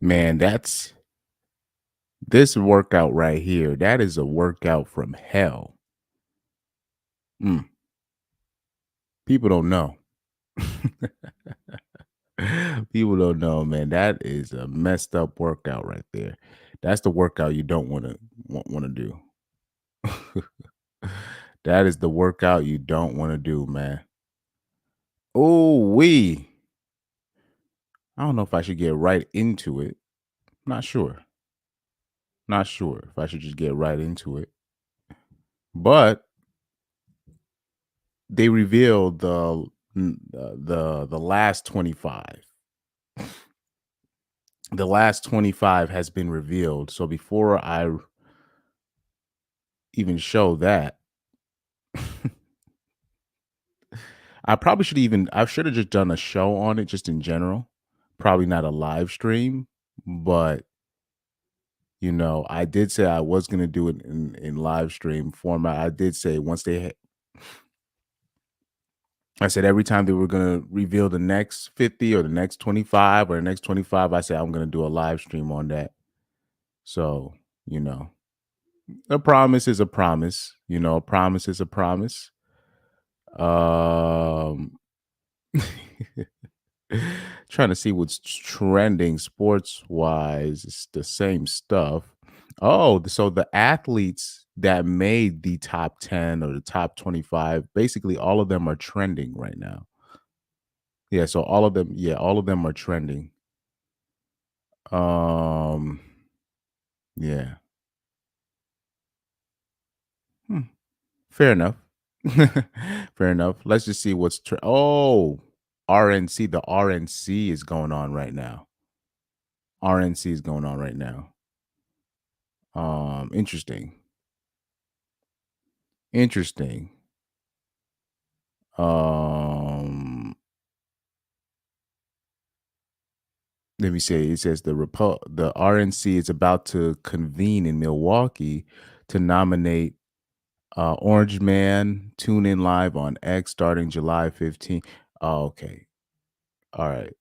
Man, that's this workout right here. That is a workout from hell. Mm, people don't know. People don't know, man. That is a messed up workout right there. That's the workout you don't want to do. That is the workout you don't want to do, man. Oh, I don't know if I should get right into it. Not sure. Not sure if I should just get right into it. But they revealed the last 25. The last 25 has been revealed. So before I even show that, I should have just done a show on it just in general. Probably not a live stream, but I did say I was going to do it in live stream format. I did say I said every time they were going to reveal the next 50 or the next 25 or the next 25, I said I'm going to do a live stream on that. So, you know, a promise is a promise. A promise is a promise. Um, trying to see what's trending sports wise. It's the same stuff. Oh, so the athletes that made the top 10 or the top 25, basically all of them are trending right now. Yeah, so all of them are trending. Um, yeah. Hmm, fair enough. Fair enough. Let's just see RNC. The RNC is going on right now. RNC is going on right now. Interesting. Interesting. Um, Let me say it says the RNC is about to convene in Milwaukee to nominate Orange Man. Tune in live on X starting July 15th. Oh, okay. All right.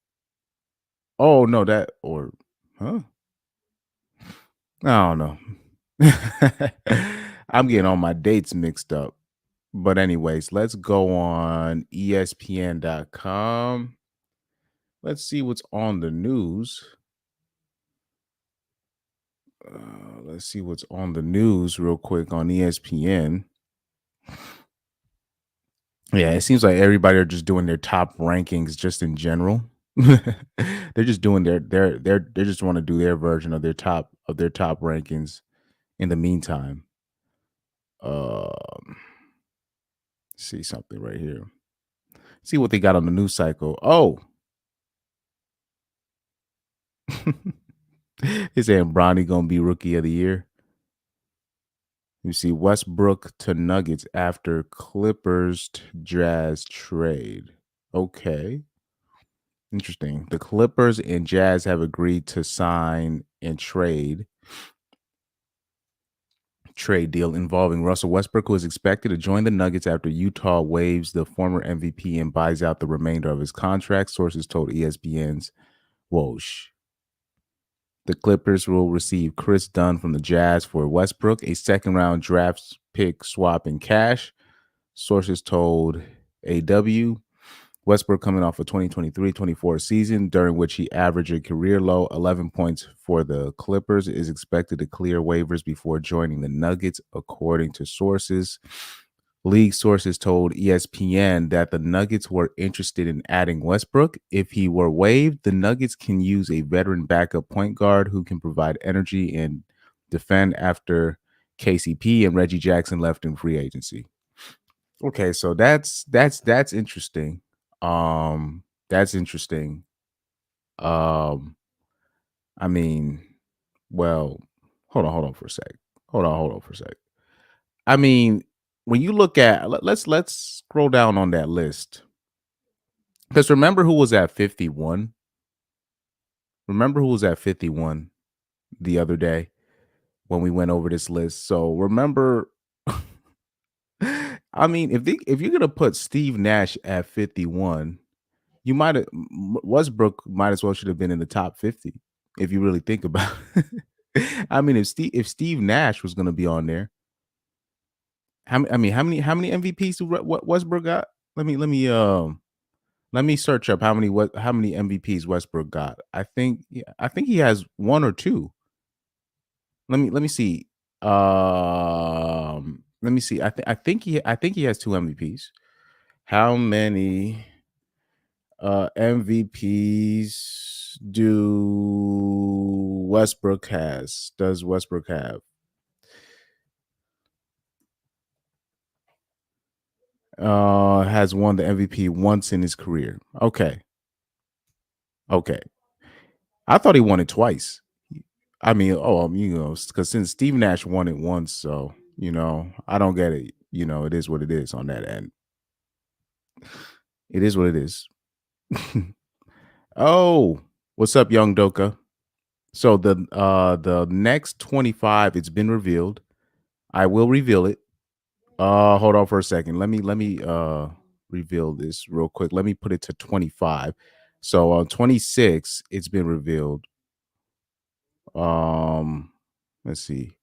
Oh no, that or huh? I don't know. I'm getting all my dates mixed up. But anyways, let's go on ESPN.com. Let's see what's on the news. Let's see what's on the news real quick on ESPN. Yeah, it seems like everybody are just doing their top rankings just in general. They're just doing they just want to do their version of their top rankings in the meantime. Um see something right here. See what they got on the news cycle. Oh, they saying Bronny gonna be rookie of the year. You see Westbrook to Nuggets after Clippers to Jazz trade. Okay. Interesting. The Clippers and Jazz have agreed to sign and trade deal involving Russell Westbrook, who is expected to join the Nuggets after Utah waives the former MVP and buys out the remainder of his contract. Sources told ESPN's Woj. The Clippers will receive Chris Dunn from the Jazz for Westbrook, a second round draft pick swap in cash. Sources told AW. Westbrook coming off a 2023-24 season during which he averaged a career low 11 points for the Clippers is expected to clear waivers before joining the Nuggets, according to sources. League sources told ESPN that the Nuggets were interested in adding Westbrook. If he were waived, the Nuggets can use a veteran backup point guard who can provide energy and defend after KCP and Reggie Jackson left in free agency. Okay, so that's interesting. That's interesting. Um, I mean, well, hold on for a sec. Hold on for a sec. I mean, when you look at let's scroll down on that list. Because remember who was at 51? Remember who was at 51 the other day when we went over this list. So remember I mean, if you're gonna put Steve Nash at 51, you might have Westbrook might as well should have been in the top 50. if you really think about it. I mean, if Steve Nash was going to be on there, how many MVPs what Westbrook got? Let me search up how many MVPs Westbrook got. I think he has one or two. Let me see. Let me see. I think he has two MVPs. How many MVPs does Westbrook have? Has won the MVP once in his career. Okay. Okay. I thought he won it twice. I mean, because since Steve Nash won it once, so I don't get it. It is what it is on that end. It is what it is. Oh, what's up, young Doka? So the next 25, it's been revealed. I will reveal it. Hold on for a second. Let me reveal this real quick. Let me put it to 25. So on 26, it's been revealed. Let's see.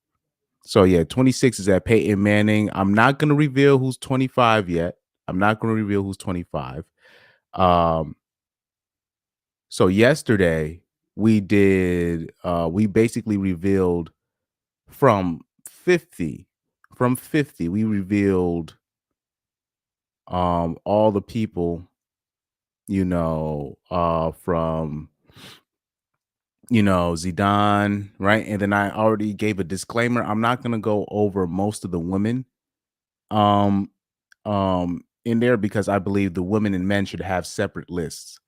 So yeah, 26 is at Peyton Manning. I'm not gonna reveal who's 25 yet. I'm not gonna reveal who's 25. Um, so yesterday we basically revealed from 50. From 50, we revealed all the people, from Zidane, right? And then I already gave a disclaimer. I'm not gonna go over most of the women um in there because I believe the women and men should have separate lists.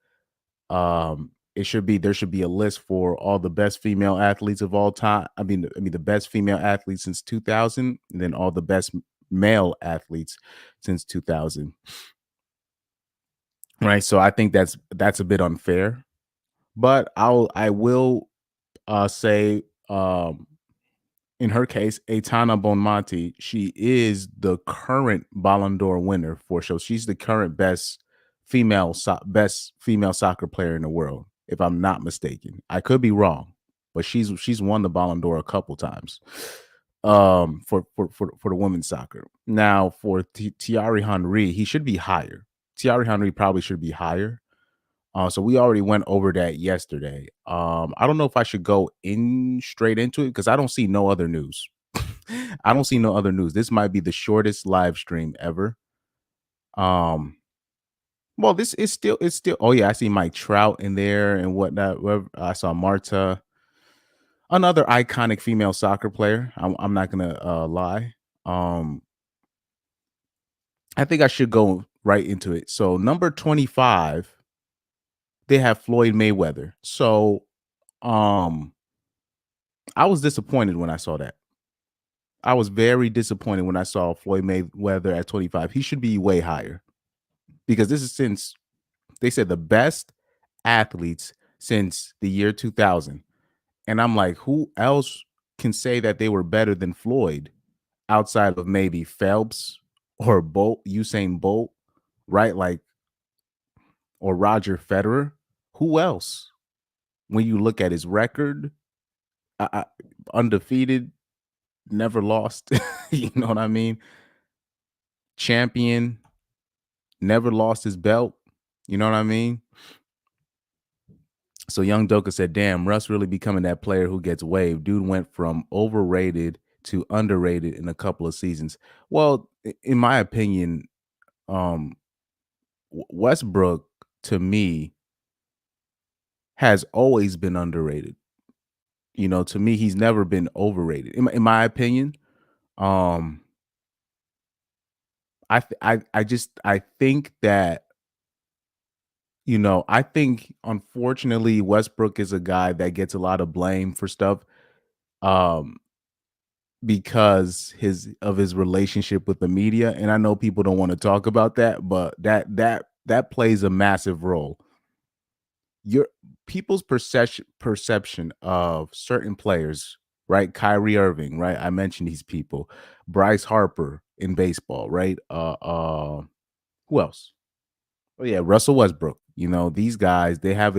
There should be a list for all the best female athletes of all time. I mean the best female athletes since 2000, and then all the best male athletes since 2000. Right? So I think that's a bit unfair, but I will say, in her case, Aitana Bonmati, she is the current Ballon d'Or winner for sure. She's the current best female soccer player in the world, if I'm not mistaken. I could be wrong, but she's won the Ballon d'Or a couple times. For the women's soccer. Now for Thierry Henry, he should be higher. Thierry Henry probably should be higher. So we already went over that yesterday. I don't know if I should go in straight into it because I don't see no other news. I don't see no other news. This might be the shortest live stream ever. Um, well, this is still it's still. Oh yeah, I see Mike Trout in there and whatnot. I saw Marta, another iconic female soccer player. I'm not gonna lie. Um, I think I should go right into it. So number 25, they have Floyd Mayweather. So um I was disappointed when I saw that. I was very disappointed when I saw Floyd Mayweather at 25. He should be way higher because this is since they said the best athletes since the year 2000. And I'm like, who else can say that they were better than Floyd outside of maybe Phelps or Usain Bolt, right? Like, or Roger Federer. Who else? When you look at his record, I, undefeated, never lost. You know what I mean? Champion, never lost his belt. You know what I mean? So Young Doka said, damn, Russ really becoming that player who gets waved. Dude went from overrated to underrated in a couple of seasons. Well, in my opinion, um, Westbrook to me has always been underrated. To me, he's never been overrated. In my opinion, um, I think that I think unfortunately Westbrook is a guy that gets a lot of blame for stuff um because his relationship with the media, and I know people don't want to talk about that, but that plays a massive role. Your people's perception of certain players, right? Kyrie Irving, right? I mentioned these people. Bryce Harper in baseball, right? Who else? Oh yeah, Russell Westbrook. These guys, they have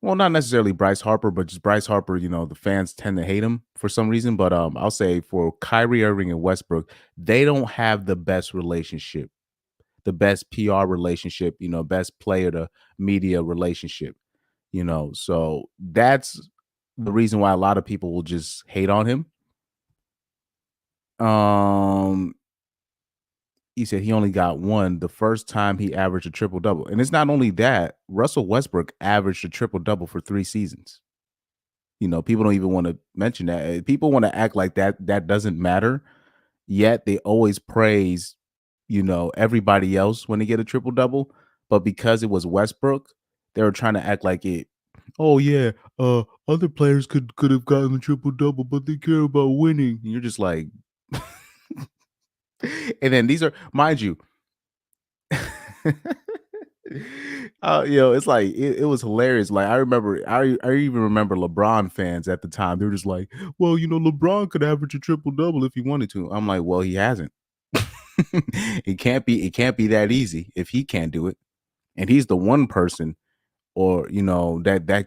Well, not necessarily Bryce Harper, but just Bryce Harper, the fans tend to hate him for some reason. But I'll say for Kyrie Irving and Westbrook, they don't have the best relationship, the best PR relationship, best player to media relationship, So that's the reason why a lot of people will just hate on him. Um, he said he only got one the first time he averaged a triple double. And it's not only that, Russell Westbrook averaged a triple double for 3 seasons. People don't even want to mention that. People want to act like that doesn't matter. Yet they always praise, everybody else when they get a triple double. But because it was Westbrook, they were trying to act like it. Oh yeah, other players could have gotten a triple double, but they care about winning. And you're just like, and then these are, mind you, it's like it was hilarious. Like I even remember LeBron fans at the time. They were just like, "Well, LeBron could average a triple double if he wanted to." I'm like, "Well, he hasn't. It can't be that easy if he can't do it." And he's the one person, or that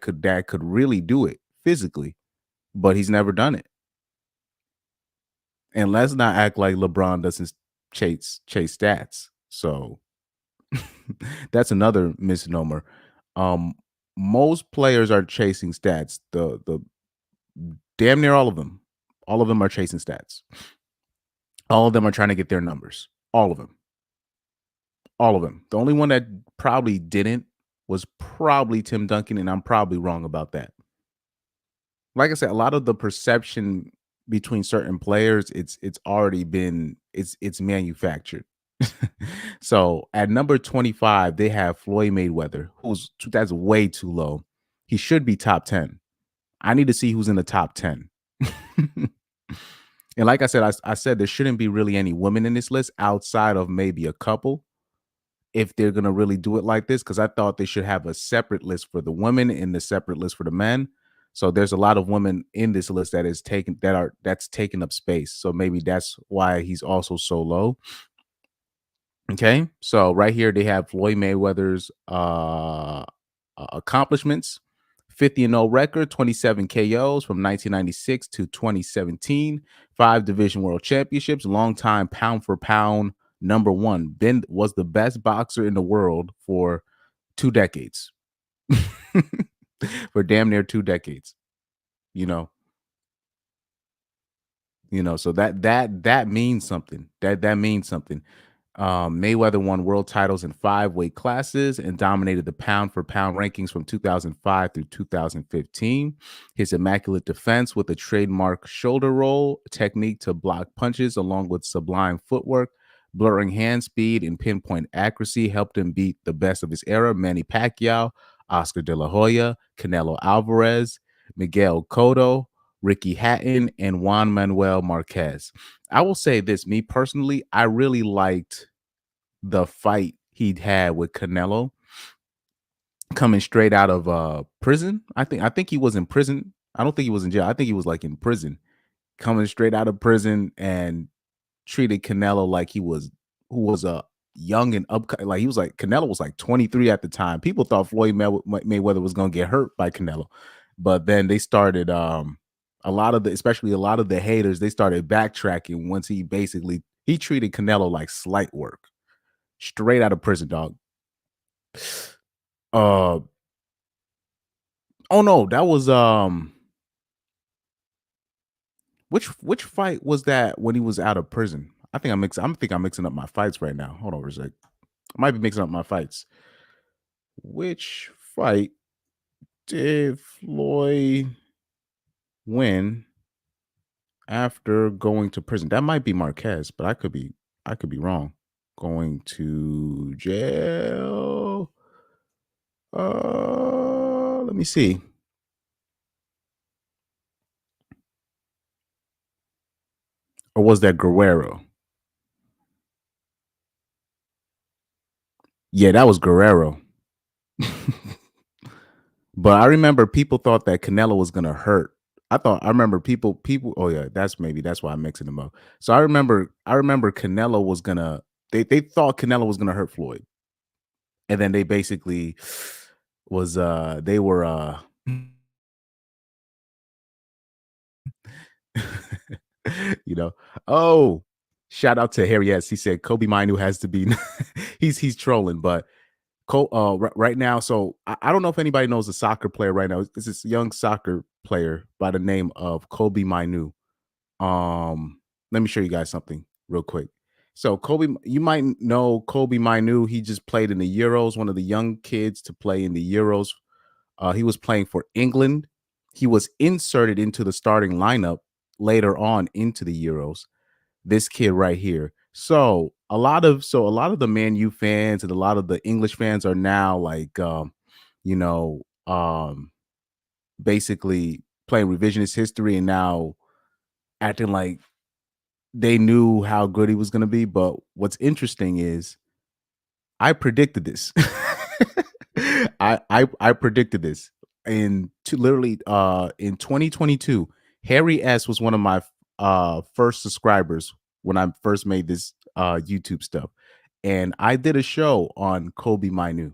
could really do it physically, but he's never done it. And let's not act like LeBron doesn't chase stats. So that's another misnomer. Um, most players are chasing stats. The damn near all of them are chasing stats. All of them are trying to get their numbers. All of them. All of them. The only one that probably didn't was probably Tim Duncan, and I'm probably wrong about that. Like I said, a lot of the perception between certain players, it's already been it's manufactured. So at number 25, they have Floyd Mayweather, that's way too low. He should be top 10. I need to see who's in the top 10. And like I said, I said there shouldn't be really any women in this list outside of maybe a couple if they're gonna really do it like this, because I thought they should have a separate list for the women and the separate list for the men. So there's a lot of women in this list that's taking up space. So maybe that's why he's also so low. Okay, so right here they have Floyd Mayweather's accomplishments: 50-0 record, 27 KOs from 1996 to 2017, 5 division world championships, longtime pound for pound number one. Ben was the best boxer in the world for 2 decades, for damn near 2 decades. You know, so that means something. That means something. Mayweather won world titles in 5 weight classes and dominated the pound for pound rankings from 2005 through 2015. His immaculate defense with a trademark shoulder roll technique to block punches, along with sublime footwork, blurring hand speed, and pinpoint accuracy, helped him beat the best of his era: Manny Pacquiao, Oscar De La Hoya, Canelo Alvarez, Miguel Cotto, Ricky Hatton, and Juan Manuel Marquez. I will say this, me personally, I really liked the fight he'd had with Canelo coming straight out of prison. I think he was in prison. I don't think he was in jail. I think he was like in prison, coming straight out of prison, and treated Canelo like who was a young and up, like he was like Canelo was like 23 at the time. People thought Floyd Mayweather was going to get hurt by Canelo. But then they started especially a lot of the haters, they started backtracking once he treated Canelo like slight work. Straight out of prison, dog. Uh oh no, that was which fight was that when he was out of prison? I'm mixing up my fights right now. Hold on for a sec. I might be mixing up my fights. Which fight did Floyd win after going to prison? That might be Marquez, but I could be wrong. Going to jail. Let me see. Or was that Guerrero? Yeah, that was Guerrero. But I remember people thought that Canelo was gonna hurt. I remember people. Oh yeah, that's why I'm mixing them up. So I remember Canelo was gonna. They thought Canelo was gonna hurt Floyd, and then they basically was they were you know. Oh, shout out to Harry S. He said Kobe Minu has to be he's trolling, but right now, so I don't know if anybody knows a soccer player right now. It's this young soccer player by the name of Kobe Minu. Um, Let me show you guys something real quick. So Kobe, you might know Kobe Minu. He just played in the Euros, one of the young kids to play in the Euros. He was playing for England. He was inserted into the starting lineup later on into the Euros. This kid right here. So a lot of the Man U fans and a lot of the English fans are now like you know, basically playing revisionist history and now acting like they knew how good he was going to be. But what's interesting is I predicted this. I predicted this literally in 2022. Harry S was one of my first subscribers when I first made this YouTube stuff, and I did a show on Kobe Minu.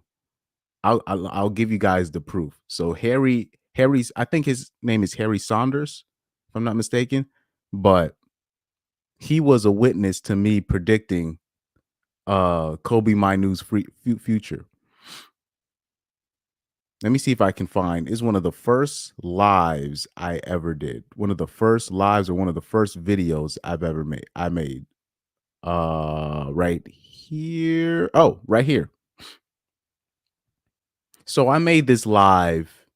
I'll give you guys the proof. So Harry's I think his name is Harry Saunders, if I'm not mistaken, but he was a witness to me predicting Kobe Minu's future. Let me see if I can find. It's one of the first lives I ever did. One of the first lives or one of the first videos I've ever made. I made right here. Oh, right here. So I made this live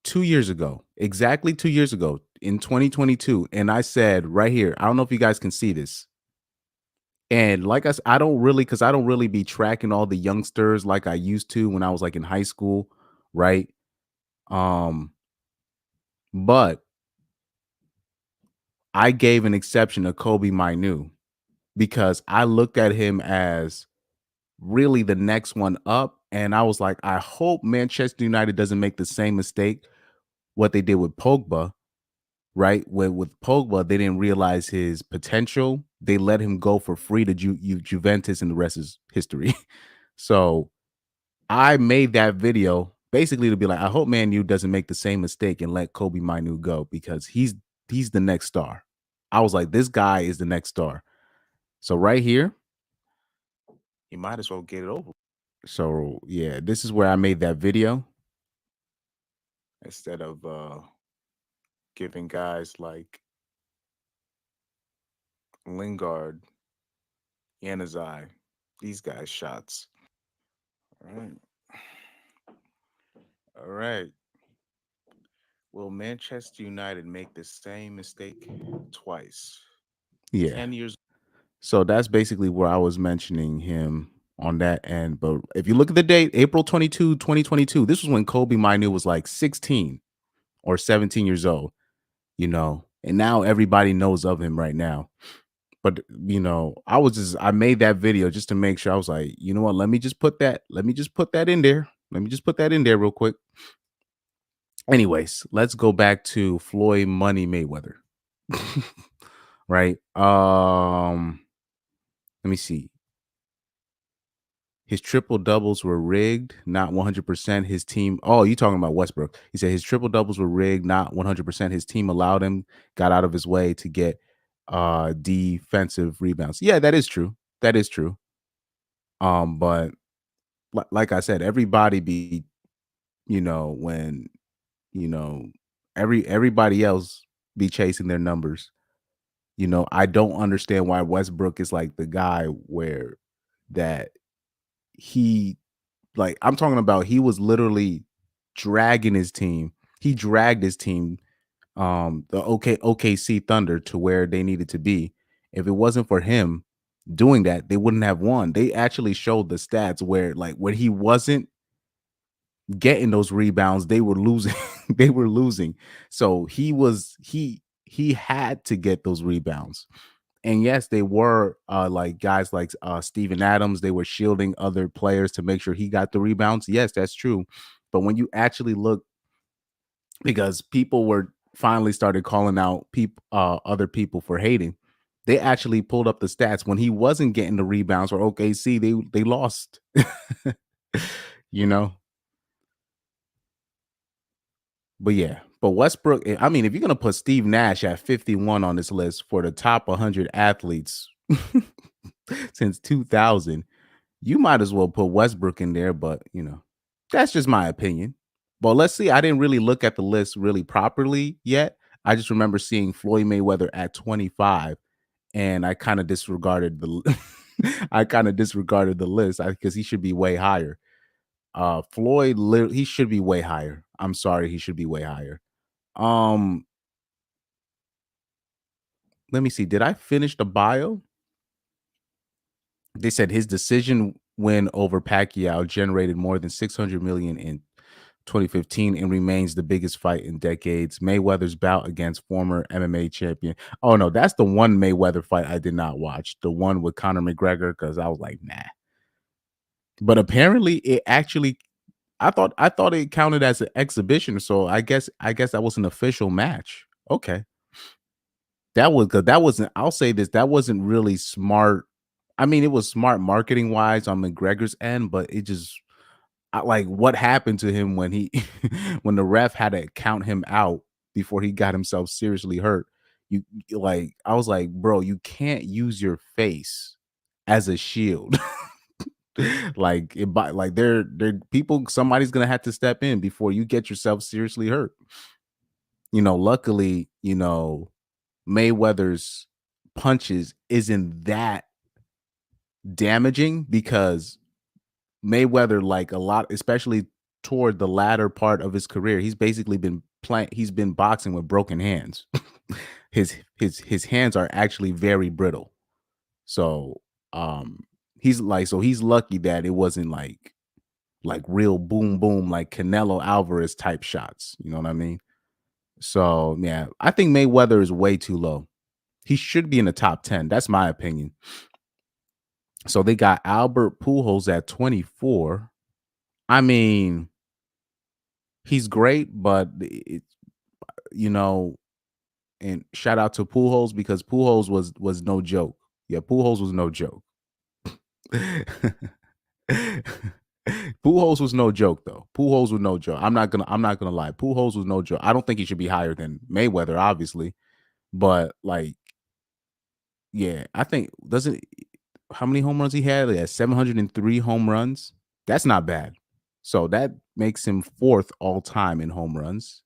2 years ago, exactly 2 years ago in 2022. And I said right here, I don't know if you guys can see this. And like I said, because I don't really be tracking all the youngsters like I used to when I was like in high school, right? Um, but I gave an exception to Kobe Minu because I looked at him as really the next one up. And I was like, I hope Manchester United doesn't make the same mistake what they did with Pogba, right? Where with Pogba, they didn't realize his potential. They let him go for free to Juventus, and the rest is history. So I made that video basically to be like, I hope Man U doesn't make the same mistake and let Kobe Minu go because he's the next star. I was like, this guy is the next star. So right here, you might as well get it over. So yeah, this is where I made that video instead of giving guys like Lingard, Yanazai, these guys shots. All right. All right. Will Manchester United make the same mistake twice? Yeah. 10 years. So that's basically where I was mentioning him on that end. But if you look at the date, April 22, 2022, this was when Kobe Minu was like 16 or 17 years old, and now everybody knows of him right now. But I made that video just to make sure. I was like, you know what, let me just put that in there. Let me just put that in there real quick. Anyways, let's go back to Floyd Money Mayweather. Right? Let me see. His triple doubles were rigged, not 100%. His team. Oh, you talking about Westbrook? He said his triple doubles were rigged, not 100%. His team allowed him, got out of his way to get defensive rebounds. Yeah, that is true. That is true. But like I said, everybody be, when you know everybody else be chasing their numbers. I don't understand why Westbrook is like the guy where that he like I'm talking about he was literally dragging his team. He dragged his team, the OKC Thunder to where they needed to be. If it wasn't for him doing that, they wouldn't have won. They actually showed the stats where like when he wasn't getting those rebounds, they were losing. They were losing. So he had to get those rebounds. And yes, they were like guys like Steven Adams. They were shielding other players to make sure he got the rebounds. Yes, that's true. But when you actually look, because people were finally started calling out people, other people for hating, they actually pulled up the stats when he wasn't getting the rebounds for OKC. They lost. you know. But yeah, but Westbrook, I mean, if you're gonna put Steve Nash at 51 on this list for the top 100 athletes since 2000, you might as well put Westbrook in there. But that's just my opinion. But let's see. I didn't really look at the list really properly yet. I just remember seeing Floyd Mayweather at 25, and I kind of disregarded the I kind of disregarded the list because he should be way higher. Floyd, he should be way higher. I'm sorry, he should be way higher. Um, Let me see. Did I finish the bio? They said his decision win over Pacquiao generated more than 600 million in 2015 and remains the biggest fight in decades. Mayweather's bout against former MMA champion. Oh no, that's the one Mayweather fight I did not watch. The one with Conor McGregor, because I was like, nah. But apparently, it actually. I thought it counted as an exhibition. So I guess that was an official match. Okay. That was good. That wasn't, I'll say this, that wasn't really smart. I mean, it was smart marketing wise on McGregor's end, but it just like what happened to him when he when the ref had to count him out before he got himself seriously hurt. Like I was like, bro, you can't use your face as a shield. Like they're people, somebody's gonna have to step in before you get yourself seriously hurt. Luckily, Mayweather's punches isn't that damaging because Mayweather, like a lot, especially toward the latter part of his career, he's basically been playing. He's been boxing with broken hands. His hands are actually very brittle. So he's lucky that it wasn't like real boom boom like Canelo Alvarez type shots. You know what I mean? So yeah, I think Mayweather is way too low. He should be in the top 10. That's my opinion. So they got Albert Pujols at 24. I mean, he's great, but you know, and shout out to Pujols because Pujols was no joke. Yeah, Pujols was no joke. Pujols was no joke though. Pujols was no joke. I'm not gonna lie. Pujols was no joke. I don't think he should be higher than Mayweather, obviously, but like, yeah, I think doesn't how many home runs he had? He had 703 home runs. That's not bad. So that makes him fourth all time in home runs.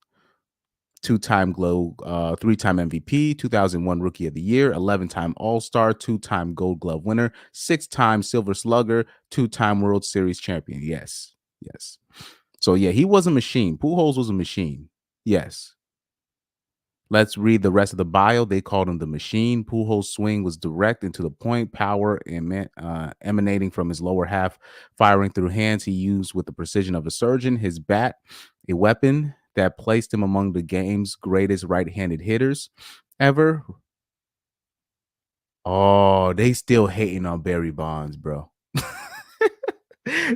Two-time Globe, three-time MVP, 2001 Rookie of the Year, 11-time All-Star, two-time Gold Glove winner, six-time Silver Slugger, two-time World Series champion. Yes, yes. So yeah, he was a machine. Pujols was a machine. Yes. Let's read the rest of the bio. They called him the machine. Pujols' swing was direct and to the point, power emanating from his lower half, firing through hands he used with the precision of a surgeon. His bat, a weapon that placed him among the game's greatest right-handed hitters ever. Oh, they still hating on Barry Bonds, bro.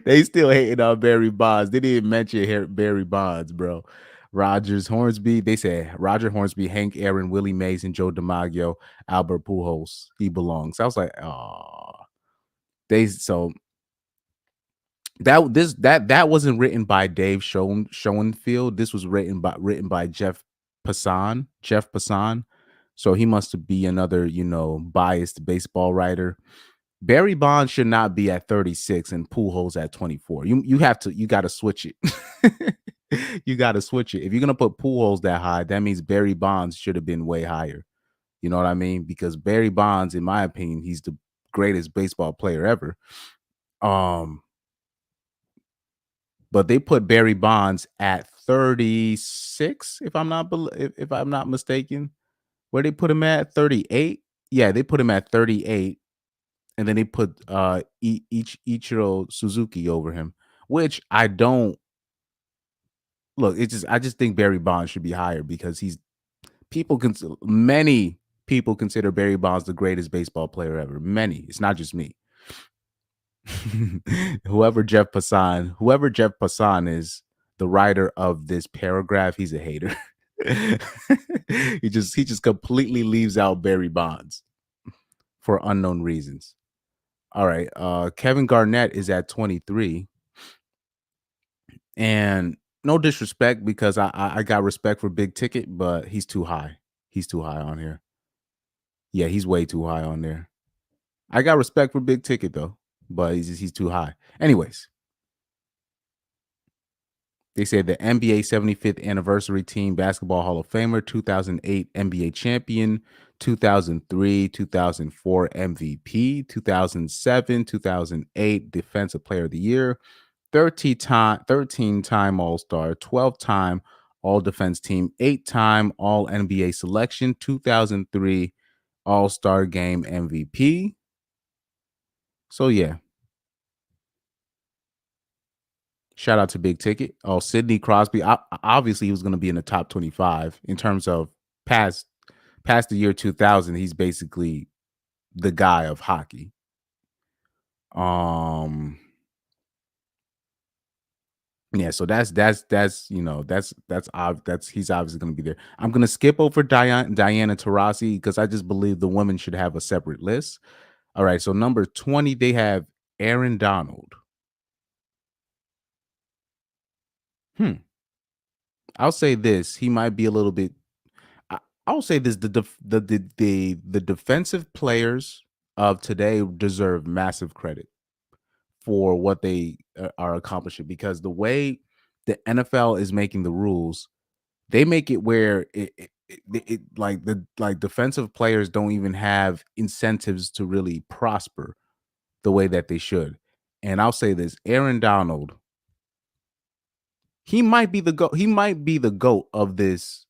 They still hating on Barry Bonds. They didn't mention Barry Bonds, bro. Rogers, Hornsby. They said Roger Hornsby, Hank Aaron, Willie Mays, and Joe DiMaggio, Albert Pujols. He belongs. I was like, oh, they so that wasn't written by Dave Schoenfield. This was written by Jeff Passan. So he must be another biased baseball writer. Barry Bonds should not be at 36 and Pujols at 24. You got to switch it. You got to switch it. If you're gonna put Pujols that high, that means Barry Bonds should have been way higher. You know what I mean? Because Barry Bonds, in my opinion, he's the greatest baseball player ever. Um, but they put Barry Bonds at 36, if I'm not mistaken. Where they put him at 38? Yeah, they put him at 38, and then they put Ichiro Suzuki over him, which I don't look. I just think Barry Bonds should be higher because many people consider Barry Bonds the greatest baseball player ever. Many. It's not just me. Whoever Jeff Passan is, the writer of this paragraph, he's a hater. He just completely leaves out Barry Bonds for unknown reasons. All right. Kevin Garnett is at 23. And no disrespect because I got respect for Big Ticket, but he's too high. He's too high on here. Yeah, he's way too high on there. I got respect for Big Ticket though, but he's too high. Anyways, they said the NBA 75th anniversary team basketball Hall of Famer, 2008 NBA champion, 2003, 2004 MVP, 2007, 2008 Defensive Player of the Year, 13-time All-Star, 12-time All-Defense Team, 8-time All-NBA selection, 2003 All-Star Game MVP. So yeah, shout out to Big Ticket. Oh, Sidney Crosby. Obviously, he was going to be in the top 25 in terms of past past the year 2000. He's basically the guy of hockey. Um, yeah. So that's that's he's obviously going to be there. I'm going to skip over Diana Taurasi because I just believe the women should have a separate list. All right. So number 20, they have Aaron Donald. Hmm. I'll say this: he might be a little bit I I'll say this: the defensive players of today deserve massive credit for what they are accomplishing because the way the NFL is making the rules, they make it where like defensive players don't even have incentives to really prosper the way that they should. And I'll say this: Aaron Donald, he might be the goat. He might be the goat of this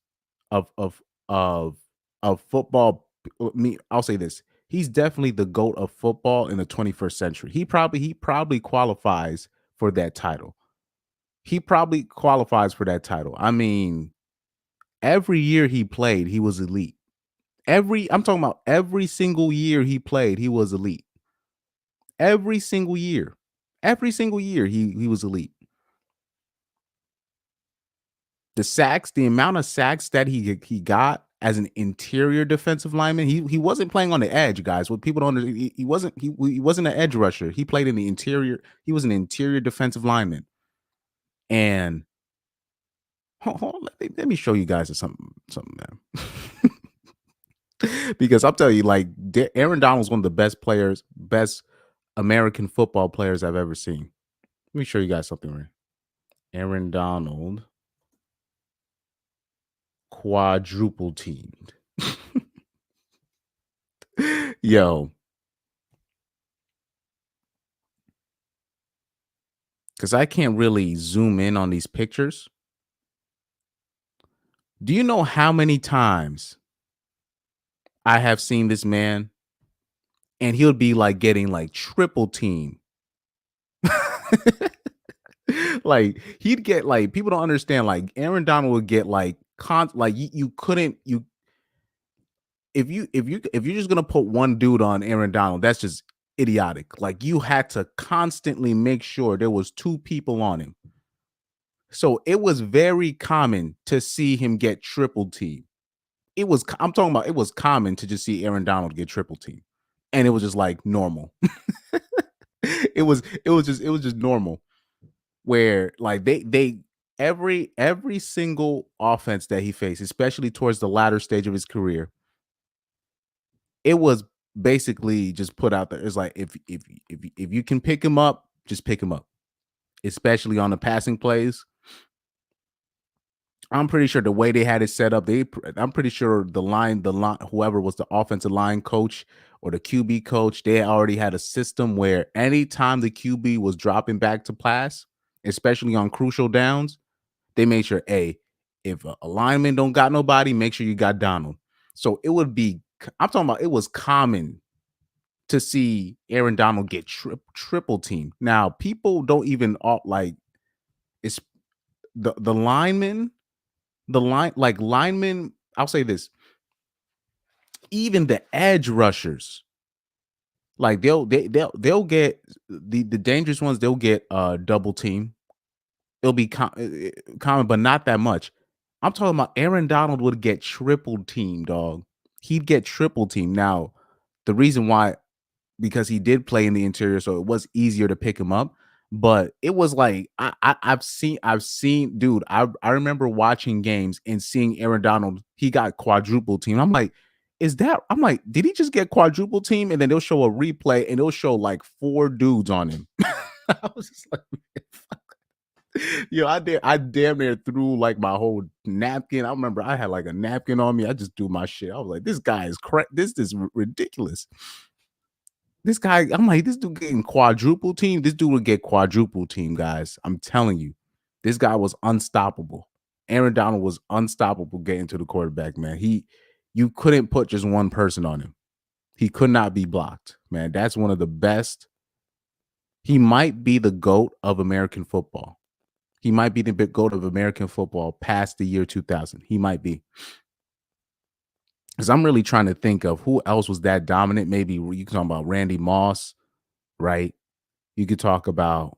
of of of of football. Me, I'll say this: he's definitely the goat of football in the 21st century. He probably qualifies for that title. He probably qualifies for that title. I mean, every year he played, he was elite. I'm talking about every single year he played, he was elite. Every single year. Every single year he was elite. The sacks, the amount of sacks that he got as an interior defensive lineman, he wasn't playing on the edge, guys. What people don't understand, he wasn't an edge rusher. He played in the interior. He was an interior defensive lineman. And let me show you guys something, man. Because I'll tell you, like Aaron Donald's one of the best players, best American football players I've ever seen. Let me show you guys something, right? Aaron Donald quadruple teamed. Yo, because I can't really zoom in on these pictures. Do you know how many times I have seen this man and he'll be like getting like triple team? Like he'd get like people don't understand like Aaron Donald would get like like you couldn't you if you're just gonna put one dude on Aaron Donald, that's just idiotic. Like you had to constantly make sure there was two people on him. So it was very common to see him get triple team. I'm talking about it was common to just see Aaron Donald get triple team. And it was just like normal. It was just normal where like they every single offense that he faced, especially towards the latter stage of his career, it was basically just put out there. It's like if you can pick him up, just pick him up, especially on the passing plays. I'm pretty sure the way they had it set up, I'm pretty sure the line, whoever was the offensive line coach or the QB coach, they already had a system where anytime the QB was dropping back to pass, especially on crucial downs, they made sure, hey, if a lineman don't got nobody, make sure you got Donald. So it would be, I'm talking about, it was common to see Aaron Donald get triple team. Now people don't even like it's the linemen like linemen, I'll say this, even the edge rushers, like they'll get the dangerous ones, they'll get double team. It'll be common, but not that much. I'm talking about Aaron Donald would get triple team, dog. He'd get triple team. Now, the reason why, because he did play in the interior, so it was easier to pick him up. But it was like I've seen dude, I remember watching games and seeing Aaron Donald, he got quadruple team. I'm like, is that I'm like, did he just get quadruple team? And then they'll show a replay and they'll show like 4 dudes on him. I was just like, yo, I damn near threw like my whole napkin. I remember I had like a napkin on me. I just threw my shit. I was like, this guy is this is ridiculous. This guy, I'm like, this dude getting quadruple team. This dude would get quadruple team, guys. I'm telling you, this guy was unstoppable. Aaron Donald was unstoppable getting to the quarterback, man. You couldn't put just one person on him. He could not be blocked, man. That's one of the best. He might be the GOAT of American football. He might be the big GOAT of American football past the year 2000. He might be. Because I'm really trying to think of who else was that dominant. Maybe you can talk about Randy Moss, right? You could talk about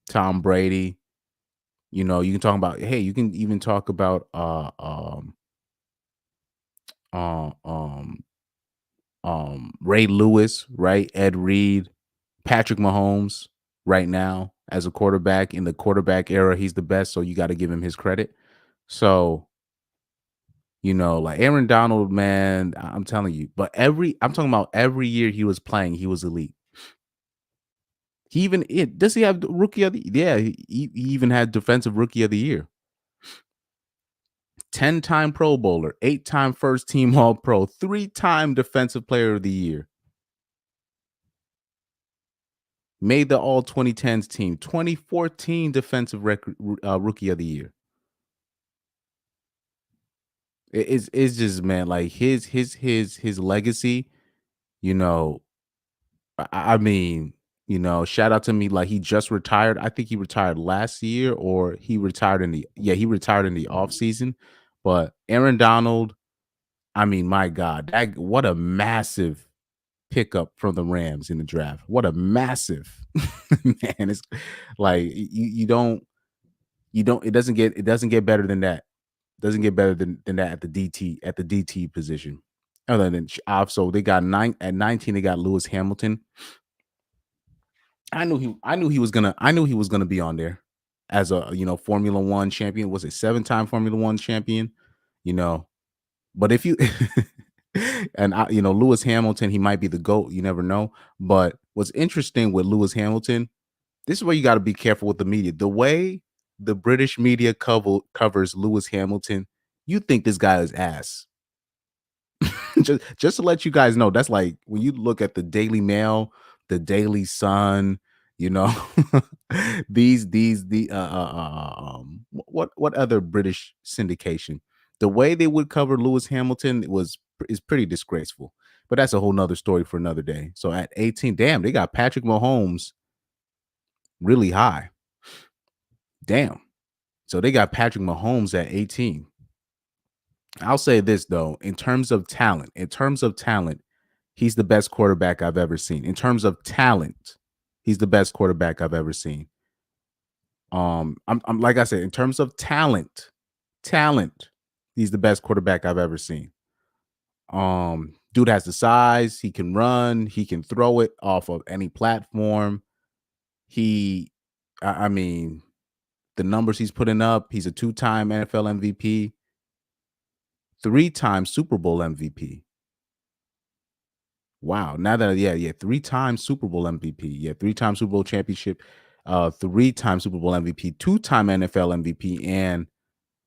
Tom Brady. You can talk about, hey, you can even talk about uh um Ray Lewis, right? Ed Reed, Patrick Mahomes right now as a quarterback in the quarterback era, he's the best, so you got to give him his credit. So, like Aaron Donald, man, I'm telling you, but I'm talking about every year he was playing, he was elite. He even does he have the rookie of the yeah, he even had defensive rookie of the year. 10-time Pro Bowler, 8-time first team All Pro, 3-time Defensive Player of the Year. Made the All 2010s team, 2014 Defensive Rookie of the Year. It's just, man, like his legacy, you know, I mean, shout out to me, like he just retired. I think he retired last year or he retired he retired in the off season. But Aaron Donald, I mean, my God, what a massive pickup from the Rams in the draft. What a massive man. It's like it doesn't get better than that. Doesn't get better than that at the DT position. Other than so they got 19 they got Lewis Hamilton. I knew he was gonna be on there as a Formula One champion. Was it 7-time Formula One champion? You know, but if you and Lewis Hamilton, he might be the GOAT. You never know. But what's interesting with Lewis Hamilton, this is where you got to be careful with the media. The way the British media covers Lewis Hamilton, you think this guy is ass. just to let you guys know, that's like when you look at the Daily Mail, the Daily Sun, you know, these the what other British syndication? The way they would cover Lewis Hamilton is pretty disgraceful. But that's a whole nother story for another day. So at 18, damn, they got Patrick Mahomes really high. Damn. So they got Patrick Mahomes at 18. I'll say this though, in terms of talent, he's the best quarterback I've ever seen. In terms of talent, he's the best quarterback I've ever seen. I'm like I said, in terms of talent, he's the best quarterback I've ever seen. Dude has the size, he can run, he can throw it off of any platform. He, I mean, the numbers he's putting up, he's a 2-time NFL MVP, 3-time Super Bowl MVP. Wow. Now that yeah, 3-time Super Bowl MVP. Yeah, 3-time Super Bowl championship, 3-time Super Bowl MVP, 2-time NFL MVP, and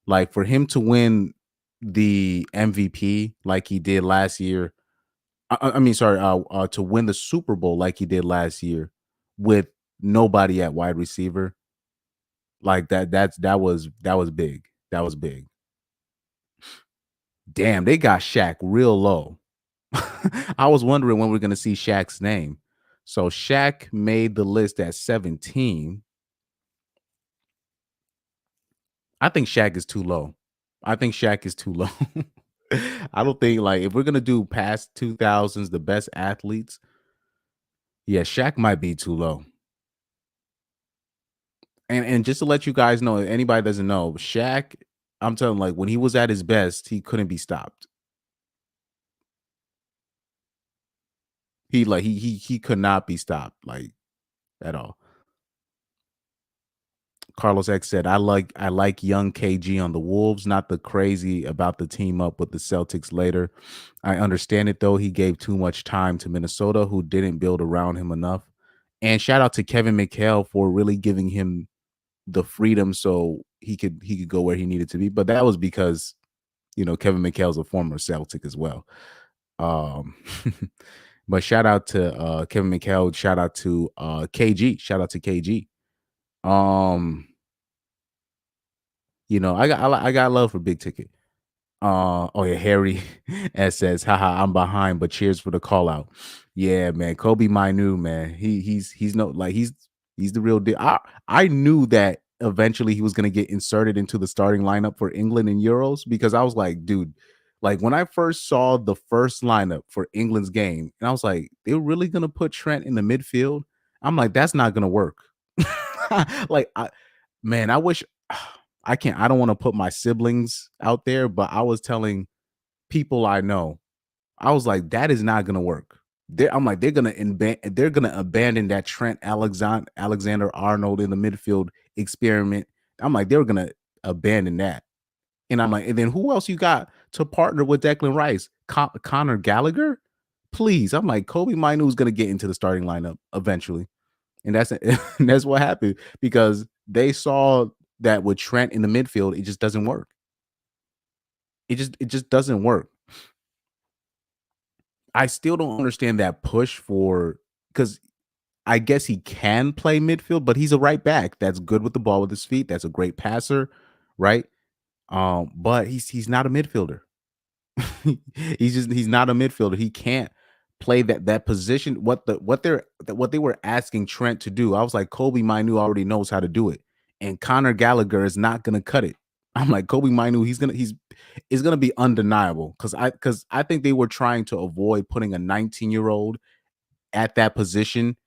like for him to win the MVP like he did last year. I mean, sorry, to win the Super Bowl like he did last year with nobody at wide receiver, like that was big. That was big. Damn, they got Shaq real low. I was wondering when we're gonna see Shaq's name. So Shaq made the list at 17. I think Shaq is too low. I think Shaq is too low. I don't think like if we're gonna do past 2000s, the best athletes, yeah, Shaq might be too low. And just to let you guys know, if anybody doesn't know, Shaq, I'm telling like when he was at his best, he couldn't be stopped. He could not be stopped like at all. Carlos X said, I like young KG on the Wolves, not the crazy about the team up with the Celtics later. I understand it though. He gave too much time to Minnesota, who didn't build around him enough. And shout out to Kevin McHale for really giving him the freedom so he could go where he needed to be. But that was because Kevin McHale's a former Celtic as well. Um, but shout out to Kevin McHale. Shout out to KG. Shout out to KG. Um, I got love for Big Ticket. Oh yeah, Harry S says, haha, I'm behind, but cheers for the call out. Yeah, man. Kobe Minu, man. He's no like he's the real deal. I knew that eventually he was gonna get inserted into the starting lineup for England in Euros because I was like, dude, like when I first saw the first lineup for England's game, and I was like, they're really gonna put Trent in the midfield. I'm like, that's not gonna work. like man, I wish I don't want to put my siblings out there, but I was telling people I know, I was like, that is not gonna work. I'm like, they're gonna abandon that Trent Alexander Arnold in the midfield experiment. I'm like, they're gonna abandon that. And I'm like, and then who else you got to partner with Declan Rice? Connor Gallagher? Please. I'm like, Kobe Mainu is gonna get into the starting lineup eventually. And that's what happened because they saw that with Trent in the midfield, it just doesn't work. It just doesn't work. I still don't understand that push for because I guess he can play midfield, but he's a right back that's good with the ball with his feet. That's a great passer, right? But he's not a midfielder. He's not a midfielder. He can't play that position. What they were asking Trent to do. I was like, Kobe Mainu already knows how to do it, and Connor Gallagher is not gonna cut it. I'm like Kobe Mainu. He's gonna be undeniable because I think they were trying to avoid putting a 19-year-old at that position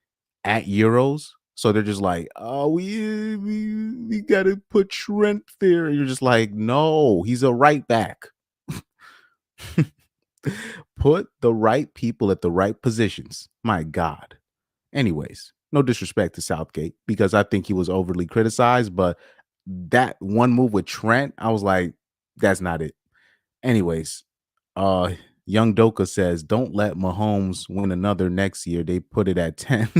at Euros. So they're just like, oh, we gotta put Trent there. And you're just like, no, he's a right back. Put the right people at the right positions. My God. Anyways, no disrespect to Southgate because I think he was overly criticized, but that one move with Trent, I was like, that's not it. Anyways, uh Young Doka says, don't let Mahomes win another next year. They put it at 10.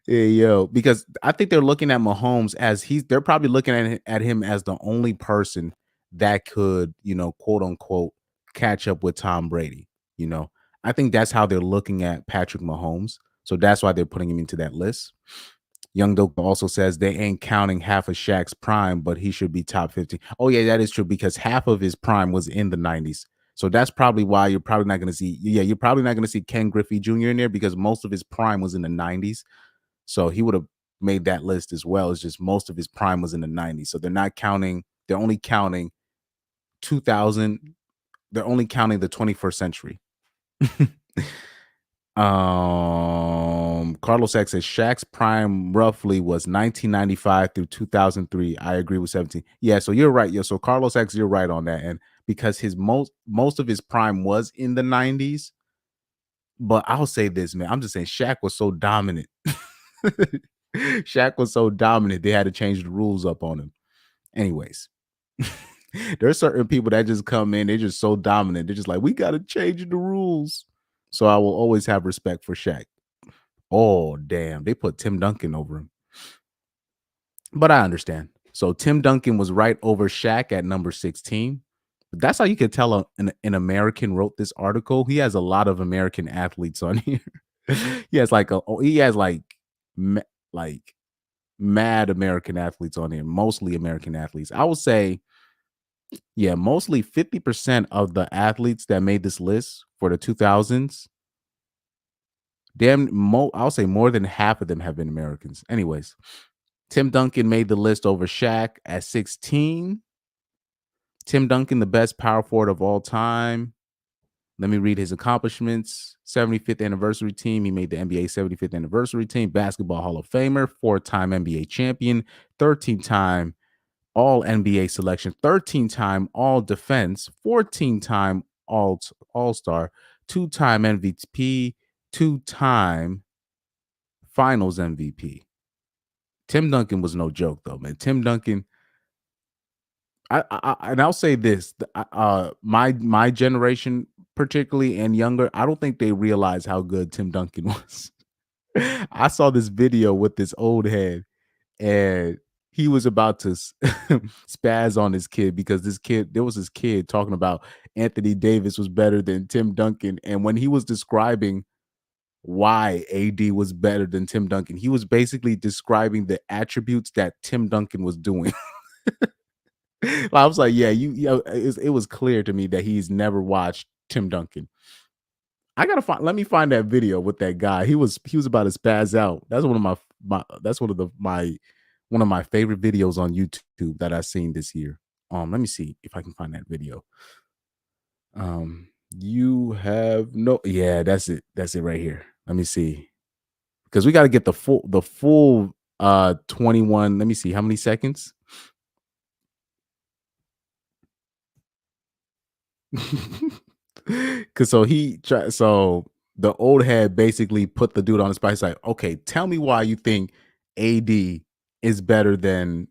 Yeah, yo, because I think they're looking at Mahomes as they're probably looking at him as the only person that could, quote unquote, catch up with Tom Brady. You know, I think that's how they're looking at Patrick Mahomes. So that's why they're putting him into that list. Young Dope also says they ain't counting half of Shaq's prime, but he should be top 50. Oh, yeah, that is true because half of his prime was in the 90s. So that's probably why you're probably not going to see, you're probably not going to see Ken Griffey Jr. in there because most of his prime was in the 90s. So he would have made that list as well. It's just most of his prime was in the 90s. So they're only counting 2000. They're only counting the 21st century. Carlos X says Shaq's prime roughly was 1995 through 2003. I agree with 17. Yeah, so you're right. Yeah, so Carlos X, you're right on that. And because his most of his prime was in the 90s, but I'll say this, man. I'm just saying Shaq was so dominant. Shaq was so dominant, they had to change the rules up on him. Anyways, there are certain people that just come in, they're just so dominant. They're just like, we got to change the rules. So I will always have respect for Shaq. Oh, damn. They put Tim Duncan over him. But I understand. So Tim Duncan was right over Shaq at number 16. But that's how you could tell an American wrote this article. He has a lot of American athletes on here. he has like like mad American athletes on here, mostly American athletes. I would say, yeah, mostly 50% of the athletes that made this list for the 2000s, I'll say more than half of them have been Americans. Anyways, Tim Duncan made the list over Shaq at 16. Tim Duncan, the best power forward of all time. Let me read his accomplishments. 75th anniversary team. He made the NBA 75th anniversary team. Basketball Hall of Famer. 4-time NBA champion. 13-time All NBA selection. 13-time All Defense. 14-time All-Star. 2-time MVP. 2-time Finals MVP. Tim Duncan was no joke though, man. Tim Duncan, and I'll say this: my generation, particularly and younger, I don't think they realize how good Tim Duncan was. I saw this video with this old head, and he was about to spaz on his kid because there was this kid talking about Anthony Davis was better than Tim Duncan, and when he was describing why AD was better than Tim Duncan, he was basically describing the attributes that Tim Duncan was doing. I was like, yeah, it was clear to me that he's never watched Tim Duncan. Let me find that video with that guy. He was about to spaz out. That's one of my favorite videos on YouTube that I've seen this year. Let me see if I can find that video. You have no, yeah, that's it. That's it right here. Let me see. Because we got to get the full 21. Let me see how many seconds. Cause so the old head basically put the dude on the spot. He's like, okay, tell me why you think AD is better than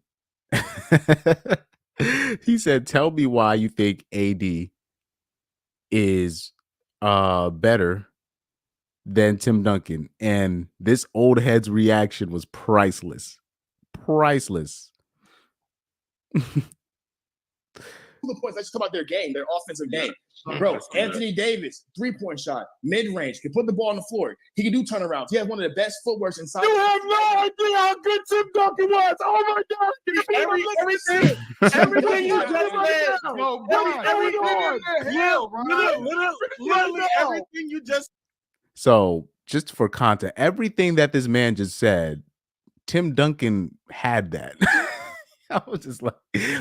he said, tell me why you think AD is better than Tim Duncan. And this old head's reaction was priceless. Priceless. The points. Let's talk about their game, their offensive game. Bro, Anthony Davis, 3-point shot, mid-range, can put the ball on the floor. He can do turnarounds. He has one of the best footworks inside. You have no idea how good Tim Duncan was. Oh my God. Everything you just said. Yo, literally everything you just. So just for content, everything that this man just said, Tim Duncan had that. I was just like,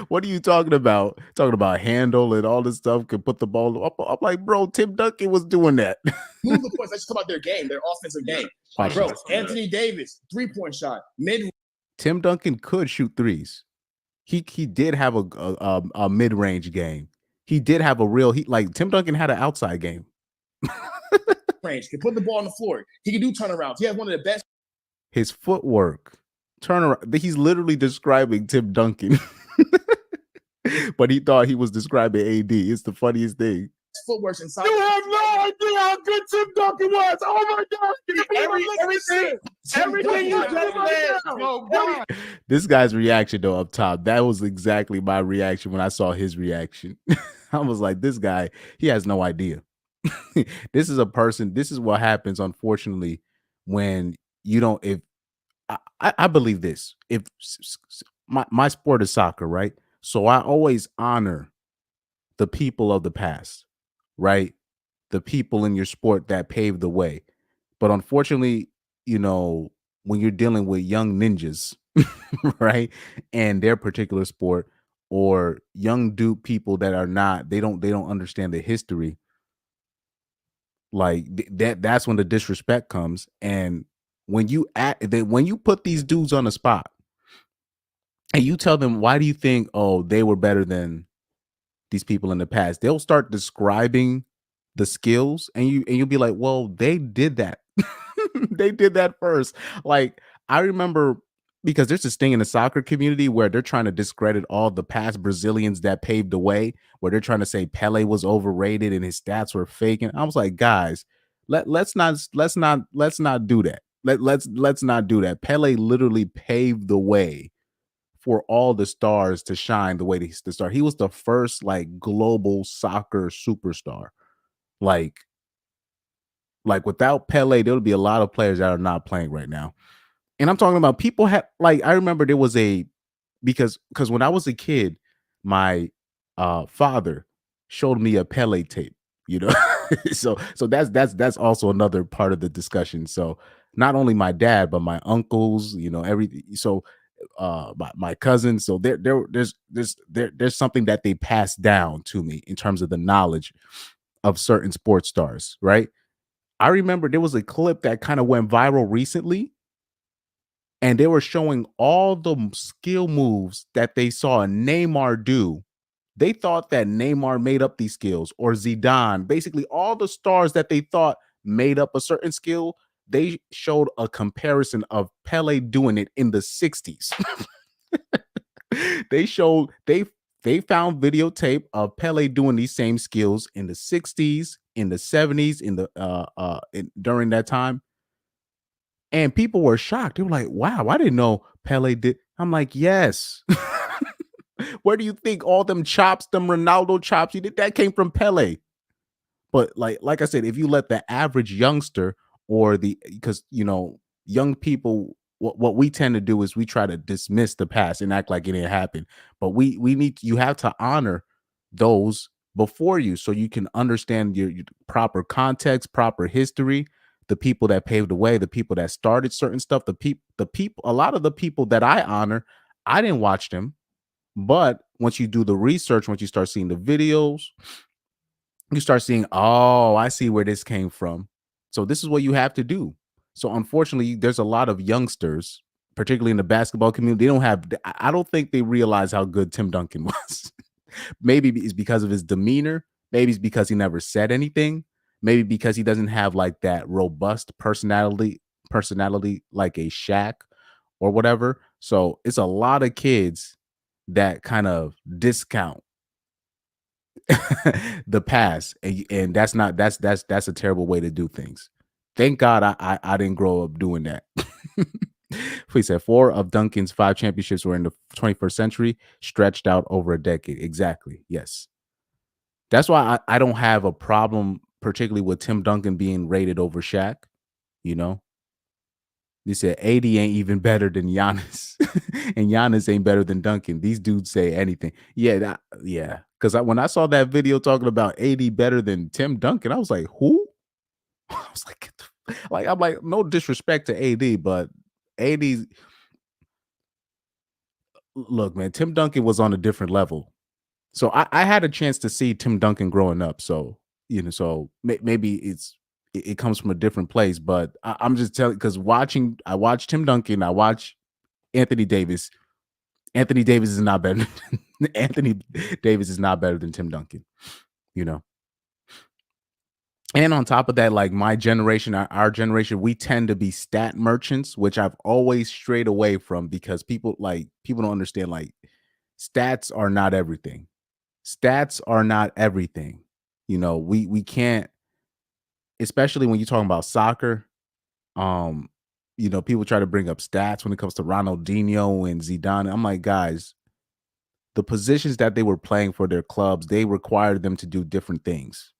what are you talking about? Talking about handle and all this stuff, could put the ball up. I'm like, bro, Tim Duncan was doing that. Move the points. Let's talk about their game, their offensive game. Bro, Anthony Davis, 3-point shot, mid. Tim Duncan could shoot threes. He did have a mid-range game. He did have a real Tim Duncan had an outside game. Range, can put the ball on the floor. He can do turnarounds. He has one of the best. His footwork. Turnaround. He's literally describing Tim Duncan, but he thought he was describing AD. It's the funniest thing. Footwork inside. You have no idea how good Tim Duncan was. Oh my God. Everything you just said. This guy's reaction though up top, that was exactly my reaction when I saw his reaction. I was like, this guy, he has no idea. This is what happens, unfortunately, when you don't, if I believe this, if my sport is soccer, right? So I always honor the people of the past, right? The people in your sport that paved the way. But unfortunately, when you're dealing with young ninjas, right, and their particular sport, or young dude people that are not, they don't understand the history. Like that's when the disrespect comes. And when you put these dudes on the spot and you tell them, why do you think, oh, they were better than these people in the past, they'll start describing the skills, and you'll be like, well, they did that. They did that first. Like, I remember, because there's this thing in the soccer community where they're trying to discredit all the past Brazilians that paved the way, where they're trying to say Pele was overrated and his stats were fake. And I was like, guys, let's not do that. Let's not do that. Pele literally paved the way for all the stars to shine the way they start. He was the first global soccer superstar. Like without Pele, there would be a lot of players that are not playing right now. And I'm talking about people I remember there was because when I was a kid, my father showed me a Pele tape, so that's also another part of the discussion. So not only my dad, but my uncles, everything. So my cousins. So there's something that they passed down to me in terms of the knowledge of certain sports stars, right? I remember there was a clip that kind of went viral recently, and they were showing all the skill moves that they saw Neymar do. They thought that Neymar made up these skills, or Zidane, basically all the stars that they thought made up a certain skill. they showed a comparison of Pele doing it in the 60s. They found videotape of Pele doing these same skills in the 60s, in the 70s, during that time. And people were shocked. They were like, wow, I didn't know Pele did. I'm like, yes. Where do you think all them chops, them Ronaldo chops, you did that came from Pele? But like I said, if you let the average youngster because young people, what we tend to do is we try to dismiss the past and act like it didn't happen. But you have to honor those before you, so you can understand your proper context, proper history, the people that paved the way, the people that started certain stuff, a lot of the people that I honor, I didn't watch them. But once you do the research, once you start seeing the videos, you start seeing, oh, I see where this came from. So this is what you have to do. So unfortunately, there's a lot of youngsters, particularly in the basketball community. I don't think they realize how good Tim Duncan was. Maybe it's because of his demeanor. Maybe it's because he never said anything. Maybe because he doesn't have like that robust personality like a Shaq or whatever. So it's a lot of kids that kind of discount the past, and that's a terrible way to do things. Thank God I didn't grow up doing that. Please said 4 of Duncan's 5 championships were in the 21st century, stretched out over a decade. Exactly. Yes. That's why I don't have a problem, particularly with Tim Duncan being rated over Shaq. You know, they said AD ain't even better than Giannis, and Giannis ain't better than Duncan. These dudes say anything. Yeah, yeah. Because when I saw that video talking about AD better than Tim Duncan, I was like, who? I was like, I'm like, no disrespect to AD, but AD. Look, man, Tim Duncan was on a different level. So I had a chance to see Tim Duncan growing up. So maybe it comes from a different place, but I'm just telling, because I watched Tim Duncan, I watch Anthony Davis. Anthony Davis is not better. Anthony Davis is not better than Tim Duncan. And on top of that, like my generation, our generation, we tend to be stat merchants, which I've always strayed away from, because people don't understand, like, stats are not everything. Stats are not everything. We can't, especially when you're talking about soccer. People try to bring up stats when it comes to Ronaldinho and Zidane. I'm like, guys, the positions that they were playing for their clubs, they required them to do different things.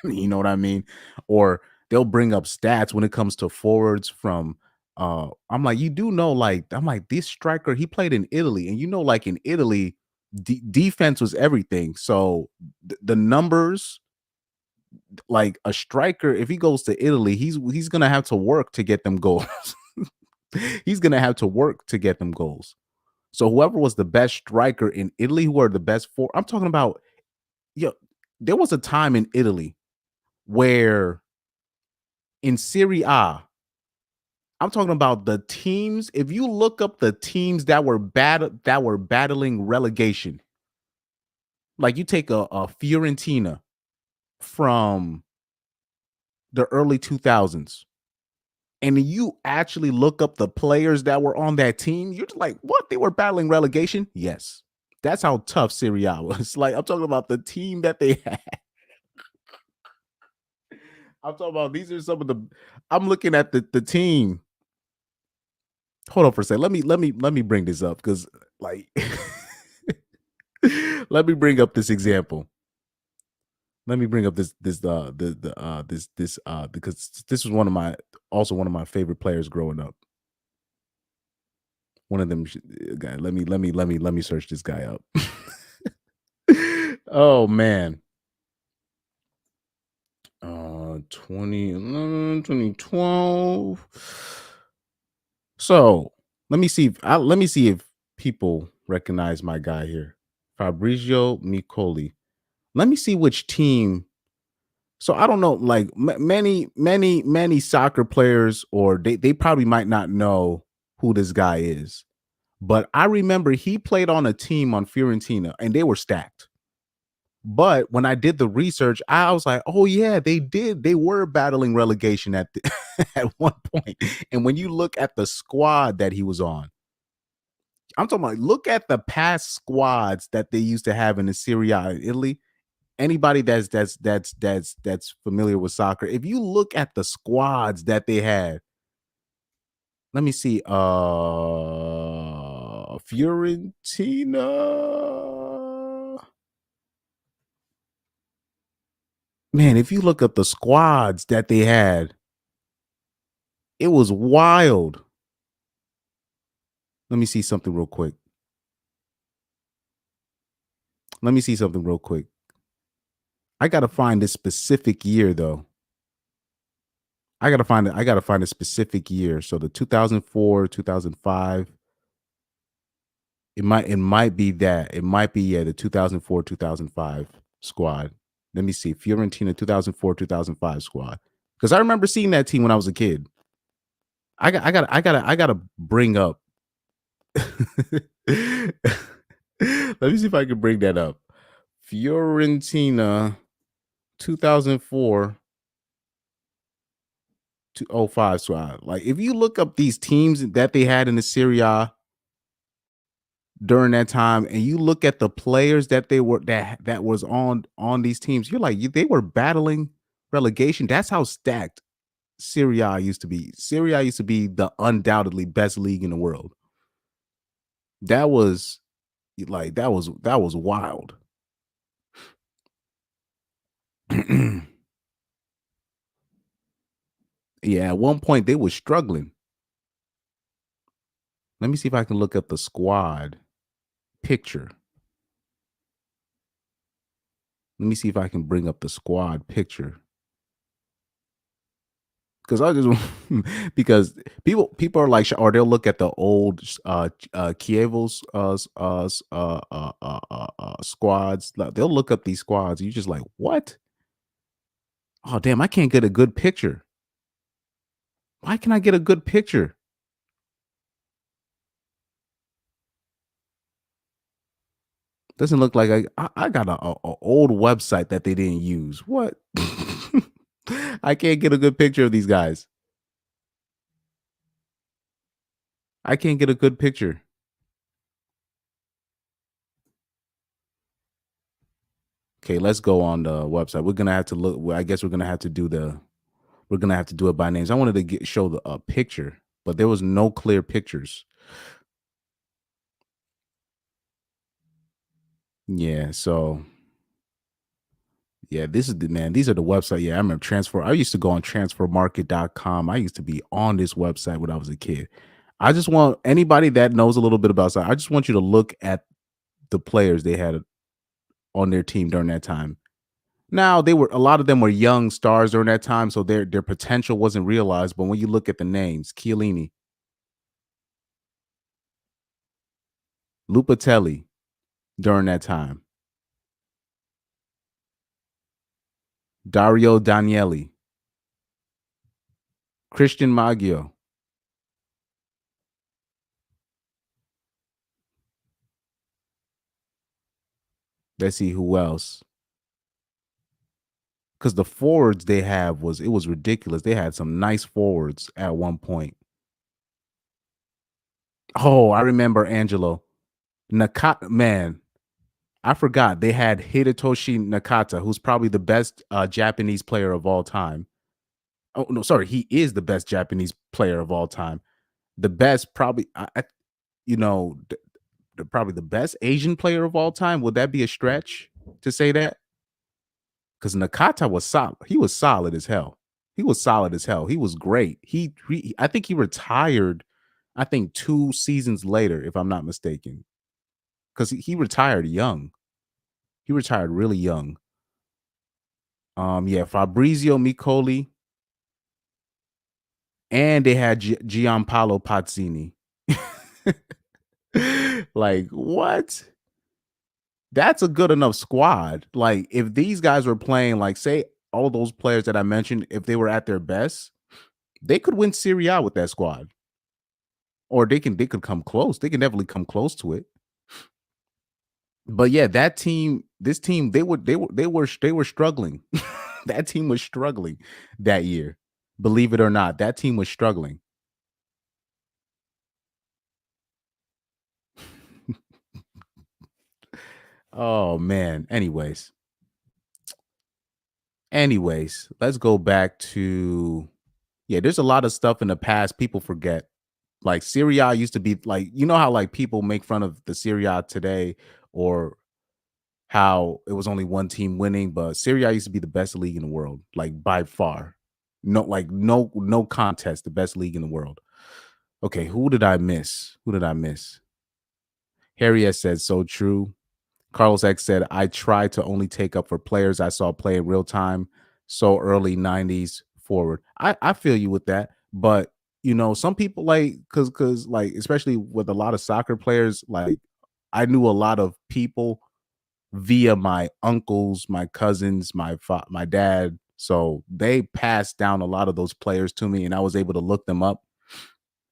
You know what I mean? Or they'll bring up stats when it comes to forwards from I'm like, you do know, like, I'm like, this striker, he played in Italy, and like in Italy, defense was everything. So the numbers, like a striker, if he goes to Italy, he's gonna have to work to get them goals. He's gonna have to work to get them goals. So whoever was the best striker in Italy, who are the best I'm talking about, there was a time in Italy where in Serie A, I'm talking about the teams. If you look up the teams that were battling relegation, like you take a Fiorentina from the early 2000s, and you actually look up the players that were on that team, you're just like, what? They were battling relegation? Yes. That's how tough Serie A was. Like, I'm talking about the team that they had. I'm talking about, these are some of the, I'm looking at the team. Hold on for a second. Let me bring this up, because like let me bring up this example. Let me bring up this because this was one of my favorite players growing up. One of them guy. Let me search this guy up. Oh man. 2012. So let me see if people recognize my guy here, Fabrizio Micoli. Let me see which team. So I don't know, like many soccer players, or they probably might not know who this guy is, but I remember he played on a team on Fiorentina, and they were stacked. But when I did the research, I was like, oh yeah, they did. They were battling relegation at at one point. And when you look at the squad that he was on, I'm talking about look at the past squads that they used to have in the Serie A in Italy. Anybody that's familiar with soccer, if you look at the squads that they had, let me see. Fiorentina. Man, if you look at the squads that they had, it was wild. Let me see something real quick. I gotta find this specific year though. I gotta find a specific year. So the 2004, 2005. It might be that. It might be the 2004, 2005 squad. Let me see. Fiorentina 2004, 2005 squad. Because I remember seeing that team when I was a kid. I gotta bring up. Let me see if I can bring that up. Fiorentina 2004 to 05 squad. Like if you look up these teams that they had in the Serie A during that time, and you look at the players that they were that was on these teams, you're like they were battling relegation. That's how stacked Serie A used to be. Serie A used to be the undoubtedly best league in the world. That was like that was wild. Yeah, at one point they were struggling. Let me see if I can look up the squad picture. Let me see if I can bring up the squad picture. Because I just because people are like, or they'll look at the old Kievos squads. They'll look up these squads. You just like, what? Oh damn! I can't get a good picture. Why can I get a good picture? Doesn't look like I got a old website that they didn't use. What? I can't get a good picture of these guys. I can't get a good picture. Okay, let's go on the website. We're gonna have to look. I guess we're gonna have to do it by names. I wanted to show the picture, but there was no clear pictures. Yeah, so yeah, this is these are the website. Yeah, I remember I used to go on transfermarket.com. I used to be on this website when I was a kid. I just want anybody that knows a little bit about soccer, I just want you to look at the players they had on their team during that time. Now, a lot of them were young stars during that time, so their potential wasn't realized. But when you look at the names, Chiellini, Lupatelli during that time, Dario Danieli, Christian Maggio. Let's see who else. Because the forwards they have it was ridiculous. They had some nice forwards at one point. Oh, I remember Angelo Nakata. Man, I forgot they had Hidetoshi Nakata, who's probably the best Japanese player of all time. Oh no, sorry, he is the best Japanese player of all time. The best, probably, probably the best Asian player of all time. Would that be a stretch to say that? Because Nakata was solid. He was solid as hell. He was great. I think he retired. I think 2 seasons later, if I'm not mistaken, because he retired young. He retired really young. Yeah, Fabrizio Micoli, and they had Gianpaolo Pazzini. Like, what? That's a good enough squad. Like, if these guys were playing, like, say, all those players that I mentioned, if they were at their best, they could win Serie A with that squad. Or they could come close. They can definitely come close to it. But yeah, that team this team, they were struggling. That team was struggling that year. Believe it or not, that team was struggling. Oh man. Anyways, let's go back to there's a lot of stuff in the past people forget. Like Serie A used to be like, you know how like people make fun of the Serie A today, or how it was only one team winning, but Serie A used to be the best league in the world, like by far. No contest, the best league in the world. Okay, who did I miss? Harry S said so true. Carlos X said, I tried to only take up for players I saw play in real time, so early 90s forward. I feel you with that. But some people like cause like especially with a lot of soccer players, like I knew a lot of people via my uncles, my cousins, my dad. So they passed down a lot of those players to me, and I was able to look them up.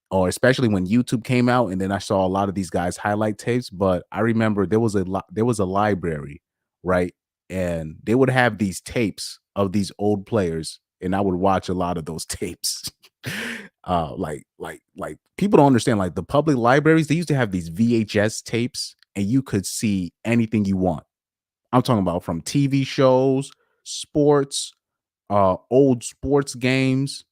Or especially when YouTube came out, and then I saw a lot of these guys highlight tapes. But I remember there was a library, right? And they would have these tapes of these old players, and I would watch a lot of those tapes. Like people don't understand. Like the public libraries, they used to have these VHS tapes, and you could see anything you want. I'm talking about from TV shows, sports, old sports games.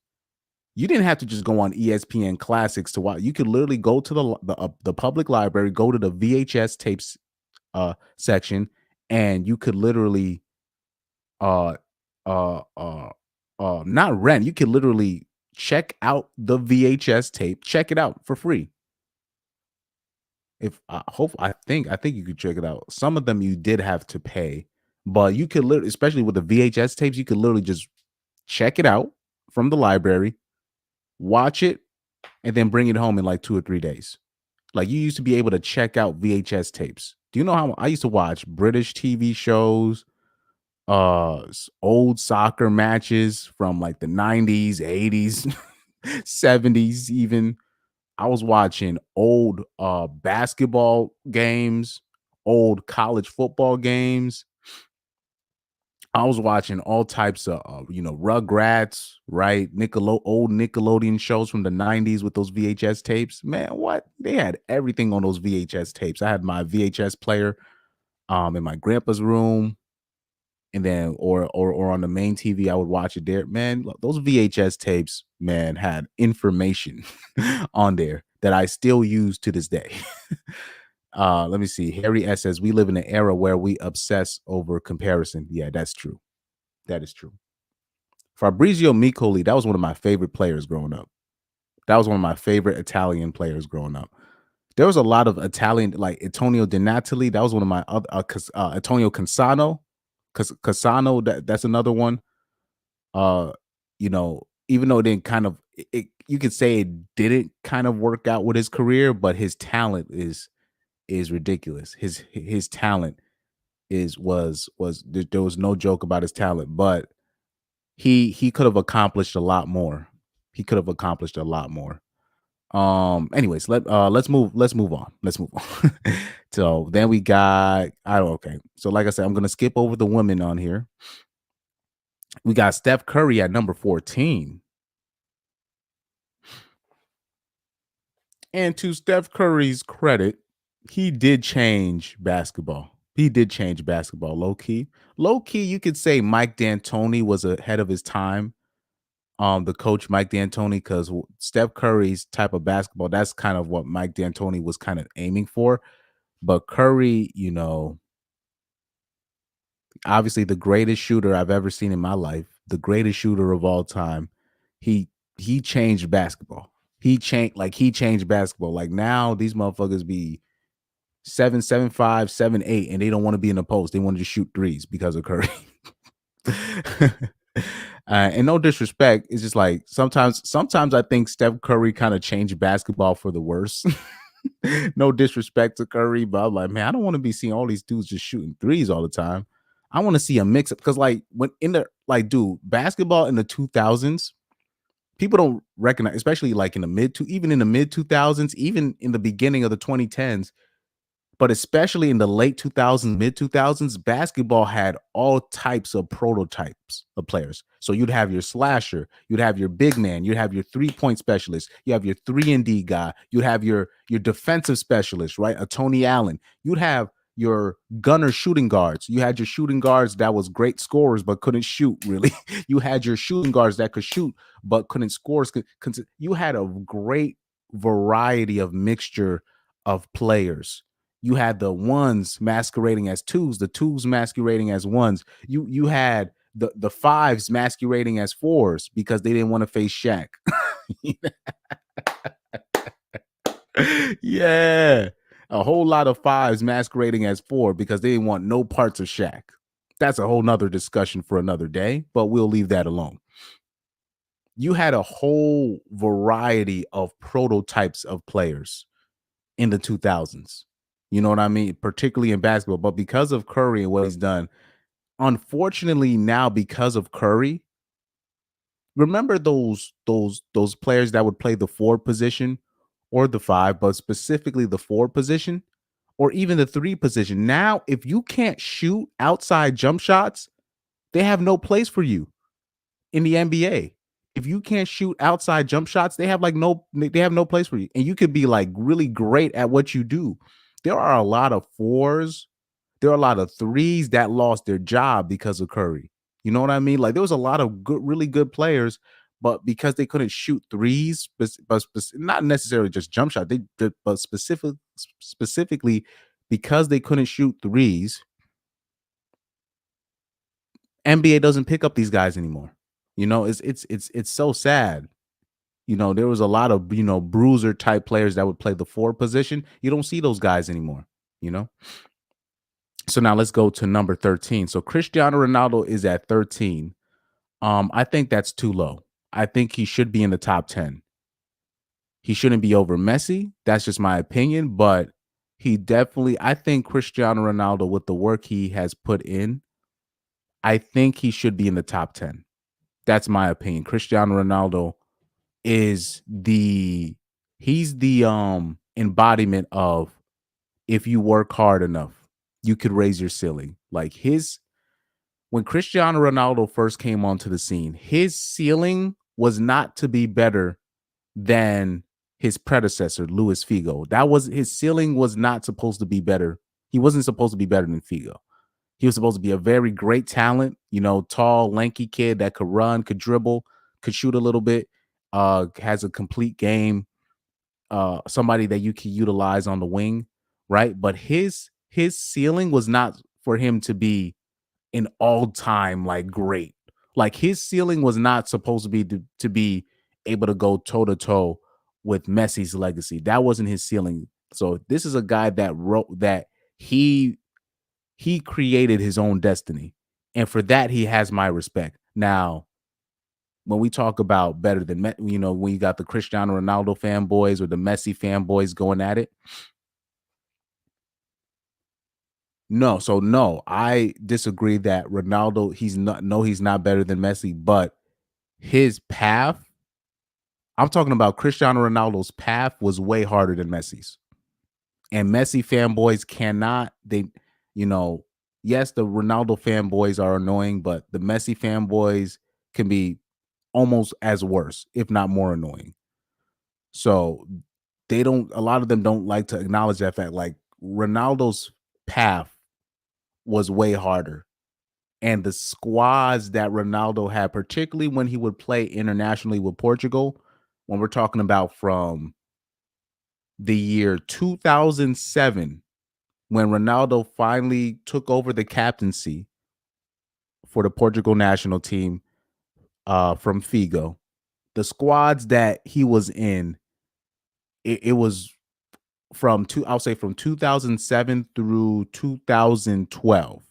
You didn't have to just go on ESPN Classics to watch. You could literally go to the public library, go to the VHS tapes section, and you could literally uh not rent. You could literally check out the VHS tape, check it out for free. If I think you could check it out. Some of them you did have to pay, but you could literally, especially with the VHS tapes, you could literally just check it out from the library, watch it, and then bring it home in like 2 or 3 days. Like you used to be able to check out VHS tapes. Do you know how I used to watch British TV shows, old soccer matches from like the 90s, 80s, 70s even. I was watching old basketball games, old college football games. I was watching all types of, Rugrats, right? Old Nickelodeon shows from the 90s with those VHS tapes. Man, what? They had everything on those VHS tapes. I had my VHS player in my grandpa's room, and then or on the main TV, I would watch it there. Man, look, those VHS tapes, man, had information on there that I still use to this day. Let me see. Harry S says we live in an era where we obsess over comparison. Yeah, that's true. That is true. Fabrizio Micoli, that was one of my favorite players growing up. That was one of my favorite Italian players growing up. There was a lot of Italian, like Antonio Di Natale. That was one of my other Antonio Cassano. Cassano, that's another one. Uh, even though it didn't kind of you could say it didn't kind of work out with his career, but his talent is ridiculous. His talent there was no joke about his talent, but he could have accomplished a lot more. He could have accomplished a lot more. Anyways, let's move on. Let's move on. So then we got okay. So like I said, I'm gonna skip over the women on here. We got Steph Curry at number 14. And to Steph Curry's credit, he did change basketball. He did change basketball low key. Low key, you could say Mike D'Antoni was ahead of his time. The coach Mike D'Antoni, because Steph Curry's type of basketball, that's kind of what Mike D'Antoni was kind of aiming for. But Curry, obviously the greatest shooter I've ever seen in my life, the greatest shooter of all time. He changed basketball. He changed basketball. Like now, these motherfuckers be 7'5", 7'8", and they don't want to be in the post. They want to just shoot threes because of Curry. And no disrespect, it's just like sometimes I think Steph Curry kind of changed basketball for the worse. No disrespect to Curry, but I'm like, man, I don't want to be seeing all these dudes just shooting threes all the time. I want to see a mix up because, like, when in the dude, basketball in the 2000s, people don't recognize, especially like even in the mid 2000s, even in the beginning of the 2010s, But especially in the late 2000s, mid 2000s, basketball had all types of prototypes of players. So you'd have your slasher, you'd have your big man, you'd have your 3-point specialist, you have your 3-and-D guy, you'd have your defensive specialist, right? A Tony Allen. You'd have your gunner shooting guards. You had your shooting guards that was great scorers but couldn't shoot really. You had your shooting guards that could shoot but couldn't score. You had a great variety of mixture of players. You had the ones masquerading as twos, the twos masquerading as ones. You had the fives masquerading as fours because they didn't want to face Shaq. Yeah. A whole lot of fives masquerading as four because they didn't want no parts of Shaq. That's a whole nother discussion for another day, but we'll leave that alone. You had a whole variety of prototypes of players in the 2000s. You know what I mean? Particularly in basketball. But because of Curry and what he's done, unfortunately now because of Curry, remember those players that would play the 4 position or the 5, but specifically the 4 position or even the 3 position. Now, if you can't shoot outside jump shots, they have no place for you in the NBA. If you can't shoot outside jump shots, they have no place for you. And you could be like really great at what you do. There are a lot of 4s, there are a lot of 3s that lost their job because of Curry. You know what I mean? Like there was a lot of good, really good players, but because they couldn't shoot 3s, but not necessarily just jump shot, but specifically because they couldn't shoot 3s, NBA doesn't pick up these guys anymore. You know, it's so sad. You know, there was a lot of, bruiser type players that would play the 4 position. You don't see those guys anymore, you know? So now let's go to number 13. So Cristiano Ronaldo is at 13. I think that's too low. I think he should be in the top 10. He shouldn't be over Messi. That's just my opinion, but I think Cristiano Ronaldo, with the work he has put in, I think he should be in the top 10. That's my opinion. Cristiano Ronaldo is he's the embodiment of, if you work hard enough, you could raise your ceiling. Like when Cristiano Ronaldo first came onto the scene, his ceiling was not to be better than his predecessor, Luis Figo. His ceiling was not supposed to be better. He wasn't supposed to be better than Figo. He was supposed to be a very great talent, tall, lanky kid that could run, could dribble, could shoot a little bit, has a complete game, somebody that you can utilize on the wing, right? But his ceiling was not for him to be an all-time like great. Like his ceiling was not supposed to be to be able to go toe-to-toe with Messi's legacy. That wasn't his ceiling. So this is a guy that wrote that he created his own destiny. And for that, he has my respect. Now, when we talk about better than, when you got the Cristiano Ronaldo fanboys or the Messi fanboys going at it. No, I disagree that Ronaldo, he's not better than Messi, but his path, I'm talking about Cristiano Ronaldo's path was way harder than Messi's. And Messi fanboys yes, the Ronaldo fanboys are annoying, but the Messi fanboys can be almost as worse, if not more annoying. So a lot of them don't like to acknowledge that fact. Like Ronaldo's path was way harder. And the squads that Ronaldo had, particularly when he would play internationally with Portugal, when we're talking about from the year 2007, when Ronaldo finally took over the captaincy for the Portugal national team from Figo, the squads that he was in, it was from 2007 through 2012.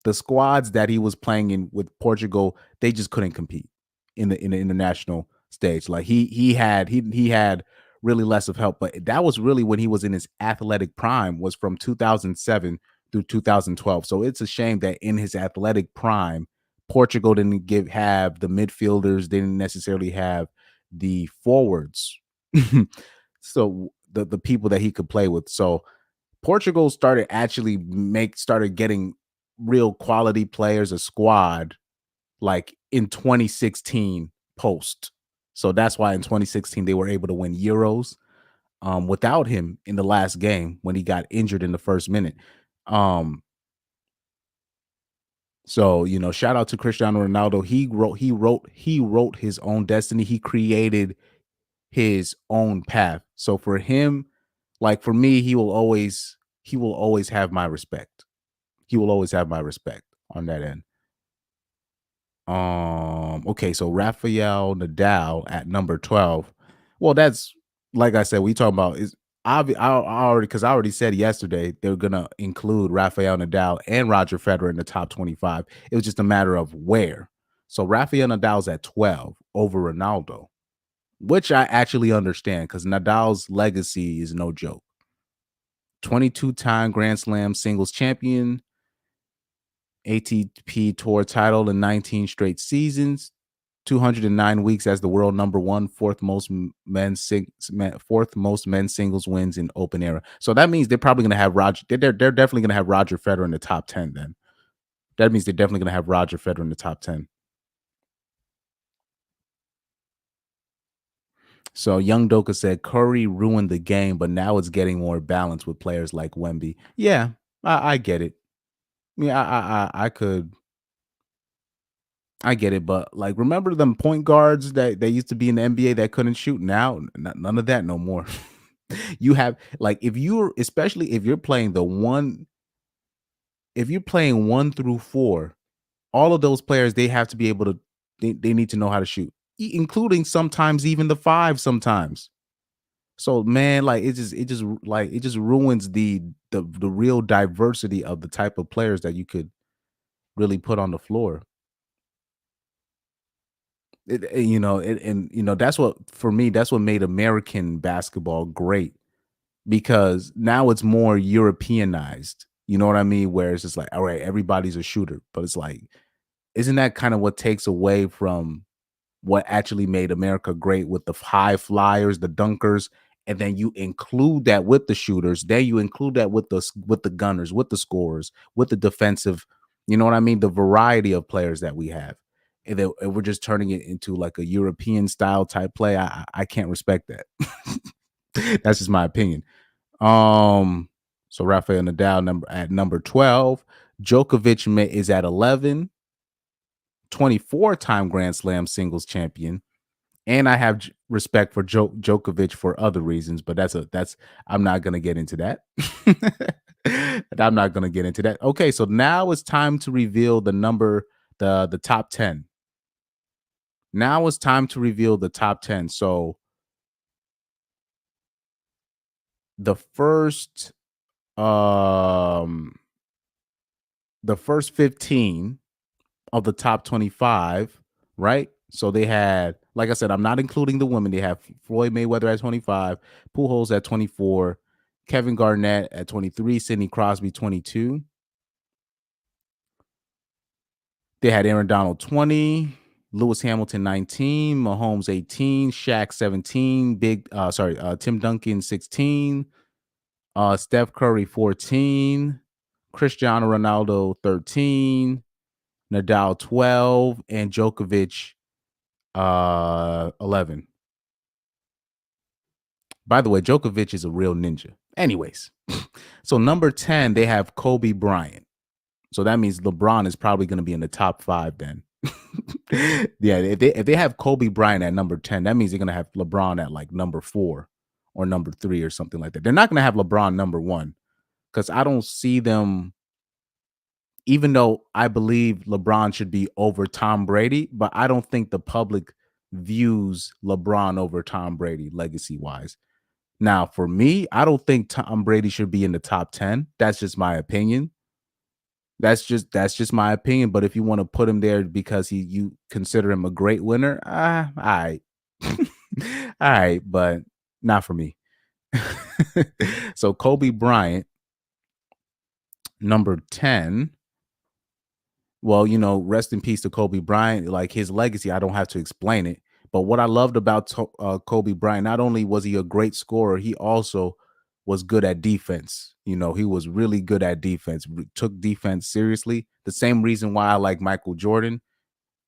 The squads that he was playing in with Portugal, they just couldn't compete in the international stage. Like he had really less of help, but that was really when he was in his athletic prime, was from 2007 through 2012. So it's a shame that in his athletic prime, Portugal didn't have the midfielders, didn't necessarily have the forwards. So the people that he could play with. So Portugal started getting real quality players, a squad, like in 2016 post. So that's why in 2016 they were able to win Euros without him in the last game when he got injured in the first minute. So, you know, shout out to Cristiano Ronaldo. He wrote his own destiny. He created his own path. So for him, like for me, he will always have my respect. He will always have my respect on that end. Okay, so Rafael Nadal at number 12. Well, that's like I said, we talking about is I already said yesterday they're gonna include Rafael Nadal and Roger Federer in the top 25. It was just a matter of where. So Rafael Nadal's at 12 over Ronaldo, which I actually understand because Nadal's legacy is no joke. 22-time Grand Slam singles champion, ATP Tour title in 19 straight seasons, 209 weeks as the world number one, fourth most men's singles wins in open era. So that means they're probably going to have Roger. They're definitely going to have Roger Federer in the top 10. Then that means they're definitely going to have Roger Federer in the top 10. So Young Doka said Curry ruined the game, but now it's getting more balanced with players like Wemby. Yeah, I get it. Yeah, I get it, but like, remember them point guards that they used to be in the NBA that couldn't shoot? Now, none of that no more. You have like especially if you're playing if you're playing 1 through 4, all of those players they have to be able to they need to know how to shoot, including sometimes even the 5 sometimes. So man, like it just ruins the real diversity of the type of players that you could really put on the floor. And you know, that's what for me, that's what made American basketball great because now it's more Europeanized. You know what I mean? Where it's just like, all right, everybody's a shooter, but it's like, isn't that kind of what takes away from what actually made America great with the high flyers, the dunkers, and then you include that with the shooters, then you include that with the gunners, with the scorers, with the defensive, you know what I mean? The variety of players that we have. And we're just turning it into like a European style type play. I can't respect that. That's just my opinion. So Rafael Nadal at number 12, Djokovic is at 11, 24-time Grand Slam singles champion. And I have respect for Djokovic for other reasons, but I'm not going to get into that. I'm not going to get into that. Okay, so now it's time to reveal the top 10. Now it's time to reveal the top 10. So the first 15 of the top 25, right? So they had, like I said, I'm not including the women. They have Floyd Mayweather at 25, Pujols at 24, Kevin Garnett at 23, Sidney Crosby 22. They had Aaron Donald 20, Lewis Hamilton 19, Mahomes 18, Shaq 17, Tim Duncan 16, Steph Curry 14, Cristiano Ronaldo 13, Nadal 12, and Djokovic 11. By the way, Djokovic is a real ninja. Anyways, so number 10, they have Kobe Bryant. So that means LeBron is probably going to be in the top 5 then. Yeah, if they have Kobe Bryant at number 10, that means they're going to have LeBron at like number 4 or number 3 or something like that. They're not going to have LeBron number 1 because I don't see them, even though I believe LeBron should be over Tom Brady, but I don't think the public views LeBron over Tom Brady legacy-wise. Now, for me, I don't think Tom Brady should be in the top 10. That's just my opinion. That's just my opinion. But if you want to put him there because you consider him a great winner, all right. All right, but not for me. So Kobe Bryant, number 10. Well, you know, rest in peace to Kobe Bryant. Like his legacy, I don't have to explain it. But what I loved about Kobe Bryant, not only was he a great scorer, he also was good at defense. You know, he was really good at defense, took defense seriously. The same reason why I like Michael Jordan.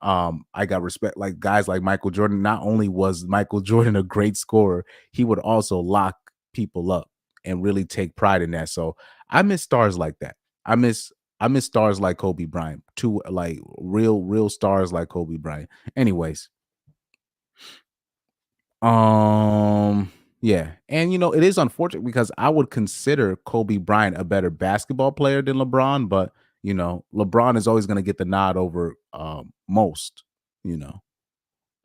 I got respect like guys like Michael Jordan. Not only was Michael Jordan a great scorer, he would also lock people up and really take pride in that. So I miss stars like that. I miss I miss stars like Kobe Bryant. Two like real stars like Kobe Bryant. Anyways, yeah. And you know, it is unfortunate because I would consider Kobe Bryant a better basketball player than LeBron, but you know, LeBron is always going to get the nod over most, you know.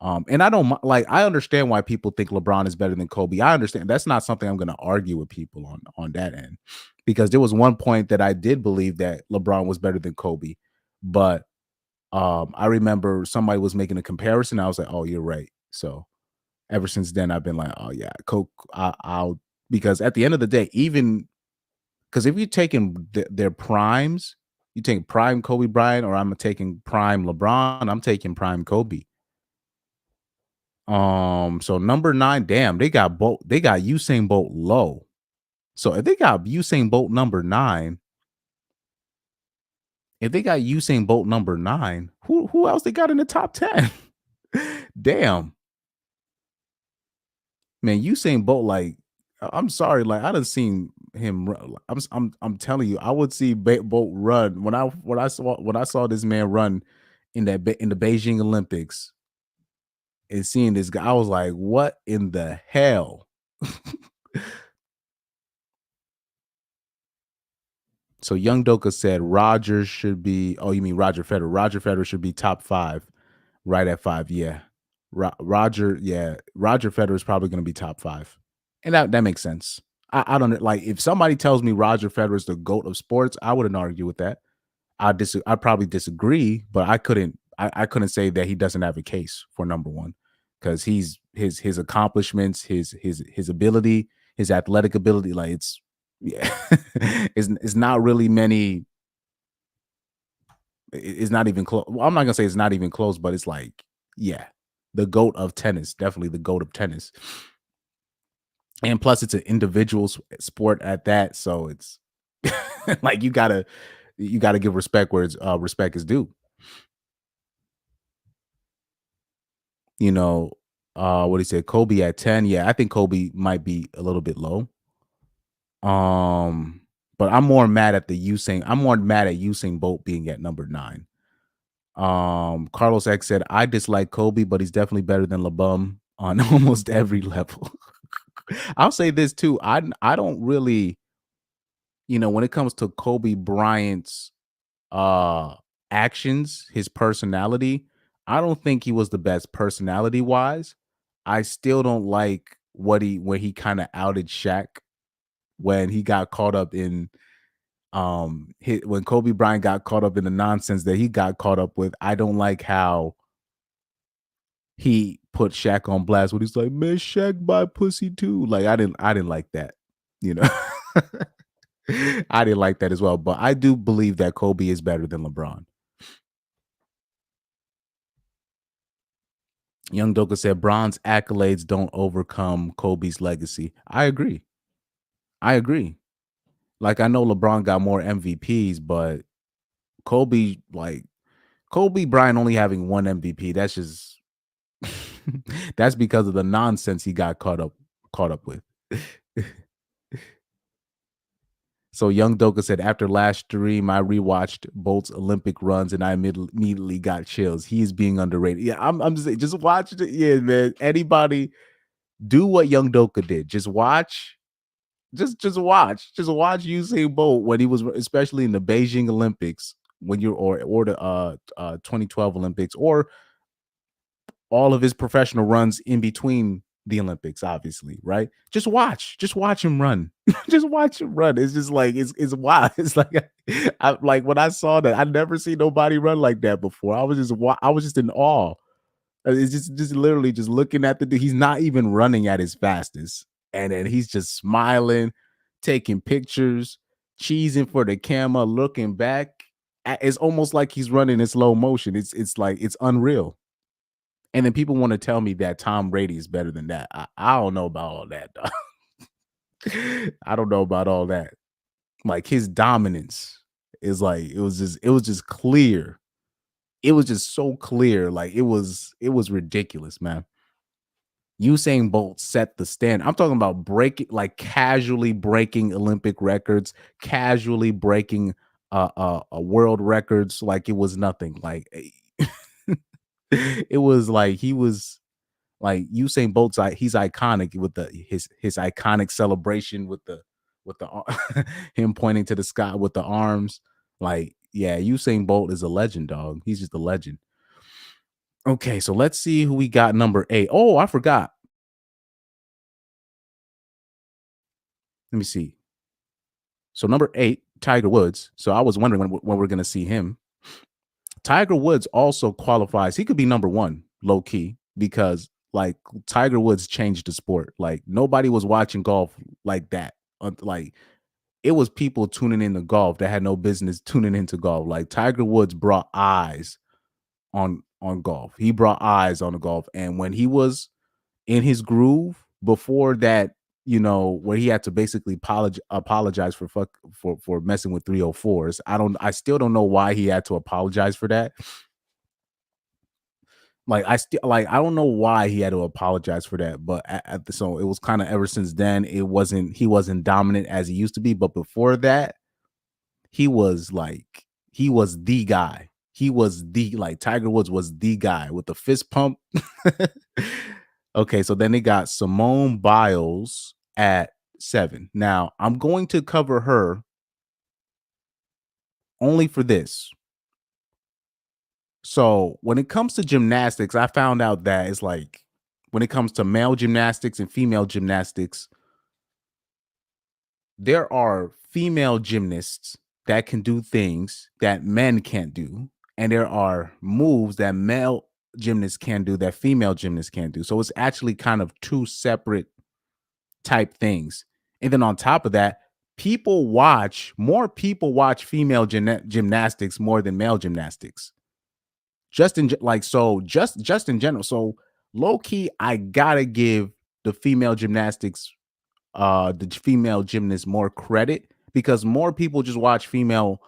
And I don't like I understand why people think LeBron is better than Kobe. I understand. That's not something I'm going to argue with people on that end. Because there was one point that I did believe that LeBron was better than Kobe, but I remember somebody was making a comparison. I was like, "Oh, you're right." So ever since then, I've been like, "Oh yeah, Coke." I'll because at the end of the day, even because if you're taking their primes, you take prime Kobe Bryant, or I'm taking prime LeBron. I'm taking prime Kobe. So number 9, damn, they got Bolt. They got Usain Bolt low. So if they got Usain Bolt number 9, if they got Usain Bolt number 9, who else they got in the top 10? Damn. Man, Usain Bolt, like, I'm sorry, like I done seen him run. I'm telling you, I would see Bolt run when I saw this man run in in the Beijing Olympics and seeing this guy. I was like, what in the hell? So Young Doka said Roger should be. Oh, you mean Roger Federer? Roger Federer should be top 5, right at 5. Yeah, Roger. Yeah, Roger Federer is probably going to be top 5, and that makes sense. I don't like if somebody tells me Roger Federer is the GOAT of sports, I wouldn't argue with that. I'd probably disagree, but I couldn't say that he doesn't have a case for number 1 because he's his accomplishments, his ability, his athletic ability, like it's yeah, it's not really many. It's not even close. Well, I'm not gonna say it's not even close, but it's like, yeah, the GOAT of tennis, definitely the GOAT of tennis. And plus, it's an individual sport at that, so it's like you gotta give respect where respect is due. You know, what he said, Kobe at 10. Yeah, I think Kobe might be a little bit low. But I'm more mad at Usain Bolt being at number 9. Carlos X said, I dislike Kobe, but he's definitely better than LeBum on almost every level. I'll say this too. I don't really, when it comes to Kobe Bryant's uh actions, his personality, I don't think he was the best personality wise. I still don't like when he kind of outed Shaq when he got caught up in when Kobe Bryant got caught up in the nonsense that he got caught up with. I don't like how he put Shaq on blast when he's like, "Man, Shaq buy pussy too." Like I didn't like that, you know. I didn't like that as well, but I do believe that Kobe is better than LeBron. Young Doka said Bron's accolades don't overcome Kobe's legacy. I agree. I agree. Like I know LeBron got more MVPs, but Kobe, like Kobe Bryant only having one MVP, that's just that's because of the nonsense he got caught up with. So Young Doka said, after last stream, I rewatched Bolt's Olympic runs and I immediately got chills. He is being underrated. Yeah, I'm just saying, just watch it. Yeah, man. Anybody do what Young Doka did. Just watch. Just watch Usain Bolt when he was, especially in the Beijing Olympics, when you're or the 2012 Olympics, or all of his professional runs in between the Olympics, obviously, right? Just watch him run. Just watch him run. It's just like it's wild. It's like I like when I saw that, I never seen nobody run like that before. I was just in awe. It's just literally just looking at the dude. He's not even running at his fastest, and then he's just smiling, taking pictures, cheesing for the camera, looking back. It's almost like he's running in slow motion. It's like it's unreal. And then people want to tell me that Tom Brady is better than that. I don't know about all that, dog. I don't know about all that. Like his dominance is like it was just clear. It was just so clear. Like it was ridiculous, man. Usain Bolt set the standard. I'm talking about casually breaking Olympic records, casually breaking world records like it was nothing. Like it was like he was like Usain Bolt's he's iconic with his iconic celebration with the him pointing to the sky with the arms. Like, yeah, Usain Bolt is a legend, dog. He's just a legend. Okay, so let's see who we got number 8. Oh, I forgot. Let me see. So number 8, Tiger Woods. So I was wondering when we're going to see him. Tiger Woods also qualifies. He could be number 1, low key, because like Tiger Woods changed the sport. Like nobody was watching golf like that. Like it was people tuning into golf that had no business tuning into golf. Like Tiger Woods brought eyes on golf. He brought eyes on the golf, and when he was in his groove before that, where he had to basically apologize for messing with 304s. I still don't know why he had to apologize for that. Like I don't know why he had to apologize for that, but so it was kind of ever since then he wasn't dominant as he used to be, but before that he was the guy. He was Tiger Woods was the guy with the fist pump. Okay, so then they got Simone Biles at 7. Now, I'm going to cover her only for this. So, when it comes to gymnastics, I found out that it's like when it comes to male gymnastics and female gymnastics, there are female gymnasts that can do things that men can't do, and there are moves that male gymnasts can do that female gymnasts can't do. So it's actually kind of two separate type things. And then on top of that, more people watch female gymnastics more than male gymnastics. Just in general. So low key, I gotta give the female gymnastics, the female gymnasts more credit because more people just watch female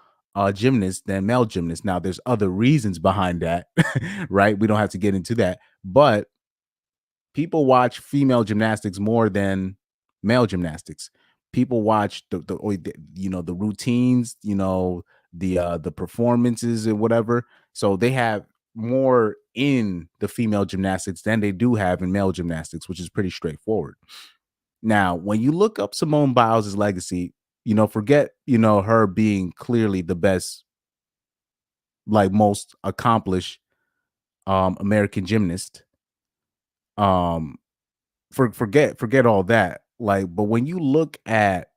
gymnasts than male gymnasts. Now, there's other reasons behind that, right? We don't have to get into that, but people watch female gymnastics more than male gymnastics. People watch the routines, the performances and whatever. So they have more in the female gymnastics than they do have in male gymnastics, which is pretty straightforward. Now, when you look up Simone Biles' legacy, forget, her being clearly the best, like most accomplished American gymnast. Forget all that. Like, but when you look at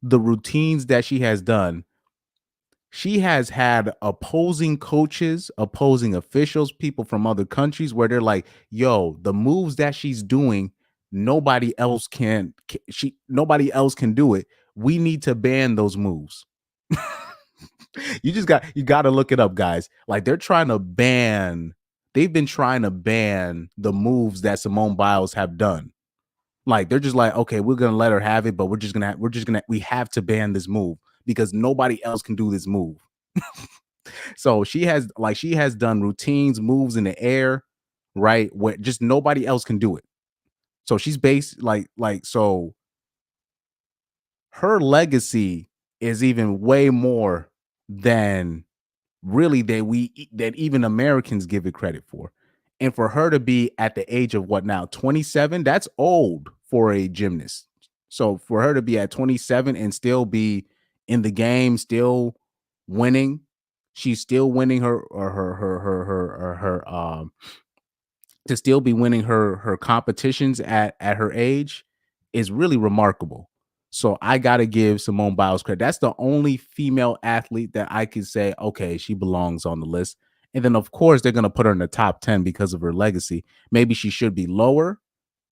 the routines that she has done, she has had opposing coaches, opposing officials, people from other countries where they're like, yo, the moves that she's doing, nobody else can do it. We need to ban those moves. You got to look it up, guys. Like they've been trying to ban the moves that Simone Biles have done. Like they're just like, okay, we're gonna let her have it, but we have to ban this move because nobody else can do this move. So she has done routines, moves in the air, right? Where just nobody else can do it. So she's based so her legacy is even way more than really that even Americans give it credit for. And for her to be at the age of what now, 27, that's old for a gymnast. So for her to be at 27 and still be in the game, still winning, she's still winning her to still be winning her competitions at her age is really remarkable. So I got to give Simone Biles credit. That's the only female athlete that I could say, okay, she belongs on the list. And then, of course, they're going to put her in the top 10 because of her legacy. Maybe she should be lower.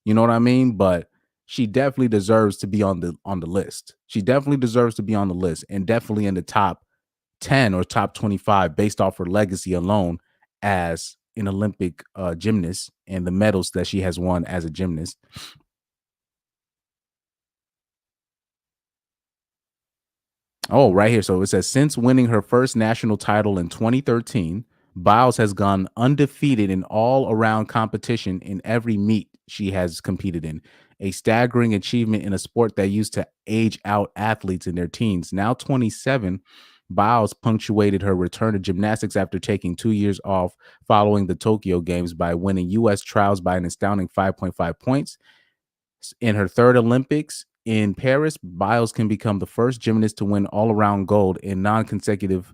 You know what I mean? But she definitely deserves to be on the list. She definitely deserves to be on the list and definitely in the top 10 or top 25 based off her legacy alone as an Olympic gymnast and the medals that she has won as a gymnast. Oh, right here. So it says since winning her first national title in 2013, Biles has gone undefeated in all-around competition in every meet she has competed in. A staggering achievement in a sport that used to age out athletes in their teens. Now 27, Biles punctuated her return to gymnastics after taking 2 years off following the Tokyo Games by winning U.S. trials by an astounding 5.5 points. In her third Olympics in Paris, Biles can become the first gymnast to win all-around gold in non-consecutive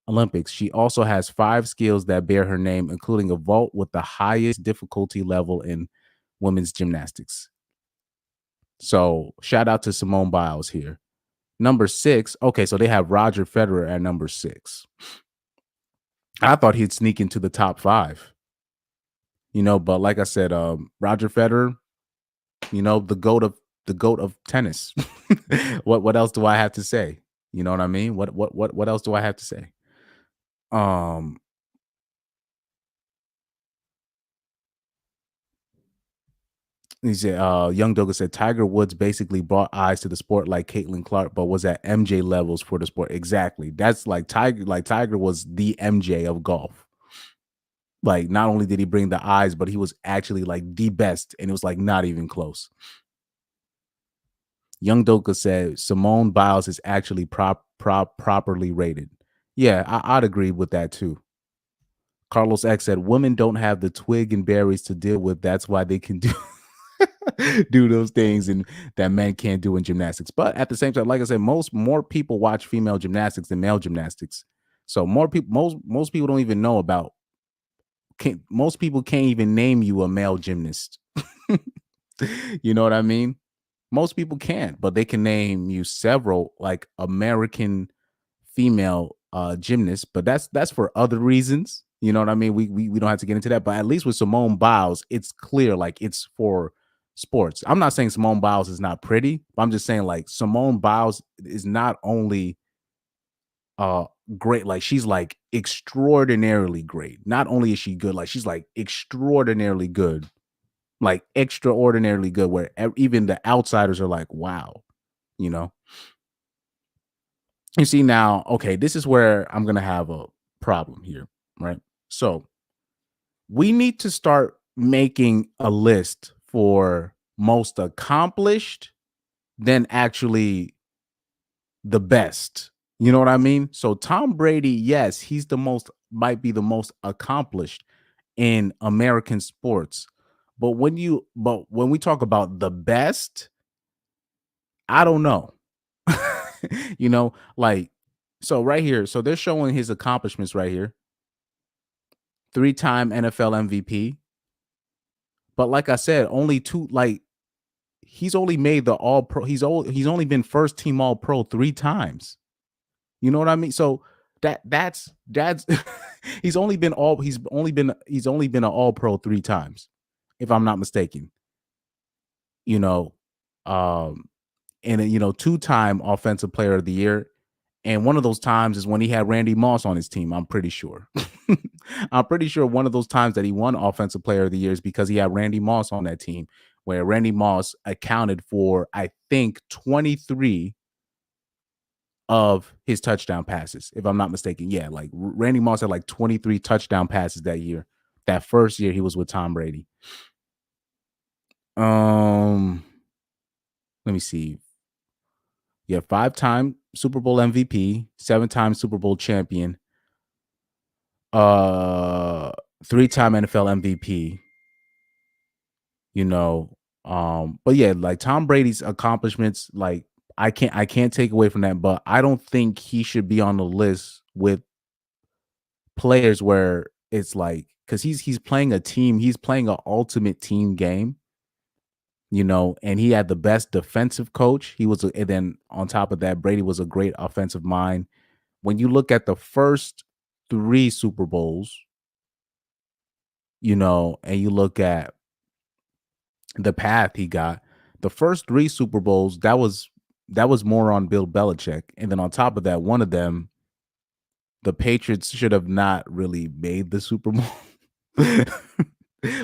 Olympics. She also has 5 skills that bear her name, including a vault with the highest difficulty level in women's gymnastics. So shout out to Simone Biles here. Number 6. Okay, so they have Roger Federer at number 6. I thought he'd sneak into the top 5. But like I said, Roger Federer, the goat of tennis. What else do I have to say? You know what I mean? What else do I have to say? He said, Young Doga said Tiger Woods basically brought eyes to the sport like Caitlin Clark, but was at MJ levels for the sport. Exactly. That's like Tiger was the MJ of golf. Like, not only did he bring the eyes, but he was actually like the best, and it was like not even close. Young Doka said Simone Biles is actually properly rated. Yeah, I'd agree with that too. Carlos X said women don't have the twig and berries to deal with. That's why they can do those things and that men can't do in gymnastics. But at the same time, like I said, more people watch female gymnastics than male gymnastics. So most people don't even know about. Most people can't even name you a male gymnast. You know what I mean? Most people can't, but they can name you several like American female gymnasts, but that's for other reasons. You know what I mean? We don't have to get into that, but at least with Simone Biles, it's clear like it's for sports. I'm not saying Simone Biles is not pretty, but I'm just saying like Simone Biles is not only great, like she's like extraordinarily great. Not only is she good, like she's like extraordinarily good. Like extraordinarily good, where even the outsiders are like, wow, you know. You see now, okay, this is where I'm gonna have a problem here, right? So we need to start making a list for most accomplished, then actually the best. You know what I mean? So Tom Brady, yes, he's might be the most accomplished in American sports. But when we talk about the best, I don't know. Like, so right here, so they're showing his accomplishments right here. 3-time NFL MVP. But like I said, only two, like he's only made the all pro, he's only been first team all pro 3 times. You know what I mean? So that's he's only been an all pro 3 times, if I'm not mistaken. You know, um, and 2-time offensive player of the year. And one of those times is when he had Randy Moss on his team. I'm pretty sure. I'm pretty sure one of those times that he won offensive player of the year is because he had Randy Moss on that team, where Randy Moss accounted for, I think, 23 of his touchdown passes, if I'm not mistaken. Yeah, like Randy Moss had like 23 touchdown passes that year. That first year he was with Tom Brady. Let me see. Yeah, 5-time Super Bowl MVP, 7-time Super Bowl champion, 3-time NFL MVP. But yeah, like Tom Brady's accomplishments, like I can't take away from that, but I don't think he should be on the list with players where it's like, because he's playing a team, he's playing an ultimate team game. And he had the best defensive coach. And then on top of that, Brady was a great offensive mind. When you look at the first 3 Super Bowls, and you look at the path he got, the first 3 Super Bowls, that was more on Bill Belichick. And then on top of that, one of them, the Patriots should have not really made the Super Bowl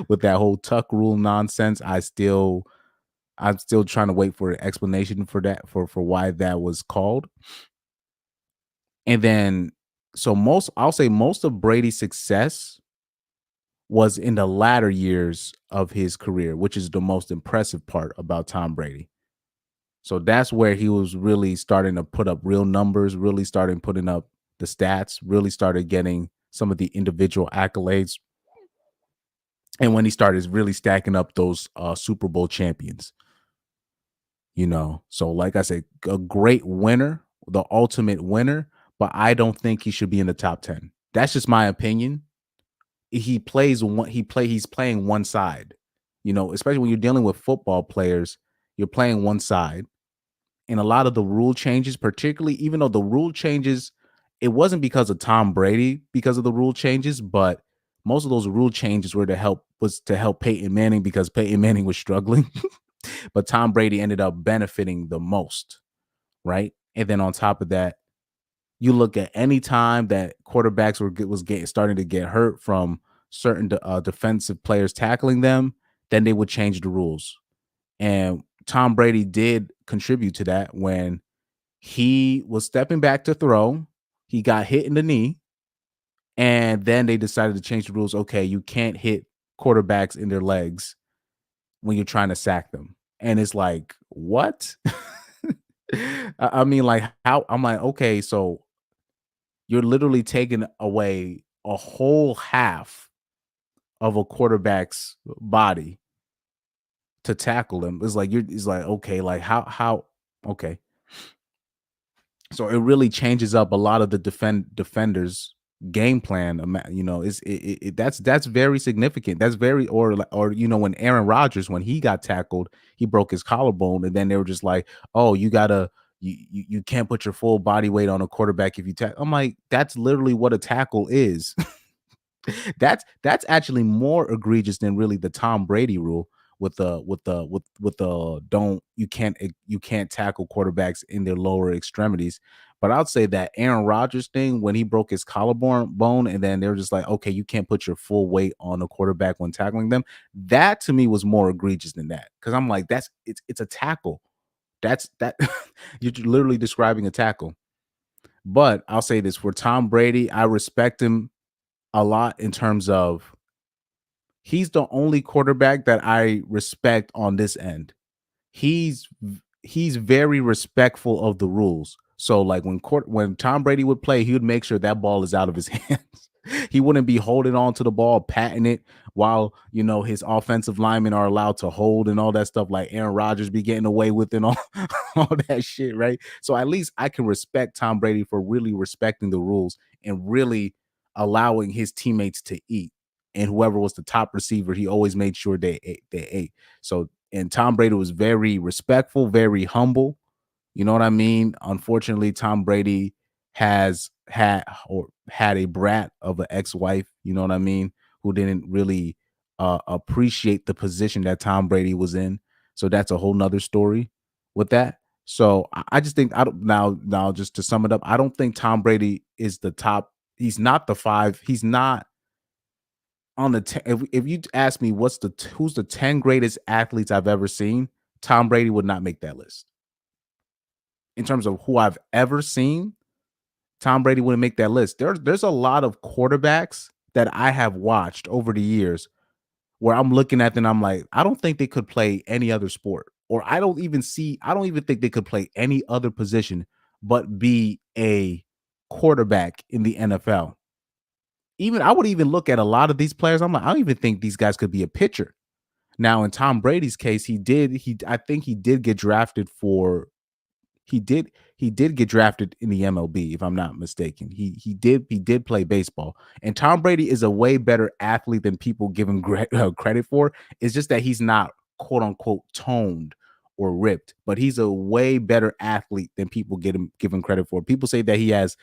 with that whole tuck rule nonsense. I'm still trying to wait for an explanation for that, for why that was called. And then I'll say most of Brady's success was in the latter years of his career, which is the most impressive part about Tom Brady. So that's where he was really starting to put up real numbers, really starting putting up the stats, really started getting some of the individual accolades. And when he started really stacking up those Super Bowl champions, so like I said, a great winner, the ultimate winner, but I don't think he should be in the top 10. That's just my opinion. He's playing one side, especially when you're dealing with football players, you're playing one side. And a lot of the rule changes, particularly, even though the rule changes, it wasn't because of Tom Brady, because of the rule changes, but most of those rule changes was to help Peyton Manning because Peyton Manning was struggling. But Tom Brady ended up benefiting the most, right? And then on top of that, you look at any time that quarterbacks starting to get hurt from certain defensive players tackling them, then they would change the rules. And Tom Brady did contribute to that when he was stepping back to throw. He got hit in the knee, and then they decided to change the rules. Okay, you can't hit quarterbacks in their legs when you're trying to sack them. And it's like, what? I mean, like, how? I'm like, okay, so you're literally taking away a whole half of a quarterback's body to tackle him. It's like, okay, like how okay. So it really changes up a lot of the defenders game plan. That's very significant. That's very or when Aaron Rodgers, when he got tackled, he broke his collarbone, and then they were just like, oh, you can't put your full body weight on a quarterback if you tackle. I'm like, that's literally what a tackle is. That's actually more egregious than really the Tom Brady rule with the don't you can't tackle quarterbacks in their lower extremities. But I'd say that Aaron Rodgers thing when he broke his collarbone and then they were just like, okay, you can't put your full weight on a quarterback when tackling them. That to me was more egregious than that because I'm like, it's a tackle. That's that you're literally describing a tackle. But I'll say this for Tom Brady, I respect him a lot in terms of he's the only quarterback that I respect on this end. He's he's very respectful of the rules. So like when Tom Brady would play, he would make sure that ball is out of his hands. He wouldn't be holding on to the ball, patting it while his offensive linemen are allowed to hold and all that stuff. Like Aaron Rodgers be getting away with and all, all that shit, right? So at least I can respect Tom Brady for really respecting the rules and really allowing his teammates to eat. And whoever was the top receiver, he always made sure they ate. So and Tom Brady was very respectful, very humble. You know what I mean? Unfortunately, Tom Brady had a brat of an ex-wife, you know what I mean, who didn't really appreciate the position that Tom Brady was in. So that's a whole nother story with that. So I just think I don't now just to sum it up, I don't think Tom Brady is the top. He's not the five. He's not on the if you ask me who's the 10 greatest athletes I've ever seen, Tom Brady would not make that list. In terms of who I've ever seen, Tom Brady wouldn't make that list. There's a lot of quarterbacks that I have watched over the years where I'm looking at them, I'm like, I don't think they could play any other sport. Or I don't even think they could play any other position but be a quarterback in the NFL. Even I would even look at a lot of these players. I'm like, I don't even think these guys could be a pitcher. Now, in Tom Brady's case, I think he did get drafted for he did get drafted in the MLB, if I'm not mistaken. He did play baseball. And Tom Brady is a way better athlete than people give him credit for. It's just that he's not quote unquote toned or ripped, but he's a way better athlete than people give him credit for. People say that he has,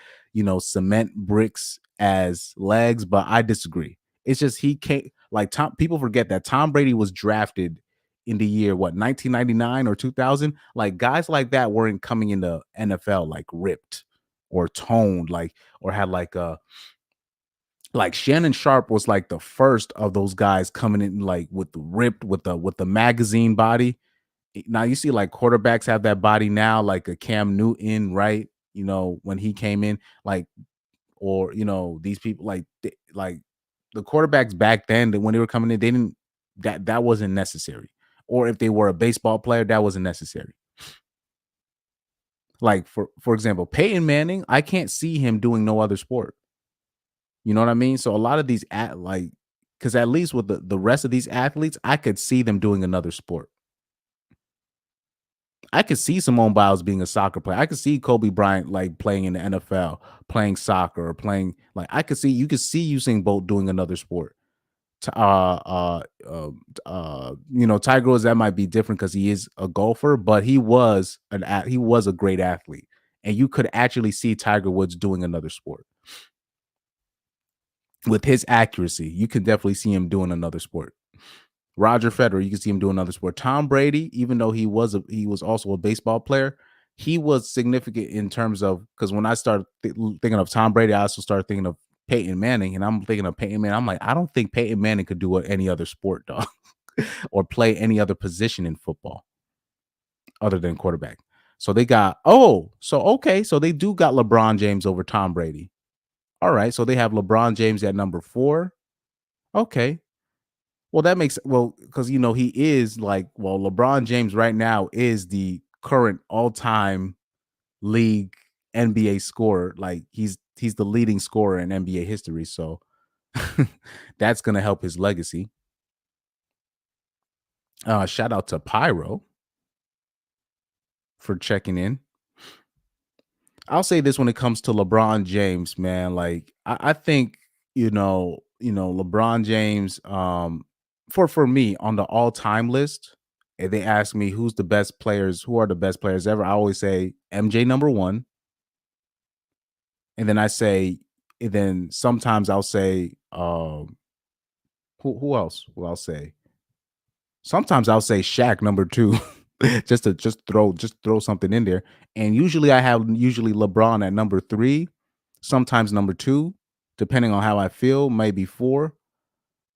cement bricks as legs, but I disagree. It's just he can't like Tom. People forget that Tom Brady was drafted in the year 1999 or 2000. Like guys like that weren't coming into NFL like ripped or toned, or had like Shannon Sharp was like the first of those guys coming in like with the ripped with the magazine body. Now you see like quarterbacks have that body now, like a Cam Newton, right? when he came in, like, or these people like the quarterbacks back then, that when they were coming in, they didn't that wasn't necessary. Or if they were a baseball player, that wasn't necessary. Like for example, Peyton Manning, I can't see him doing no other sport. You know what I mean? So a lot of these because at least with the rest of these athletes, I could see them doing another sport. I could see Simone Biles being a soccer player. I could see Kobe Bryant like playing in the NFL, playing soccer, or playing I could see Usain Bolt doing another sport. Tiger Woods, that might be different because he is a golfer, but he was a great athlete, and you could actually see Tiger Woods doing another sport with his accuracy. You could definitely see him doing another sport. Roger Federer, you can see him doing another sport. Tom Brady, even though he was also a baseball player, he was significant in terms of, because when I started thinking of Tom Brady, I also started thinking of Peyton Manning, and I'm thinking of Peyton Manning. I'm like, I don't think Peyton Manning could do any other sport, dog, or play any other position in football other than quarterback. So they got so they do got LeBron James over Tom Brady. All right, so they have LeBron James at number 4. Okay. Well, that makes because he is LeBron James right now is the current all-time league NBA scorer. Like he's the leading scorer in NBA history. So that's gonna help his legacy. Shout out to Pyro for checking in. I'll say this when it comes to LeBron James, man. Like I think LeBron James. For me on the all-time list, if they ask me who are the best players ever, I always say MJ number 1. And then sometimes I'll say who else will I say? Sometimes I'll say Shaq number 2 just to throw something in there. And usually I have LeBron at number 3, sometimes number 2, depending on how I feel, maybe 4.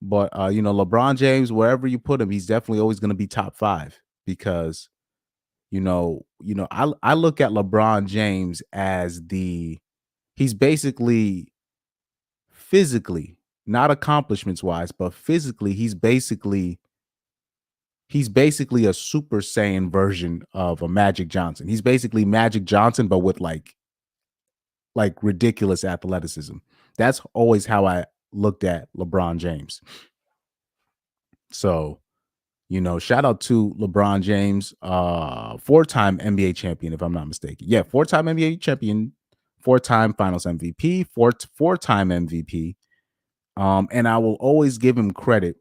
But LeBron James, wherever you put him, he's definitely always going to be top 5 because I look at LeBron James as he's basically physically, not accomplishments wise, but physically, he's basically a Super Saiyan version of a Magic Johnson. He's basically Magic Johnson, but with like ridiculous athleticism. That's always how I looked at LeBron James. So, shout out to LeBron James, 4-time NBA champion, if I'm not mistaken. Yeah, 4-time NBA champion, 4-time Finals MVP, four-time MVP. And I will always give him credit,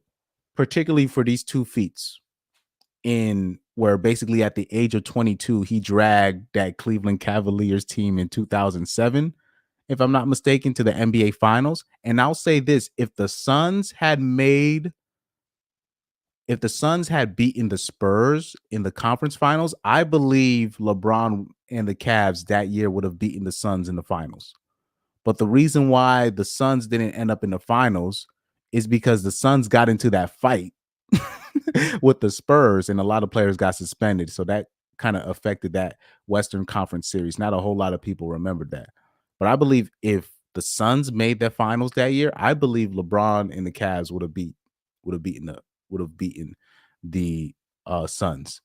particularly for these 2 feats, in where basically at the age of 22, he dragged that Cleveland Cavaliers team in 2007, if I'm not mistaken, to the NBA Finals. And I'll say this, if the Suns had beaten the Spurs in the conference finals, I believe LeBron and the Cavs that year would have beaten the Suns in the finals. But the reason why the Suns didn't end up in the finals is because the Suns got into that fight with the Spurs and a lot of players got suspended. So that kind of affected that Western Conference series. Not a whole lot of people remembered that. But I believe if the Suns made their finals that year, I believe LeBron and the Cavs would have beaten the Suns.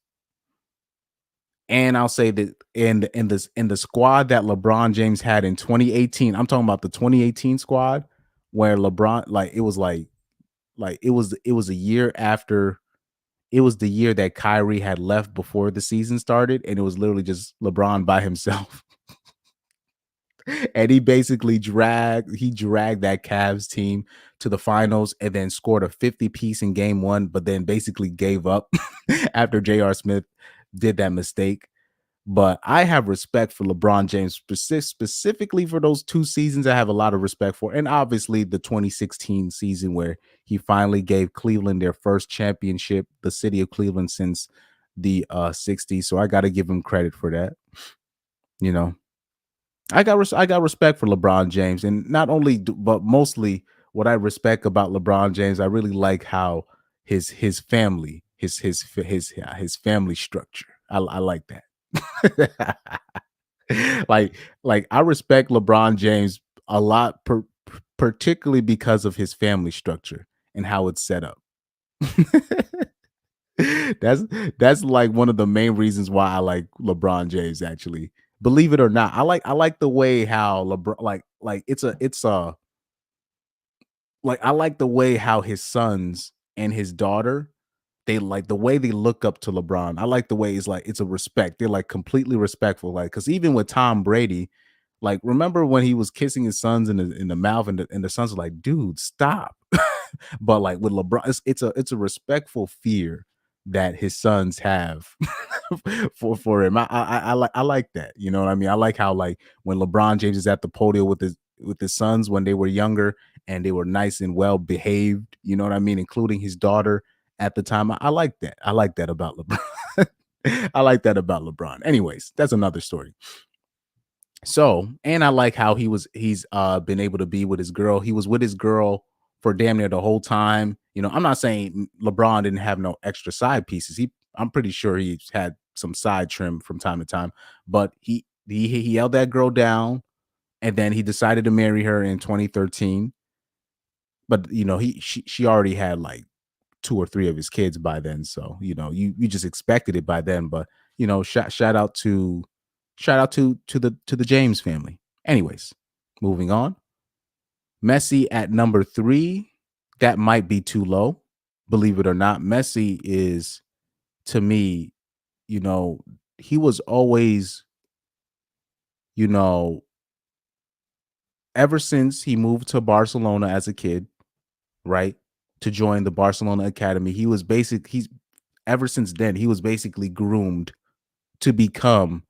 And I'll say that in the squad that LeBron James had in 2018, I'm talking about the 2018 squad where LeBron, it was a year after, it was the year that Kyrie had left before the season started, and it was literally just LeBron by himself. And he basically dragged that Cavs team to the finals and then scored a 50-piece in game 1, but then basically gave up after J.R. Smith did that mistake. But I have respect for LeBron James specifically for those 2 seasons. I have a lot of respect for, and obviously the 2016 season where he finally gave Cleveland their first championship, the city of Cleveland, since the 60s. So I got to give him credit for that. I got respect for LeBron James, and not only, but mostly what I respect about LeBron James, I really like how his family, his family structure. I like that. like I respect LeBron James a lot, particularly because of his family structure and how it's set up. that's that's like one of the main reasons why I like LeBron James. Actually, believe it or not, I like the way how LeBron like it's a like I like the way how his sons and his daughter, they like the way they look up to LeBron. I like the way it's a respect. They're like completely respectful. Like, because even with Tom Brady, like remember when he was kissing his sons in the mouth, and the sons were like, "Dude, stop." But like with LeBron, it's a respectful fear that his sons have for him. I like that. You know what I mean? I like how like when LeBron James is at the podium with his sons when they were younger and they were nice and well behaved. You know what I mean? Including his daughter at the time. I like that. I like that about LeBron. I like that about LeBron. Anyways, that's another story. So, and I like how he's been able to be with his girl. He was with his girl for damn near the whole time. You know, I'm not saying LeBron didn't have no extra side pieces. I'm pretty sure he's had some side trim from time to time, but he held that girl down, and then he decided to marry her in 2013. But you know, she already had like two or three of his kids by then, so you know, you just expected it by then. But you know, shout out to the James family. Anyways, moving on. Messi at number 3. That might be too low. Believe it or not, Messi is, to me, you know, he was always, you know, ever since he moved to Barcelona as a kid, right? To join the Barcelona Academy, he's ever since then, he was basically groomed to become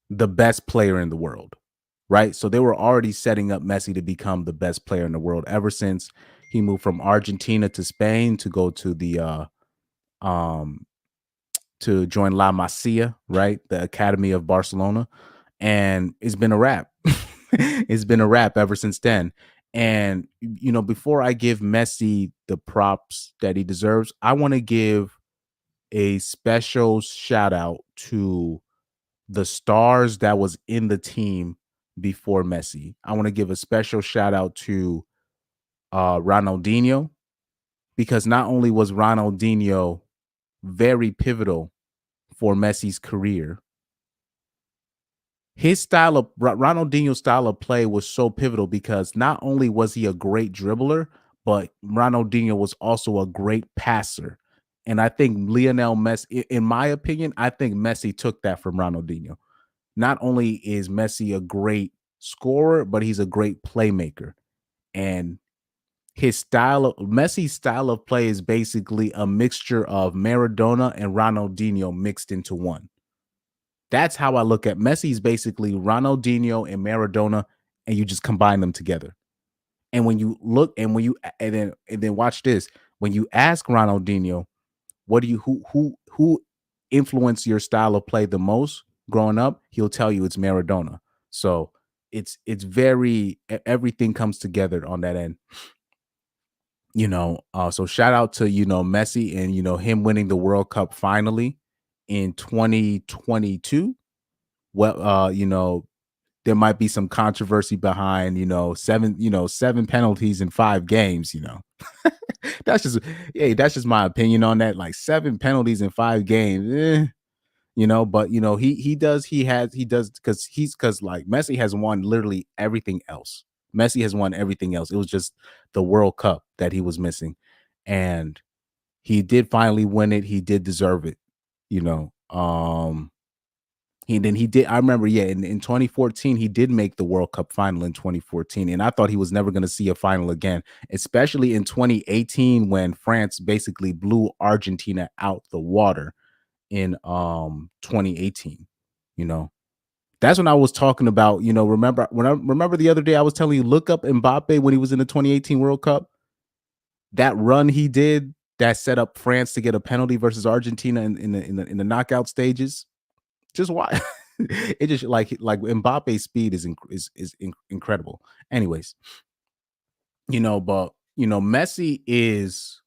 the best player in the world, right? So they were already setting up Messi to become the best player in the world ever since he moved from Argentina to Spain to go to the um to join La Masia, right? The Academy of Barcelona. And it's been a wrap. It's been a wrap ever since then. And you know, before I give Messi the props that he deserves, I want to give a special shout out to the stars that was in the team before Messi. I want to give a special shout out to Ronaldinho, because not only was Ronaldinho very pivotal for Messi's career, his style of Ronaldinho's style of play was so pivotal because not only was he a great dribbler, but Ronaldinho was also a great passer. And I think Lionel Messi, in my opinion, I think Messi took that from Ronaldinho. Not only is Messi a great scorer, but he's a great playmaker. And Messi's style of play is basically a mixture of Maradona and Ronaldinho mixed into one. That's how I look at Messi's basically Ronaldinho and Maradona, and you just combine them together. And when you look and when you and then watch this, when you ask Ronaldinho, what do you who influenced your style of play the most growing up, he'll tell you it's Maradona. So it's very everything comes together on that end. You know, so shout out to, you know, Messi and, you know, him winning the World Cup finally in 2022. Well, you know, there might be some controversy behind, seven penalties in 5 games, you know. That's just, hey, that's just my opinion on that. Like 7 penalties in 5 games, you know, but you know, he does because like Messi has won literally everything else. Messi has won everything else. It was just the World Cup that he was missing. And he did finally win it. He did deserve it, you know. He did. I remember, yeah, in 2014, he did make the World Cup final in 2014, and I thought he was never going to see a final again, especially in 2018 when France basically blew Argentina out the water in 2018. You know, that's when I was talking about. You know, remember the other day I was telling you, look up Mbappe when he was in the 2018 World Cup. That run he did that set up France to get a penalty versus Argentina in the knockout stages. Just why it just like Mbappe's speed is incredible. Anyways, you know, but you know, Messi is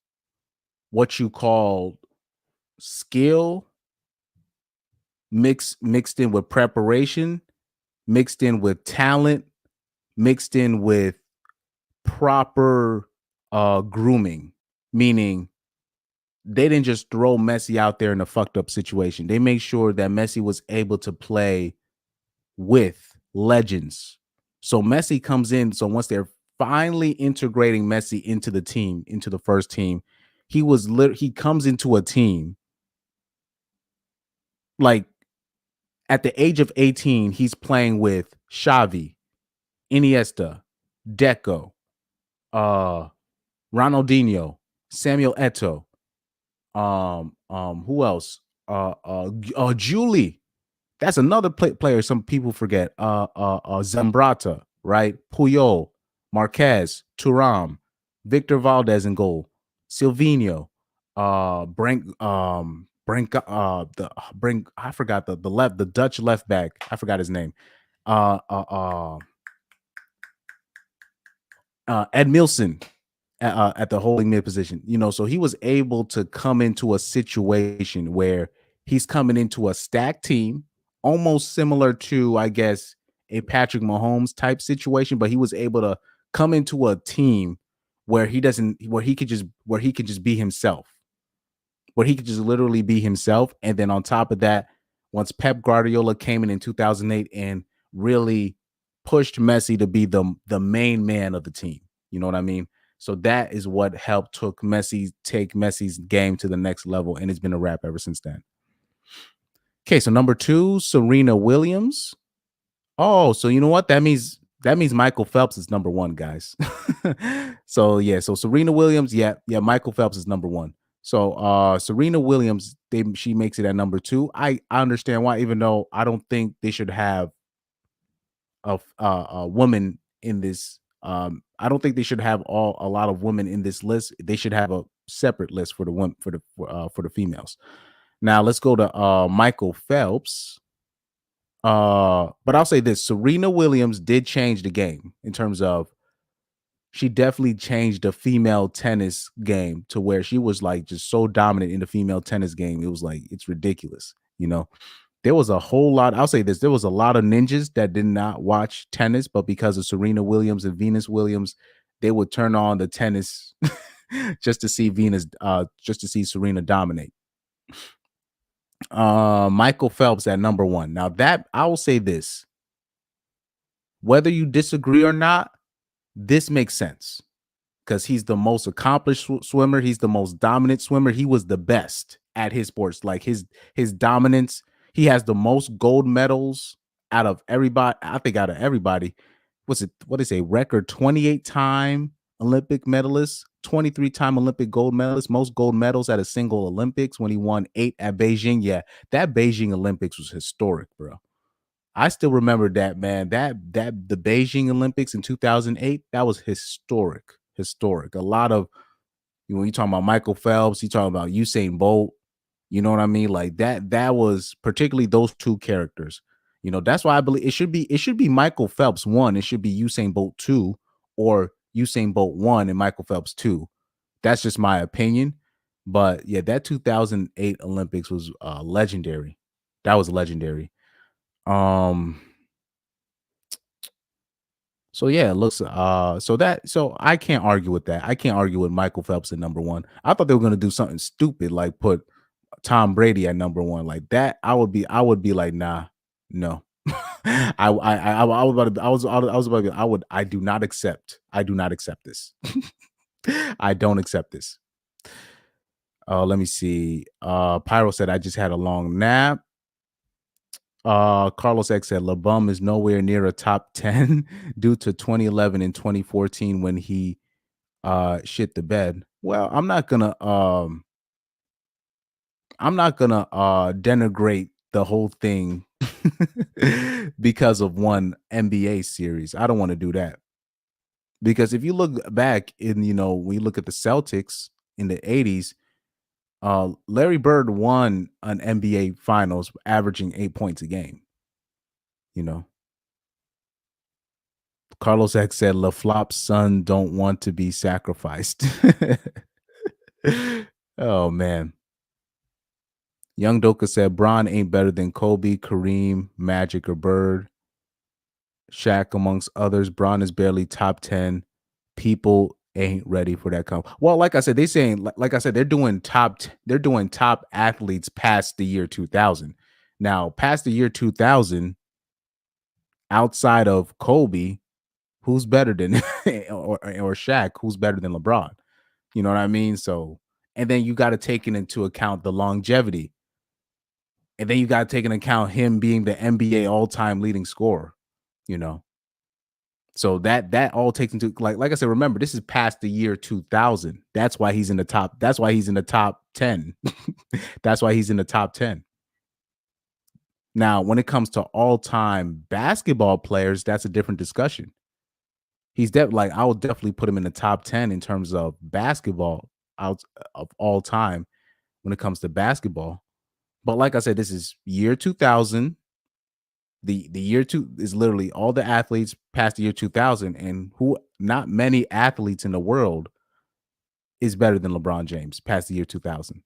what you call skill mixed in with preparation mixed in with talent, mixed in with proper grooming, meaning they didn't just throw Messi out there in a fucked up situation. They made sure that Messi was able to play with legends. So Messi comes in. So once they're finally integrating Messi into the team, into the first team, he comes into a team like at the age of 18, he's playing with Xavi, Iniesta, Deco, Ronaldinho, Samuel Eto'o, who else? Julie. That's another player some people forget. Zambrata, right? Puyol, Marquez, Thuram, Victor Valdez in goal, Silvinho, I forgot the Dutch left back. I forgot his name. Ed Milson at the holding mid position. So he was able to come into a situation where he's coming into a stacked team, almost similar to, I guess, a Patrick Mahomes type situation, but he was able to come into a team where he could just be himself, where he could just literally be himself. And then on top of that, once Pep Guardiola came in 2008 and really pushed Messi to be the main man of the team, you know what I mean? So that is what helped take Messi's game to the next level, and it's been a wrap ever since then. Okay, so number 2, Serena Williams. Oh, so you know what? That means Michael Phelps is number 1, guys. So Serena Williams, Michael Phelps is number 1. So Serena Williams, she makes it at number 2. I understand why, even though I don't think they should have a woman in this. I don't think they should have a lot of women in this list. They should have a separate list for the females. Now let's go to Michael Phelps. But I'll say this: Serena Williams did change the game in terms of she definitely changed the female tennis game to where she was like just so dominant in the female tennis game. It was like it's ridiculous, There was a whole lot. I'll say this: there was a lot of ninjas that did not watch tennis, but because of Serena Williams and Venus Williams, they would turn on the tennis just to see Serena dominate. Michael Phelps at number 1. Now that I will say this: whether you disagree or not, this makes sense because he's the most accomplished swimmer. He's the most dominant swimmer. He was the best at his sports. Like his dominance. He has the most gold medals out of everybody. I think out of everybody. What is a record? 28-time Olympic medalist, 23-time Olympic gold medalist, most gold medals at a single Olympics when he won 8 at Beijing. Yeah, that Beijing Olympics was historic, bro. I still remember that, man. That the Beijing Olympics in 2008, that was historic. A lot of, when you talking about Michael Phelps, you talking about Usain Bolt, you know what I mean? Like that was particularly those two characters. That's why I believe it should be Michael Phelps 1, it should be Usain Bolt 2, or Usain Bolt 1 and Michael Phelps 2. That's just my opinion. But yeah, that 2008 Olympics was legendary. That was legendary. So yeah, it looks so I can't argue with that. I can't argue with Michael Phelps at number 1. I thought they were gonna do something stupid like put Tom Brady at number 1 like that. I would be like, nah, no. I do not accept this. I don't accept this. Let me see. Pyro said I just had a long nap. Carlos X said LeBum is nowhere near a top 10 due to 2011 and 2014 when he shit the bed. Well, I'm not gonna denigrate the whole thing because of one NBA series. I don't want to do that. Because if you look back when you look at the Celtics in the 80s, Larry Bird won an NBA Finals averaging 8 points a game. Carlos X said LaFlop's son don't want to be sacrificed. Oh, man. Young Doka said Bron ain't better than Kobe, Kareem, Magic, or Bird. Shaq amongst others. Bron is barely top 10. People ain't ready for that comp. Well, like I said, they saying like I said, they're doing top athletes past the year 2000. Now, past the year 2000, outside of Kobe, who's better than or Shaq, who's better than LeBron? You know what I mean? So, and then you got to take into account the longevity. And then you got to take into account him being the NBA all-time leading scorer, you know. So that all takes into like I said, remember, this is past the year 2000. That's why he's in the top. That's why he's in the top 10. That's why he's in the top 10. Now, when it comes to all-time basketball players, that's a different discussion. He's like I would definitely put him in the top 10 in terms of basketball out of all time when it comes to basketball. But like I said, this is year 2000. The year two is literally all the athletes past the year 2000, and who not many athletes in the world is better than LeBron James past the year 2000.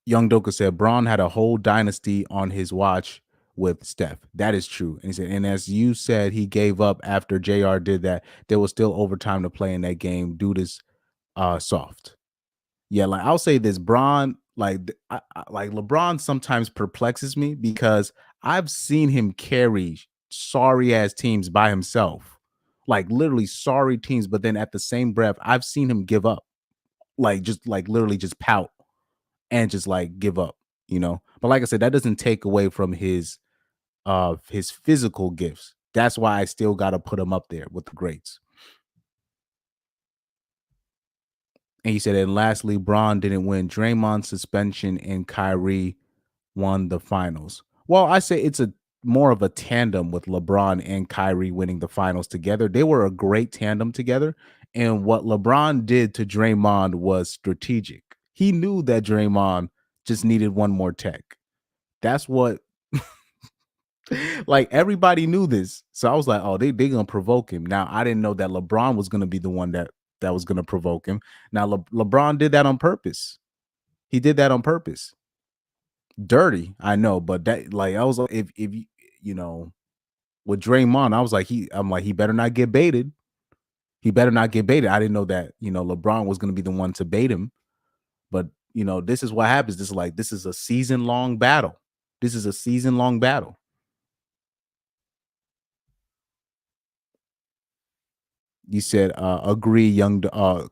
Young Doka said Braun had a whole dynasty on his watch with Steph. That is true. And he said, and as you said, he gave up after JR did that. There was still overtime to play in that game. Dude is soft. Yeah, like I'll say this, Braun, like like LeBron sometimes perplexes me because I've seen him carry sorry ass teams by himself, like literally sorry teams. But then at the same breath, I've seen him give up, like just like literally just pout and just like give up, you know. But like I said, that doesn't take away from his physical gifts. That's why I still got to put him up there with the greats. And he said, and lastly, Braun didn't win. Draymond's suspension and Kyrie won the finals. Well, I say it's a more of a tandem with LeBron and Kyrie winning the finals together. They were a great tandem together. And what LeBron did to Draymond was strategic. He knew that Draymond just needed one more tech. That's what like everybody knew this. So I was like, oh, they're gonna provoke him. Now I didn't know that LeBron was gonna be the one that was gonna provoke him. Now LeBron did that on purpose. He did that on purpose. Dirty, I know, but that like I was like, if you know, with Draymond, I was like, I'm like, he better not get baited. He better not get baited. I didn't know that, you know, LeBron was gonna be the one to bait him. But you know, this is what happens. This is a season-long battle. This is a season-long battle. You said agree, young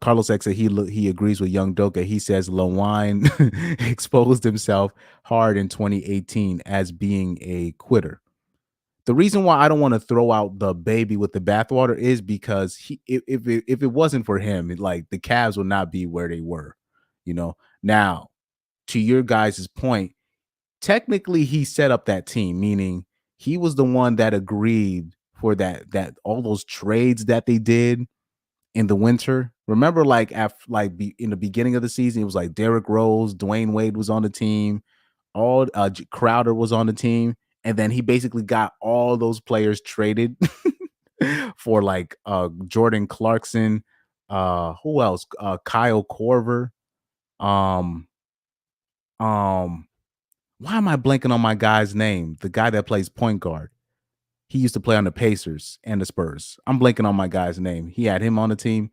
Carlos X said he agrees with Young Doka. He says Lewine exposed himself hard in 2018 as being a quitter. The reason why I don't want to throw out the baby with the bathwater is because if it wasn't for him, like the Cavs would not be where they were, you know. Now, to your guys' point, technically he set up that team, meaning he was the one that agreed for that all those trades that they did in the winter. Remember, like in the beginning of the season, it was like Derrick Rose, Dwayne Wade was on the team, all Crowder was on the team, and then he basically got all those players traded for like Jordan Clarkson, who else? Kyle Korver. Why am I blanking on my guy's name? The guy that plays point guard. He used to play on the Pacers and the Spurs. I'm blanking on my guy's name. He had him on the team,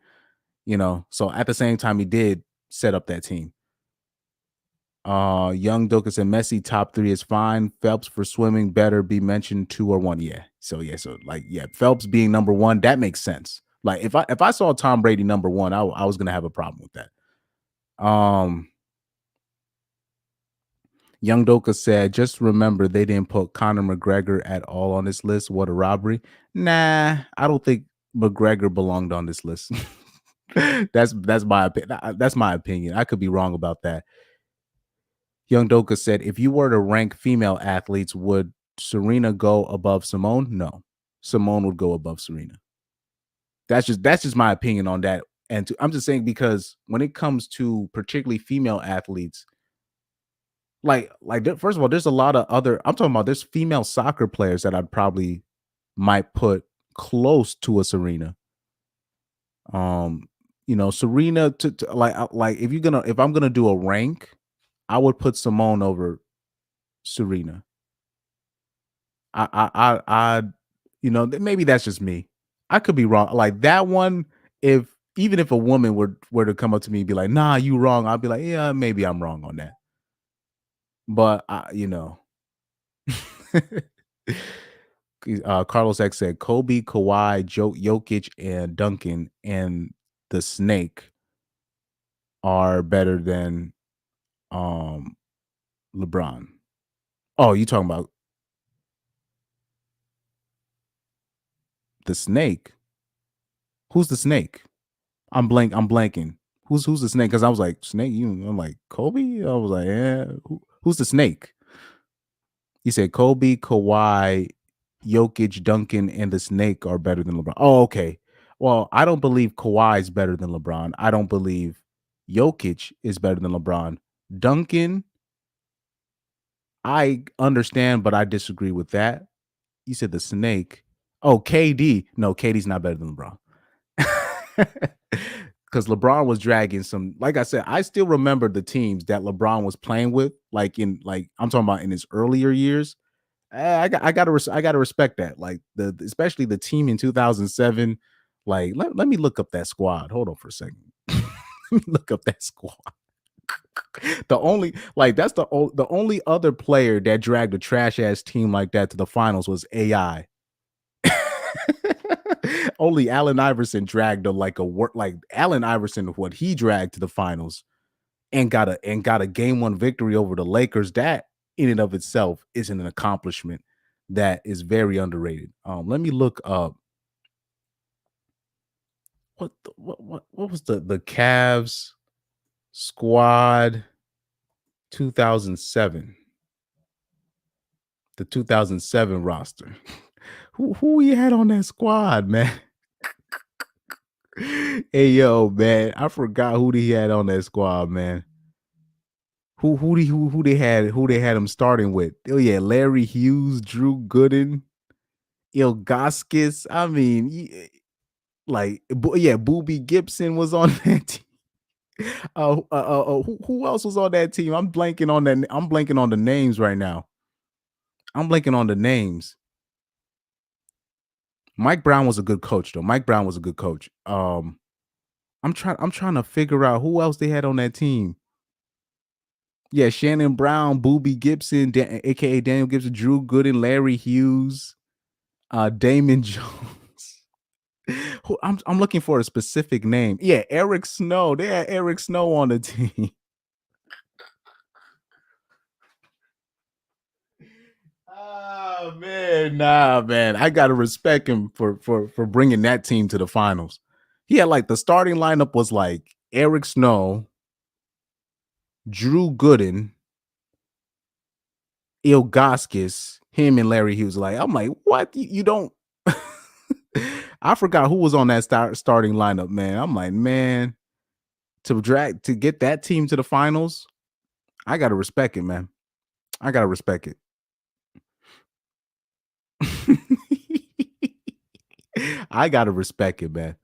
you know. So at the same time, he did set up that team. Young Doka said Messi top 3 is fine. Phelps for swimming better be mentioned 2 or 1. Yeah. So Phelps being number 1, that makes sense. Like if I saw Tom Brady number 1, I was gonna have a problem with that. Young Doka said, just remember they didn't put Conor McGregor at all on this list. What a robbery. Nah, I don't think McGregor belonged on this list. That's my opinion. That's my opinion. I could be wrong about that. Young Doka said, if you were to rank female athletes, would Serena go above Simone? No. Simone would go above Serena. That's just my opinion on that. And I'm just saying, because when it comes to particularly female athletes, like first of all, there's a lot of other, I'm talking about, there's female soccer players that I'd probably might put close to a Serena. You know, Serena to like if I'm gonna do a rank, I would put Simone over Serena. I maybe that's just me. I could be wrong. Like that one, if even if a woman were to come up to me and be like, "Nah, you wrong," I'll be like, "Yeah, maybe I'm wrong on that." But Carlos X said Kobe, Kawhi, Jokic, and Duncan and the Snake are better than LeBron. Oh, you talking about the Snake? Who's the Snake? I'm blanking. Who's the Snake? Because I was like, Snake, I'm like, Kobe? I was like, yeah. Who's the Snake? He said Kobe, Kawhi, Jokic, Duncan, and the Snake are better than LeBron. Oh, okay. Well, I don't believe Kawhi is better than LeBron. I don't believe Jokic is better than LeBron. Duncan, I understand, but I disagree with that. You said the Snake. Oh, KD. No, KD's not better than LeBron. Because LeBron was dragging some, like I said, I still remember the teams that LeBron was playing with, like I'm talking about in his earlier years. I gotta respect that. Like especially the team in 2007. Like let me look up that squad. Hold on for a second. Let me look up that squad. The only that's the only other player that dragged a trash ass team like that to the finals was AI. Only Allen Iverson dragged Allen Iverson, what he dragged to the finals and got a game one victory over the Lakers. That in and of itself isn't an accomplishment that is very underrated. Let me look up what was the Cavs squad 2007. The 2007 roster. Who we had on that squad, man? Hey yo, man, I forgot who they had on that squad, man. Who they had him starting with? Oh yeah, Larry Hughes, Drew Gooden, Ilgaskis. I mean, Boobie Gibson was on that team. Who else was on that team? I'm blanking on that. I'm blanking on the names right now. I'm blanking on the names. Mike Brown was a good coach, though. Mike Brown was a good coach. I'm trying to figure out who else they had on that team. Yeah, Shannon Brown, Boobie Gibson, aka Daniel Gibson, Drew Gooden, Larry Hughes, Damon Jones. I'm looking for a specific name. Yeah, Eric Snow. They had Eric Snow on the team. Oh man, nah, man. I gotta respect him for bringing that team to the finals. He had the starting lineup was Eric Snow, Drew Gooden, Ilgaskis, him and Larry Hughes. I'm like, what? You don't? I forgot who was on that starting lineup, man. I'm like, man, to get that team to the finals, I gotta respect it, man. I gotta respect it. I gotta respect it, man.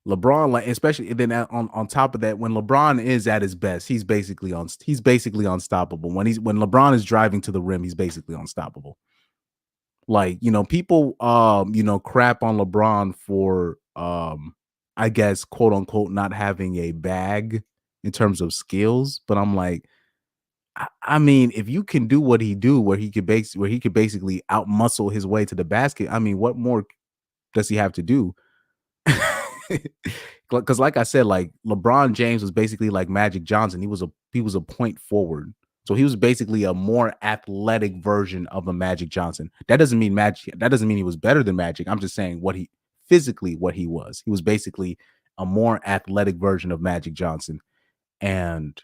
LeBron, especially then on top of that, when LeBron is at his best, he's basically unstoppable. When LeBron is driving to the rim, he's basically unstoppable. People crap on LeBron for I guess quote unquote not having a bag in terms of skills, but I'm like, I mean, if you can do what he do, where he could basically outmuscle his way to the basket, I mean, what more does he have to do? Because like I said, LeBron James was basically like Magic Johnson. He was a point forward. So he was basically a more athletic version of a Magic Johnson. That doesn't mean he was better than Magic. I'm just saying what he was. He was basically a more athletic version of Magic Johnson. And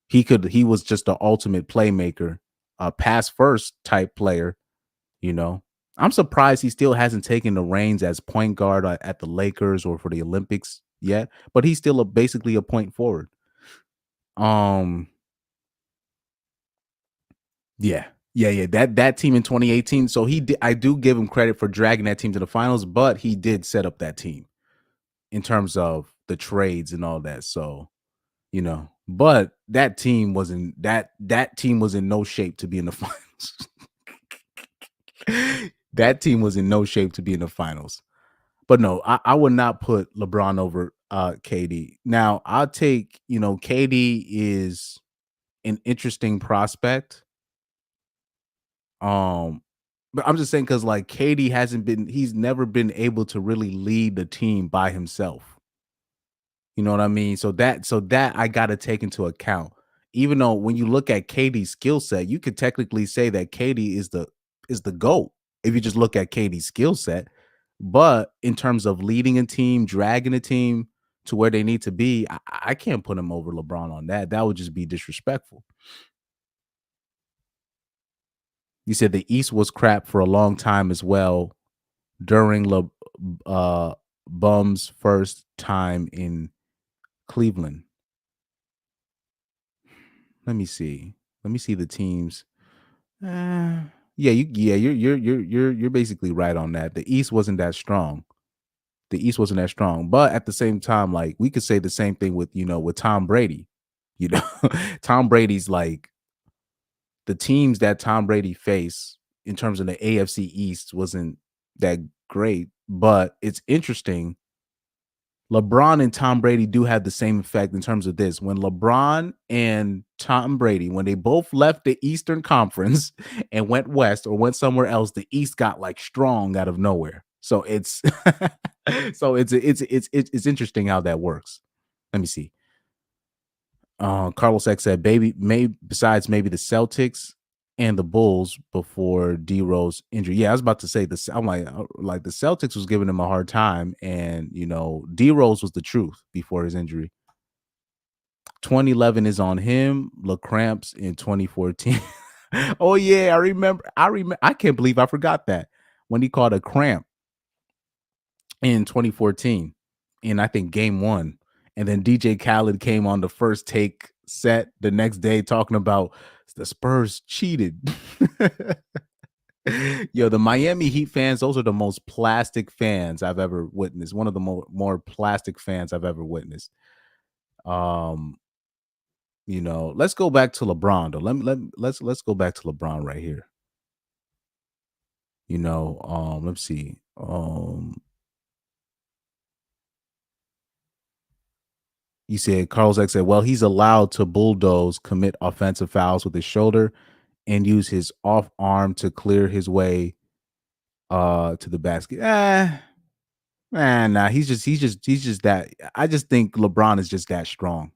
he was just the ultimate playmaker, a pass first type player, I'm surprised he still hasn't taken the reins as point guard at the Lakers or for the Olympics yet, but he's still basically a point forward. Yeah. That team in 2018. So I do give him credit for dragging that team to the finals, but he did set up that team in terms of the trades and all that. So, but that team was in no shape to be in the finals. That team was in no shape to be in the finals. But no, I would not put LeBron over KD. Now, I'll take, KD is an interesting prospect. But I'm just saying because like KD he's never been able to really lead the team by himself. You know what I mean? So that I gotta take into account. Even though when you look at KD's skill set, you could technically say that KD is the GOAT if you just look at KD's skill set. But in terms of leading a team, dragging a team to where they need to be, I can't put him over LeBron on that. That would just be disrespectful. You said the East was crap for a long time as well during uh, Bum's first time in Cleveland. Let me see. Let me see the teams. You're basically right on that. The East wasn't that strong. But at the same time, like we could say the same thing with Tom Brady. You know, Tom Brady's like the teams that Tom Brady faced in terms of the AFC East wasn't that great. But it's interesting. LeBron and Tom Brady do have the same effect in terms of this. When LeBron and Tom Brady, when they both left the Eastern Conference and went west or went somewhere else, the East got like strong out of nowhere. So it's it's interesting how that works. Let me see. Carlos X said, "Baby, maybe besides maybe the Celtics and the Bulls before D Rose injury." Yeah, I was about to say this. I'm like the Celtics was giving him a hard time, and D Rose was the truth before his injury. 2011 is on him. LaCramps in 2014. Oh yeah, I remember. I can't believe I forgot that when he called a cramp in 2014, in I think game 1. And then DJ Khaled came on the first take set the next day talking about the Spurs cheated. Yo, the Miami Heat fans, those are the most plastic fans I've ever witnessed. One of the more plastic fans I've ever witnessed. Let's go back to LeBron though. Let's go back to LeBron right here. Let's see. You said Carlos X said, well, he's allowed to bulldoze, commit offensive fouls with his shoulder, and use his off arm to clear his way to the basket. Man, nah, he's just that. I just think LeBron is just that strong.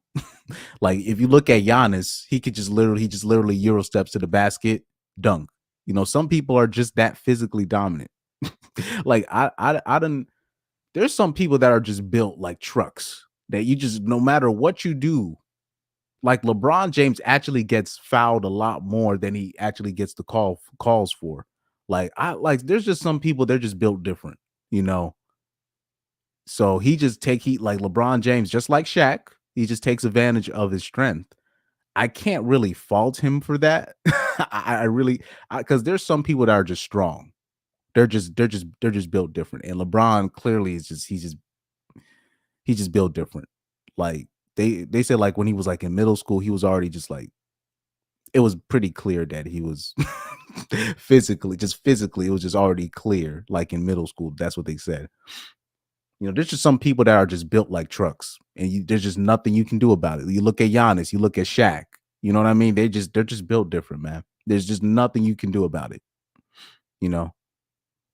Like if you look at Giannis, he just literally Euro steps to the basket, dunk. Some people are just that physically dominant. Like I don't. There's some people that are just built like trucks that you just no matter what you do. Like LeBron James actually gets fouled a lot more than he actually gets the calls for. There's just some people they're just built different, So he like LeBron James, just like Shaq, he just takes advantage of his strength. I can't really fault him for that. I really because there's some people that are just strong. They're just built different. And LeBron clearly is just he's just built different. Like they said like when he was like in middle school, he was already just like it was pretty clear that he was physically, it was just already clear, like in middle school. That's what they said. There's just some people that are just built like trucks, and there's just nothing you can do about it. You look at Giannis, you look at Shaq. You know what I mean? They're just built different, man. There's just nothing you can do about it.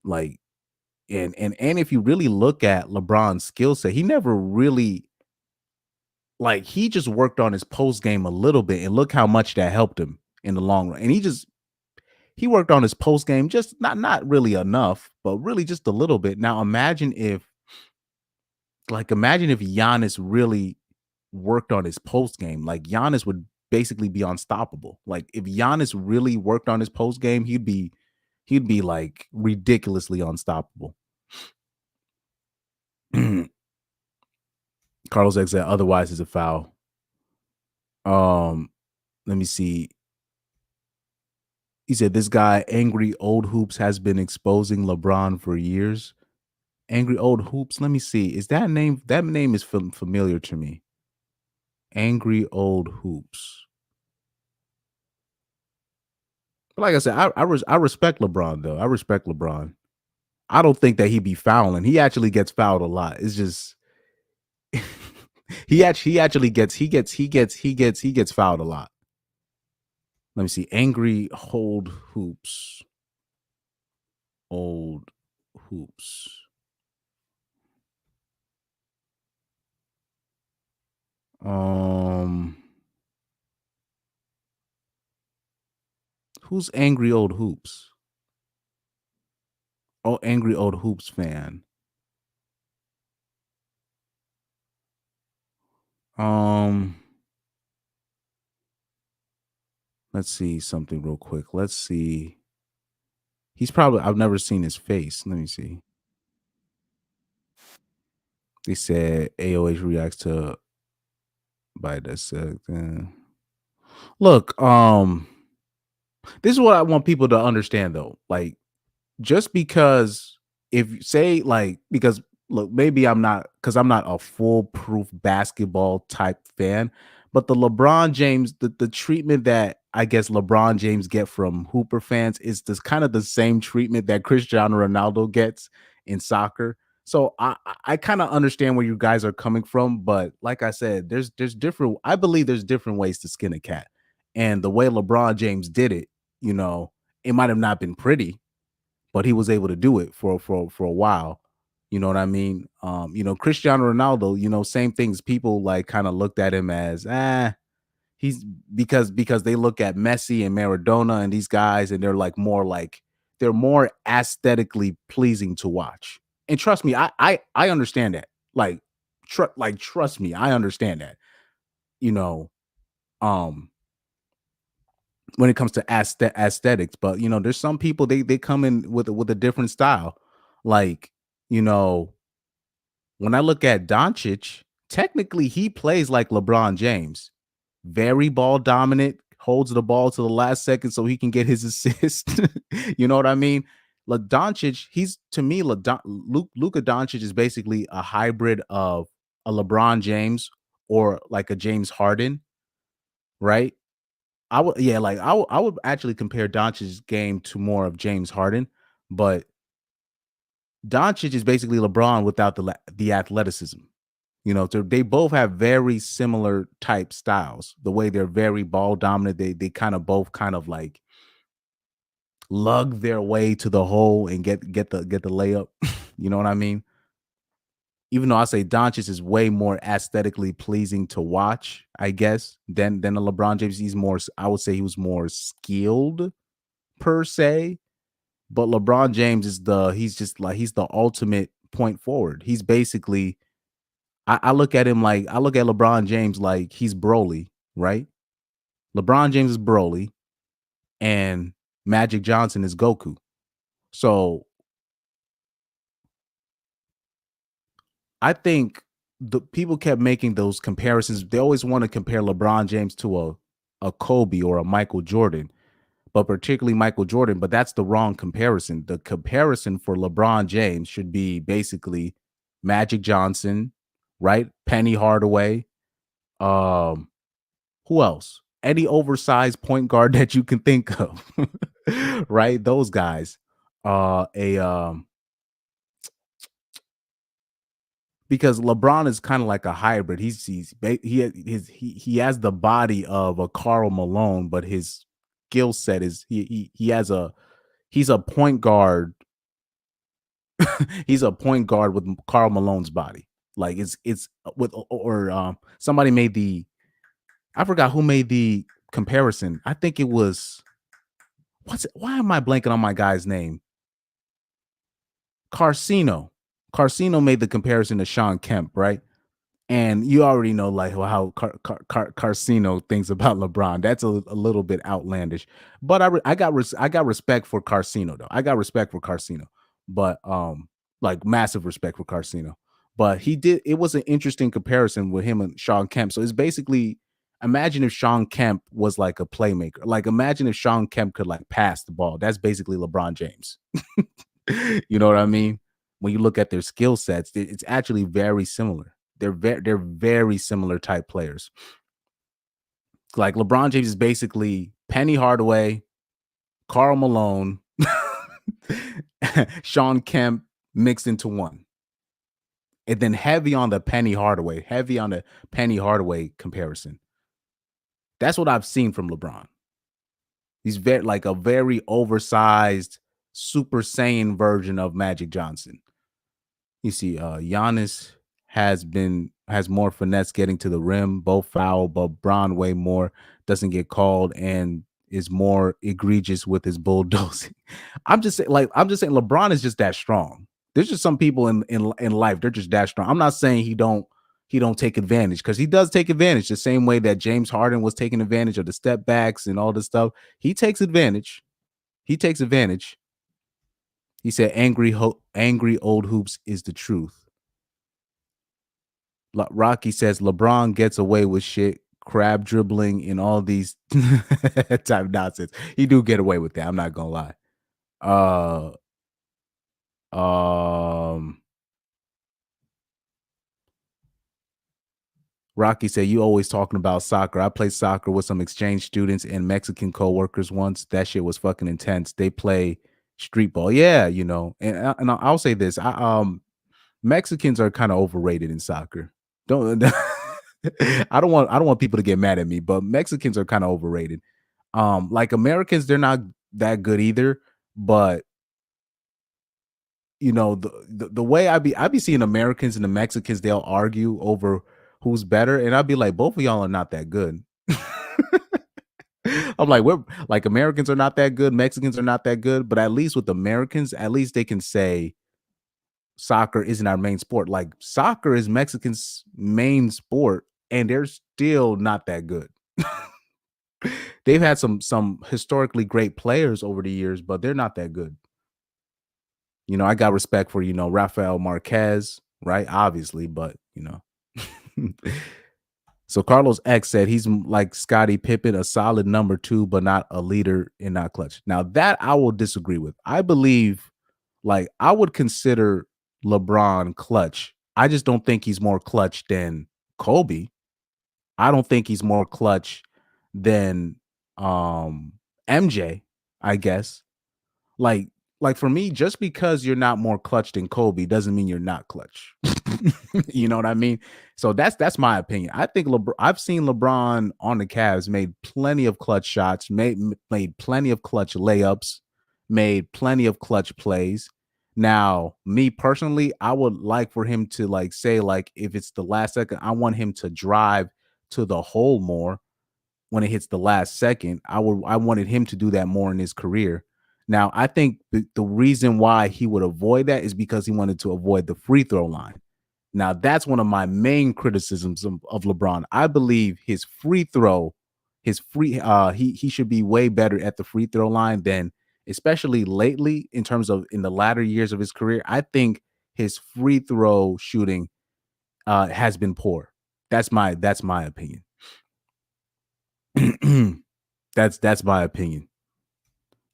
Like, and if you really look at LeBron's skill set, he never really like he just worked on his post game a little bit, and look how much that helped him in the long run. And he worked on his post game, just not really enough, but really just a little bit. Now imagine if Giannis really worked on his post game. Like Giannis would basically be unstoppable. Like if Giannis really worked on his post game, he'd be like ridiculously unstoppable. Carlos X said otherwise is a foul. Let me see. He said this guy, Angry Old Hoops, has been exposing LeBron for years. Angry Old Hoops. Let me see. Is that name? That name is familiar to me. Angry Old Hoops. But like I said, I respect LeBron though. I respect LeBron. I don't think that he be fouling. He actually gets fouled a lot. It's just he actually gets fouled a lot. Let me see. Angry old hoops. Who's angry old hoops? Oh, angry old hoops fan. Let's see something real quick. Let's see. He's probably I've never seen his face. Let me see. They said AOH reacts to by dissect. Look, this is what I want people to understand though. Like, just because if say like because look, maybe I'm not because I'm not a foolproof basketball type fan, but the LeBron James, the treatment that I guess LeBron James get from Hooper fans is this kind of the same treatment that Cristiano Ronaldo gets in soccer. So I kind of understand where you guys are coming from, but like I said, there's different. I believe there's different ways to skin a cat, and the way LeBron James did it, you know, it might have not been pretty, but he was able to do it for a while. You know what I mean? Cristiano Ronaldo, same things. People like kind of looked at him as he's because they look at Messi and Maradona and these guys, and they're more aesthetically pleasing to watch. And trust me, I understand that. Trust me, I understand that. You know, um, when it comes to aesthetics, but there's some people they come in with a different style. Like, you know, when I look at Doncic, technically he plays like LeBron James. Very ball dominant, holds the ball to the last second so he can get his assist. You know what I mean? Like Doncic, he's to me, Luka Doncic is basically a hybrid of a LeBron James or like a James Harden, right? I would, yeah, like I would actually compare Doncic's game to more of James Harden, but Doncic is basically LeBron without the athleticism. So they both have very similar type styles. The way they're very ball dominant, they kind of both kind of like lug their way to the hole and get the layup. You know what I mean? Even though I say Doncic is way more aesthetically pleasing to watch, I guess, than a LeBron James. I would say he was more skilled per se, but LeBron James he's the ultimate point forward. He's basically I look at LeBron James like he's Broly, right? LeBron James is Broly and Magic Johnson is Goku. So I think the people kept making those comparisons. They always want to compare LeBron James to a Kobe or a Michael Jordan, but particularly Michael Jordan. But that's the wrong comparison. The comparison for LeBron James should be basically Magic Johnson, right? Penny Hardaway. Who else? Any oversized point guard that you can think of, right? Those guys. A Because LeBron is kind of like a hybrid. He has the body of a Karl Malone, but his skill set is he's a point guard. He's a point guard with Karl Malone's body. Like it's with or somebody made I forgot who made the comparison. I think it was why am I blanking on my guy's name? Carcino. Carcino made the comparison to Sean Kemp, right? And you already know like how Carcino thinks about LeBron. That's a little bit outlandish, but I got respect for Carcino though. I got respect for Carcino, but like massive respect for Carcino. But it was an interesting comparison with him and Sean Kemp. So it's basically imagine if Sean Kemp was like a playmaker. Like imagine if Sean Kemp could like pass the ball. That's basically LeBron James. You know what I mean? When you look at their skill sets, it's actually very similar. They're very similar type players. Like LeBron James is basically Penny Hardaway, Karl Malone, Sean Kemp mixed into one. And then heavy on the Penny Hardaway comparison. That's what I've seen from LeBron. He's a very oversized Super Saiyan version of Magic Johnson. You see, Giannis has more finesse getting to the rim, both foul, but Bron way more, doesn't get called and is more egregious with his bulldozing. I'm just saying LeBron is just that strong. There's just some people in life, they're just that strong. I'm not saying he don't take advantage, because he does take advantage the same way that James Harden was taking advantage of the step backs and all this stuff. He takes advantage. He said, angry old hoops is the truth. Rocky says LeBron gets away with shit, crab dribbling, and all these type of nonsense. He do get away with that. I'm not gonna lie. Rocky said, you always talking about soccer. I played soccer with some exchange students and Mexican coworkers once. That shit was fucking intense. They play street ball. Yeah, and I'll say this. Mexicans are kind of overrated in soccer. Don't I don't want people to get mad at me, but Mexicans are kind of overrated. Like Americans, they're not that good either, but the way I be seeing Americans and the Mexicans, they'll argue over who's better, and I'd be like, both of y'all are not that good. I'm like, we're like, Americans are not that good, Mexicans are not that good, but at least with Americans, at least they can say soccer isn't our main sport. Like, soccer is Mexicans' main sport, and they're still not that good. They've had some historically great players over the years, but they're not that good. I got respect for, Rafael Marquez, right? Obviously, but So Carlos X said he's like Scottie Pippen, a solid number 2, but not a leader and not clutch. Now that I will disagree with. I believe, like, I would consider LeBron clutch. I just don't think he's more clutch than Kobe. I don't think he's more clutch than MJ, I guess. Like for me, just because you're not more clutch than Kobe doesn't mean you're not clutch. You know what I mean? So that's my opinion. I think I've seen LeBron on the Cavs made plenty of clutch shots, made plenty of clutch layups, made plenty of clutch plays. Now, me personally, I would like for him to say if it's the last second, I want him to drive to the hole more when it hits the last second. I wanted him to do that more in his career. Now, I think the reason why he would avoid that is because he wanted to avoid the free throw line. Now, that's one of my main criticisms of LeBron. I believe he should be way better at the free throw line than, especially lately, in terms of in the latter years of his career. I think his free throw shooting has been poor. That's my opinion. That's my opinion.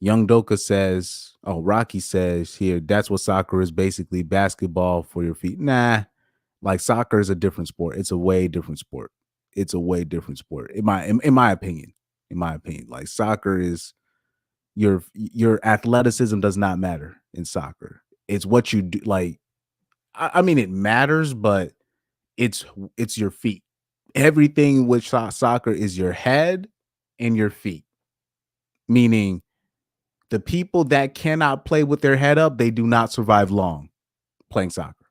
Young Doka says, Rocky says here, that's what soccer is, basically basketball for your feet. Nah, like, soccer is a different sport. It's a way different sport. In my opinion. Like, soccer is your athleticism does not matter in soccer. It's what you do. Like, I mean, it matters, but it's your feet. Everything with soccer is your head and your feet. Meaning, the people that cannot play with their head up, they do not survive long playing soccer.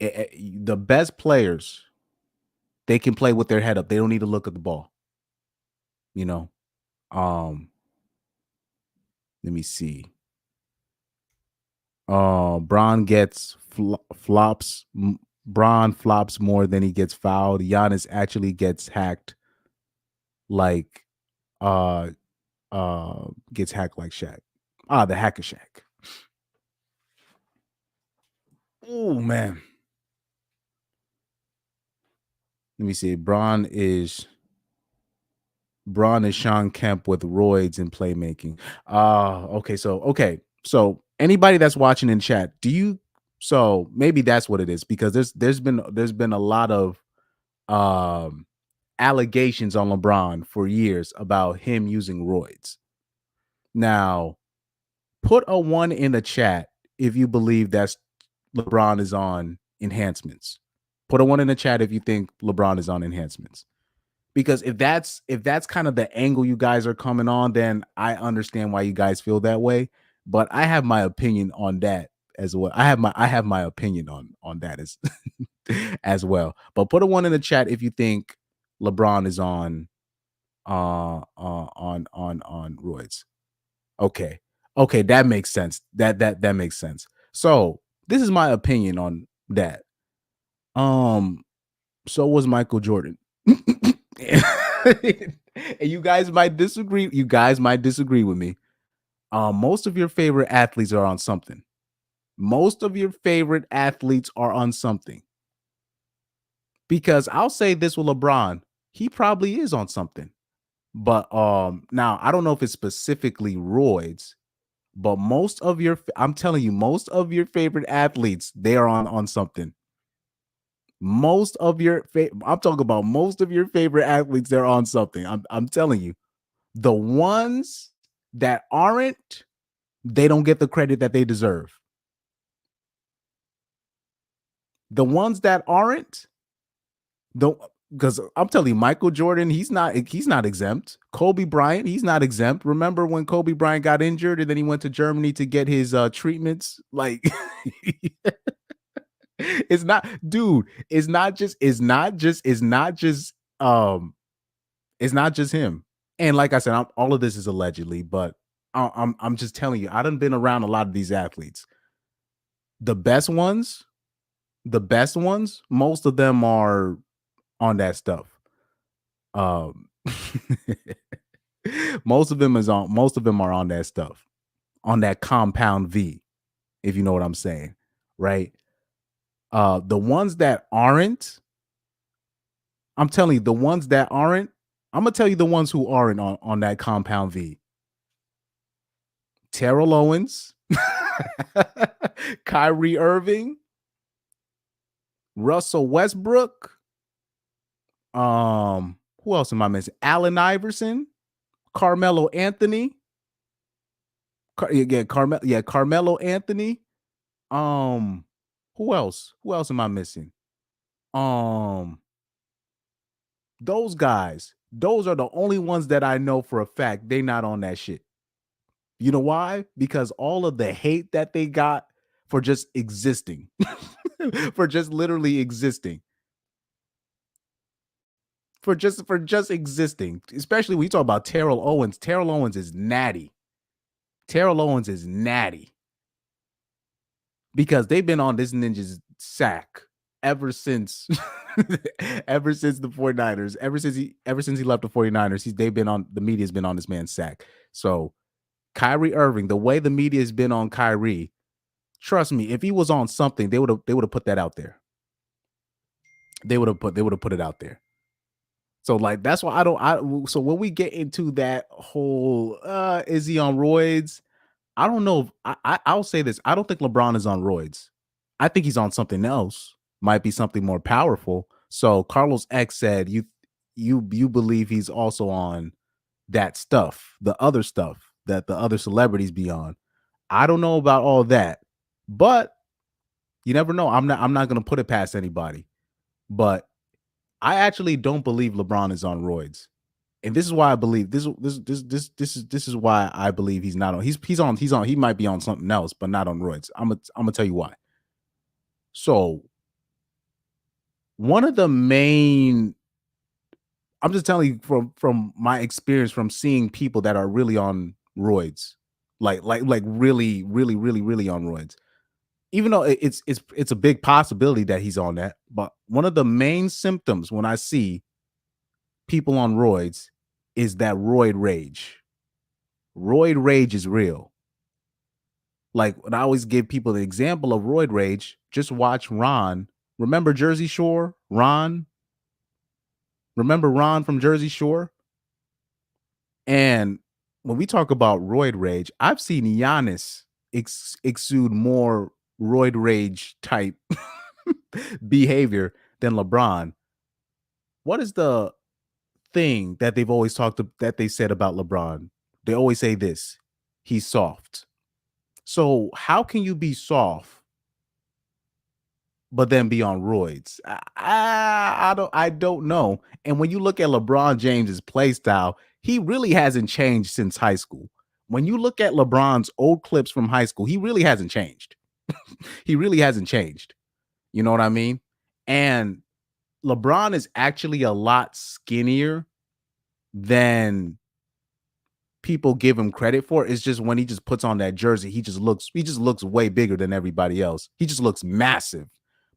The best players, they can play with their head up. They don't need to look at the ball. Let me see. Bron gets flops. Bron flops more than he gets fouled. Giannis actually gets hacked gets hacked like Shaq. The hacker Shaq. Oh man. Let me see. Bron is Sean Kemp with roids and playmaking. Okay. So anybody that's watching in chat, so maybe that's what it is, because there's been a lot of allegations on LeBron for years about him using roids. Now, put a 1 in the chat if you believe that's LeBron is on enhancements. Put a 1 in the chat if you think LeBron is on enhancements. Because if that's kind of the angle you guys are coming on, then I understand why you guys feel that way. But I have my opinion on that as well. I have my opinion on that as well. But put a 1 in the chat if you think LeBron is on roids. Okay, that makes sense. That makes sense. So this is my opinion on that. So was Michael Jordan. And you guys might disagree. You guys might disagree with me. Most of your favorite athletes are on something. Most of your favorite athletes are on something. Because I'll say this with LeBron, he probably is on something. But now I don't know if it's specifically roids, but I'm telling you, most of your favorite athletes, they are on something. Most of your I'm talking about most of your favorite athletes, they're on something. I'm telling you. The ones that aren't, they don't get the credit that they deserve. The ones that aren't, because I'm telling you, Michael Jordan, he's not exempt. Kobe Bryant, he's not exempt. Remember when Kobe Bryant got injured and then he went to Germany to get his treatments? Like it's not, dude, it's not just him. And like I said, all of this is allegedly, but I'm just telling you, I done been around a lot of these athletes. The best ones, most of them are on that stuff. Most of them are on that stuff, on that compound V, if you know what I'm saying, right? The ones that aren't, I'm telling you, the ones that aren't, I'm gonna tell you the ones who aren't on that compound V. Terrell Owens, Kyrie Irving, Russell Westbrook. Who else am I missing? Allen Iverson, Carmelo Anthony. Carmelo Anthony. Who else? Who else am I missing? Those guys. Those are the only ones that I know for a fact they not on that shit. You know why? Because all of the hate that they got for just existing, for just literally existing, for just existing. Especially when you talk about Terrell Owens. Terrell Owens is natty. Terrell Owens is natty because they've been on this ninja's sack ever since ever since the 49ers, ever since he left the 49ers, the media's been on this man's sack. So Kyrie Irving, the way the media has been on Kyrie, trust me, if he was on something, they would have put that out there. They would have put it out there. So like that's why so when we get into that whole is he on roids? I don't know. I'll say this. I don't think LeBron is on roids. I think he's on something else. Might be something more powerful. So Carlos X said you believe he's also on that stuff, the other stuff that the other celebrities be on. I don't know about all that, but you never know. I'm not going to put it past anybody. But I actually don't believe LeBron is on roids. And this is why I believe this is why I believe he's not on. He might be on something else, but not on roids. I'm gonna tell you why. So one of the main, I'm just telling you from my experience from seeing people that are really on roids, like really on roids. Even though it's a big possibility that he's on that, but one of the main symptoms when I see people on roids is that roid rage. Roid rage is real. Like when I always give people the example of roid rage, just watch Ron. Remember Jersey Shore? Ron? Remember Ron from Jersey Shore? And when we talk about roid rage, I've seen Giannis exude more roid rage type behavior than LeBron. What is the thing that they've always that they said about LeBron. They always say this: he's soft. So how can you be soft but then be on roids? I don't know. And when you look at LeBron James's play style, he really hasn't changed since high school. When you look at LeBron's old clips from high school, he really hasn't changed. He really hasn't changed. You know what I mean? And LeBron is actually a lot skinnier than people give him credit for. It's just when he just puts on that jersey, he just looks way bigger than everybody else. He just looks massive.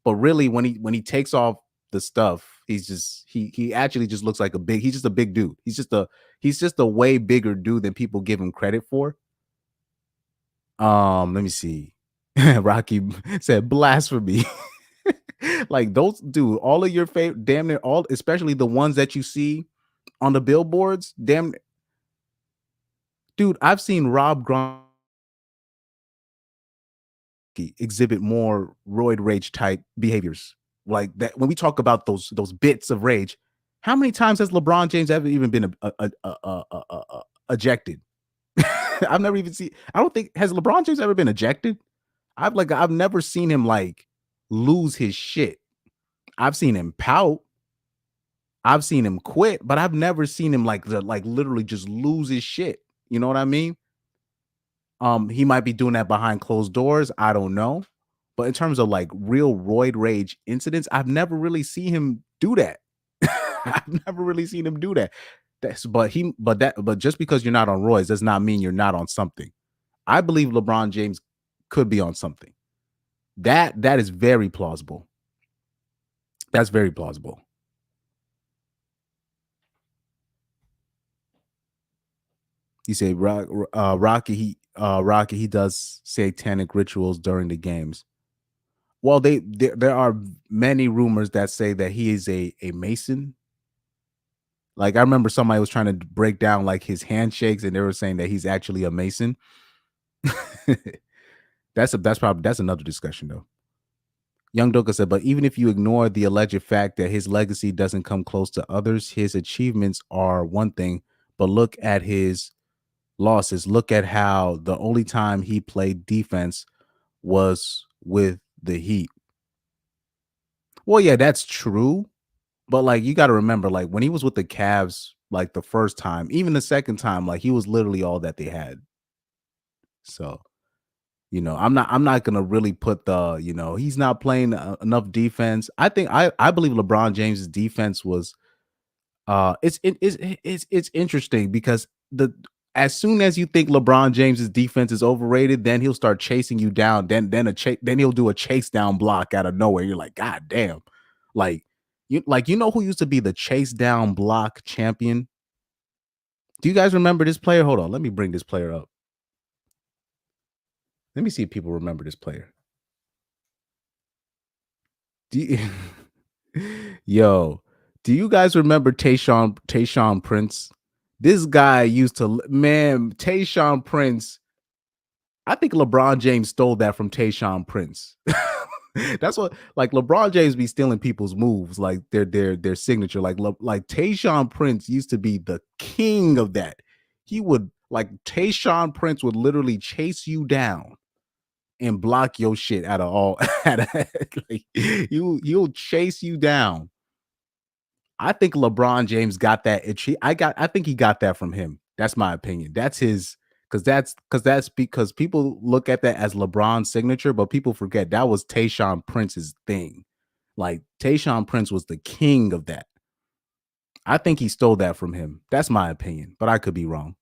But really, when he takes off the stuff, he actually just looks like he's just a big dude. He's just a way bigger dude than people give him credit for. Let me see. Rocky said blasphemy. Like those, dude, all of your favorite, damn near all, especially the ones that you see on the billboards, damn. Dude, I've seen Rob Gronkowski exhibit more roid rage type behaviors like that. When we talk about those bits of rage, how many times has LeBron James ever even been ejected? I've never even seen. I don't think has LeBron James ever been ejected. I've never seen him like lose his shit. I've seen him pout. I've seen him quit, but I've never seen him like literally just lose his shit. You know what I mean? He might be doing that behind closed doors. I don't know. But in terms of like real roid rage incidents, I've never really seen him do that. I've never really seen him do that. But just because you're not on roids does not mean you're not on something. I believe LeBron James could be on something. That is very plausible. That's very plausible. You say Rocky he does satanic rituals during the games. Well, there are many rumors that say that he is a Mason. Like I remember somebody was trying to break down like his handshakes, and they were saying that he's actually a Mason. That's another discussion though. Young Doka said, but even if you ignore the alleged fact that his legacy doesn't come close to others, his achievements are one thing. But look at his losses. Look at how the only time he played defense was with the Heat. Well, yeah, that's true. But like you got to remember, like when he was with the Cavs, like the first time, even the second time, like he was literally all that they had. So, you know, I'm not gonna really put the, you know, he's not playing enough defense. I think I believe LeBron James's defense was it's interesting because as soon as you think LeBron James's defense is overrated, then he'll start chasing you down. Then he'll do a chase down block out of nowhere. You're like, God damn. You know who used to be the chase down block champion? Do you guys remember this player? Hold on, let me bring this player up. Let me see if people remember this player. Yo, do you guys remember Tayshaun Prince? This guy used to, man, Tayshaun Prince. I think LeBron James stole that from Tayshaun Prince. That's what, like LeBron James be stealing people's moves, like their signature. Like Tayshaun Prince used to be the king of that. He would Tayshaun Prince would literally chase you down and block your shit out of all. He'll chase you down. I think LeBron James got that itchy. I think he got that from him. That's my opinion. That's his because people look at that as LeBron's signature, but people forget that was Tayshaun Prince's thing. Like Tayshaun Prince was the king of that. I think he stole that from him. That's my opinion, but I could be wrong.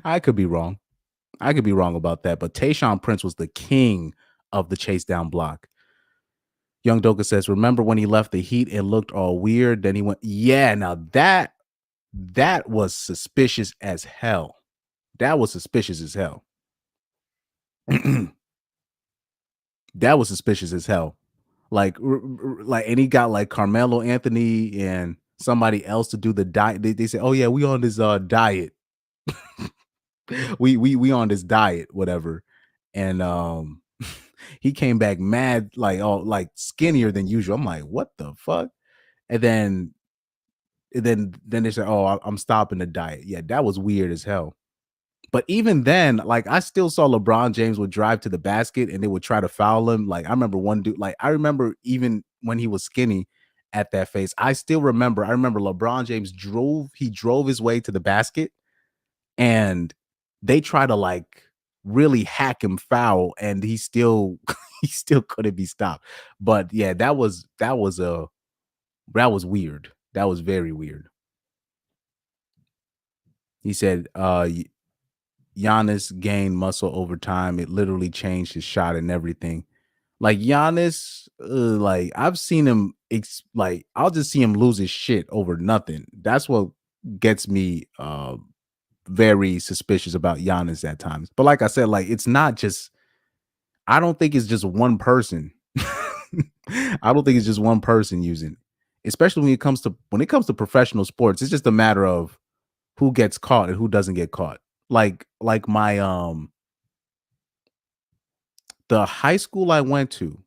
I could be wrong. I could be wrong about that, but Tayshaun Prince was the king of the chase down block. Young Doka says, remember when he left the Heat, it looked all weird. Then he went, yeah, now that was suspicious as hell. That was suspicious as hell. That was suspicious as hell. And he got like Carmelo Anthony and somebody else to do the diet. They said, oh yeah, we on this diet. we on this diet, whatever. And he came back mad, like skinnier than usual. I'm like, what the fuck? And then then they said, "Oh, I'm stopping the diet." Yeah, that was weird as hell. But even then, like I still saw LeBron James would drive to the basket and they would try to foul him. Like I remember one dude, like I remember even when he was skinny at that face, I remember LeBron James drove his way to the basket and they try to like really hack him foul and he still he still couldn't be stopped. But yeah, that was weird. That was very weird. He said Giannis gained muscle over time. It literally changed his shot and everything. Like Giannis, like I've seen him, like I'll just see him lose his shit over nothing. That's what gets me very suspicious about Giannis at times. But like I said, like it's not just. I don't think it's just one person. I don't think it's just one person using, especially when it comes to professional sports. It's just a matter of who gets caught and who doesn't get caught. Like my the high school I went to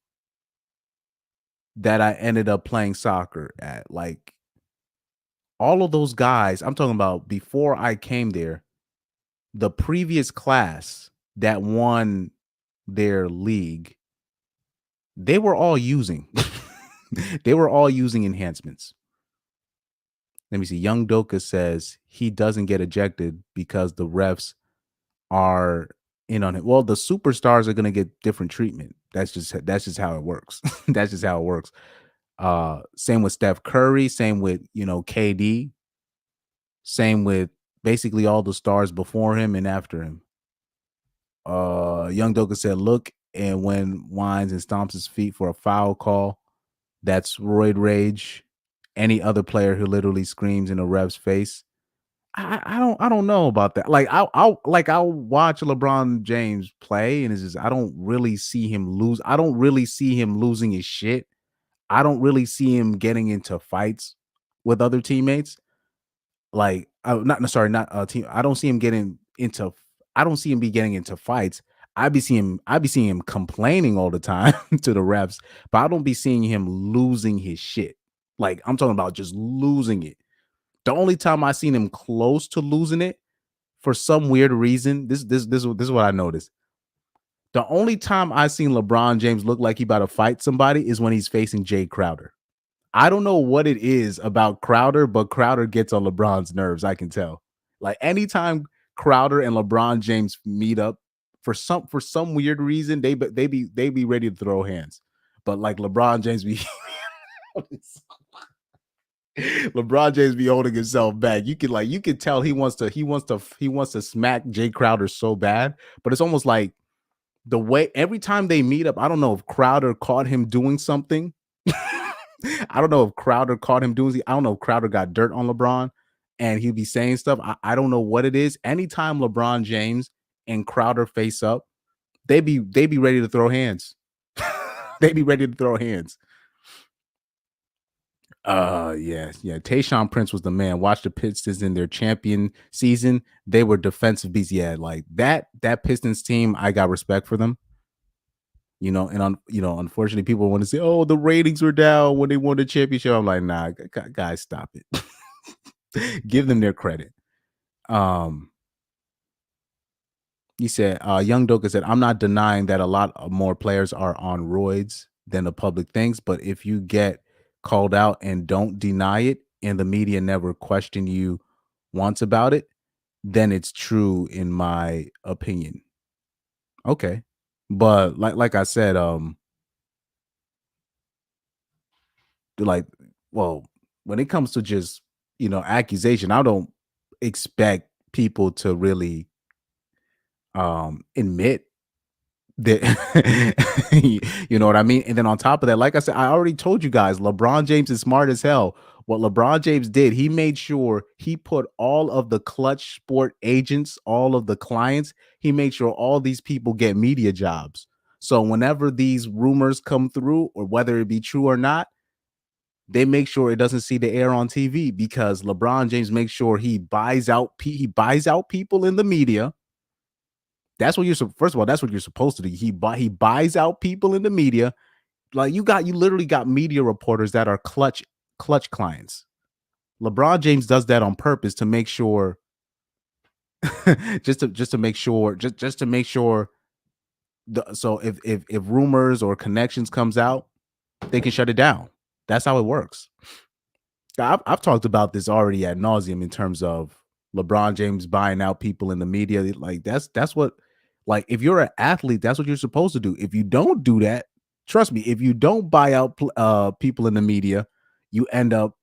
that I ended up playing soccer at, like all of those guys, I'm talking about before I came there, the previous class that won their league, they were all using they were all using enhancements. Let me see. Young Doka says he doesn't get ejected because the refs are in on it. Well, the superstars are going to get different treatment. That's just how it works. That's just how it works. Same with Steph Curry, same with, KD, same with basically all the stars before him and after him. Young Doka said, look, and when whines and stomps his feet for a foul call, that's roid rage. Any other player who literally screams in a ref's face. I don't know about that. Like I'll watch LeBron James play, and it's just I don't really see him lose. I don't really see him losing his shit. I don't really see him getting into fights with other teammates. Like, not team. I don't see him getting into. I don't see him be getting into fights. I be seeing him complaining all the time to the refs, but I don't be seeing him losing his shit. Like I'm talking about just losing it. The only time I seen him close to losing it, for some weird reason, this is what I noticed. The only time I seen LeBron James look like he about to fight somebody is when he's facing Jay Crowder. I don't know what it is about Crowder, but Crowder gets on LeBron's nerves. I can tell. Like anytime Crowder and LeBron James meet up, for some weird reason, they be ready to throw hands. But like LeBron James be LeBron James be holding himself back. You can tell he wants to smack Jay Crowder so bad, but it's almost like the way every time they meet up, I don't know if Crowder caught him doing something. I don't know if Crowder caught him doing. I don't know if Crowder got dirt on LeBron and he'd be saying stuff. I don't know what it is. Anytime LeBron James and Crowder face up, they be ready to throw hands. They be ready to throw hands. Yeah. Tayshaun Prince was the man. Watch the Pistons in their champion season. They were defensive beasts. Yeah, like that Pistons team, I got respect for them. Unfortunately, people want to say, "Oh, the ratings were down when they won the championship." I'm like, nah, guys, stop it. Give them their credit. He said, Young Doka said, I'm not denying that a lot more players are on roids than the public thinks, but if you get called out and don't deny it, and the media never question you once about it, then it's true, in my opinion. Okay. But like I said, when it comes to just accusation, I don't expect people to really admit that. You know what I mean? And then on top of that, like I said, I already told you guys, LeBron James is smart as hell. What LeBron James did, he made sure he put all of the clutch sport agents, all of the clients, he made sure all these people get media jobs. So whenever these rumors come through, or whether it be true or not, they make sure it doesn't see the air on TV, because LeBron James makes sure he buys out people in the media. That's what first of all, that's what you're supposed to do. He buys out people in the media. Like you literally got media reporters that are clutch clients. LeBron James does that on purpose to make sure, just to make sure, just to make sure. So if rumors or connections comes out, they can shut it down. That's how it works. I've talked about this already ad nauseum in terms of LeBron James buying out people in the media. Like that's what, like, if you're an athlete, that's what you're supposed to do. If you don't do that, trust me, if you don't buy out people in the media, you end up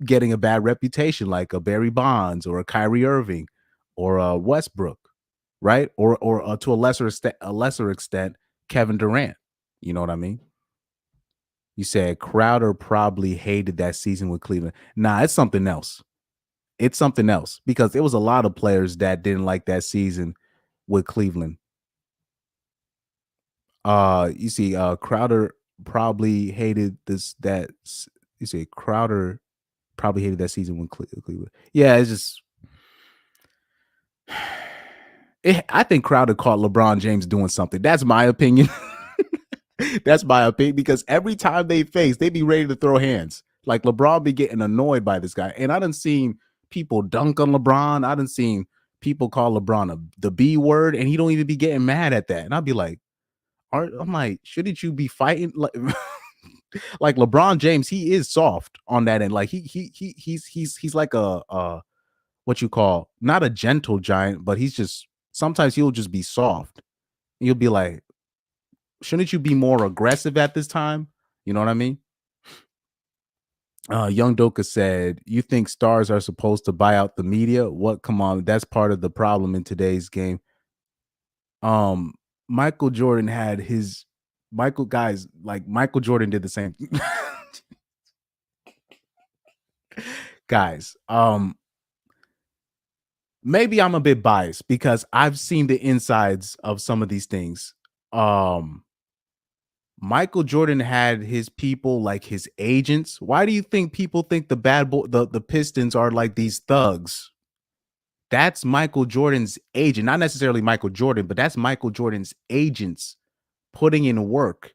getting a bad reputation, like a Barry Bonds or a Kyrie Irving or a Westbrook, right? Or to a lesser extent, Kevin Durant. You know what I mean? You said Crowder probably hated that season with Cleveland. Nah, it's something else. It's something else because there was a lot of players that didn't like that season with Cleveland. You see, Crowder probably hated you say Crowder probably hated that season with Cleveland. Yeah, it's just I think Crowder caught LeBron James doing something. That's my opinion. That's my opinion because every time they face, they be ready to throw hands. Like LeBron be getting annoyed by this guy. And I done seen people dunk on LeBron. I done seen people call LeBron the B word, and he don't even be getting mad at that. And I'd be like, I'm like, shouldn't you be fighting? Like LeBron James, he is soft on that end. Like he's like a what you call, not a gentle giant, but he's just, sometimes he'll just be soft. You'll be like, shouldn't you be more aggressive at this time? You know what I mean? Young Doka said, you think stars are supposed to buy out the media? What? Come on. That's part of the problem in today's game. Michael Jordan had his Michael Jordan did the same. Guys, maybe I'm a bit biased because I've seen the insides of some of these things. Michael Jordan had his people, like his agents. Why do you think people think the the Pistons are like these thugs? That's Michael Jordan's agent, not necessarily Michael Jordan, but that's Michael Jordan's agents putting in work,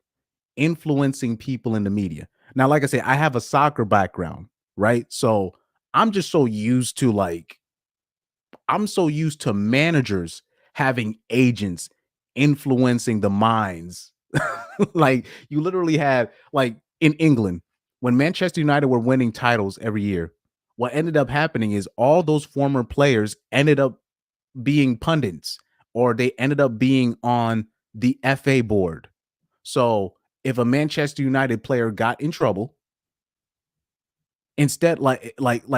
influencing people in the media. Now, like I say, I have a soccer background, right? So I'm just so used to managers having agents influencing the minds. Like you literally had, like in England, when Manchester United were winning titles every year, what ended up happening is all those former players ended up being pundits, or they ended up being on the FA board. So if a Manchester United player got in trouble, instead, like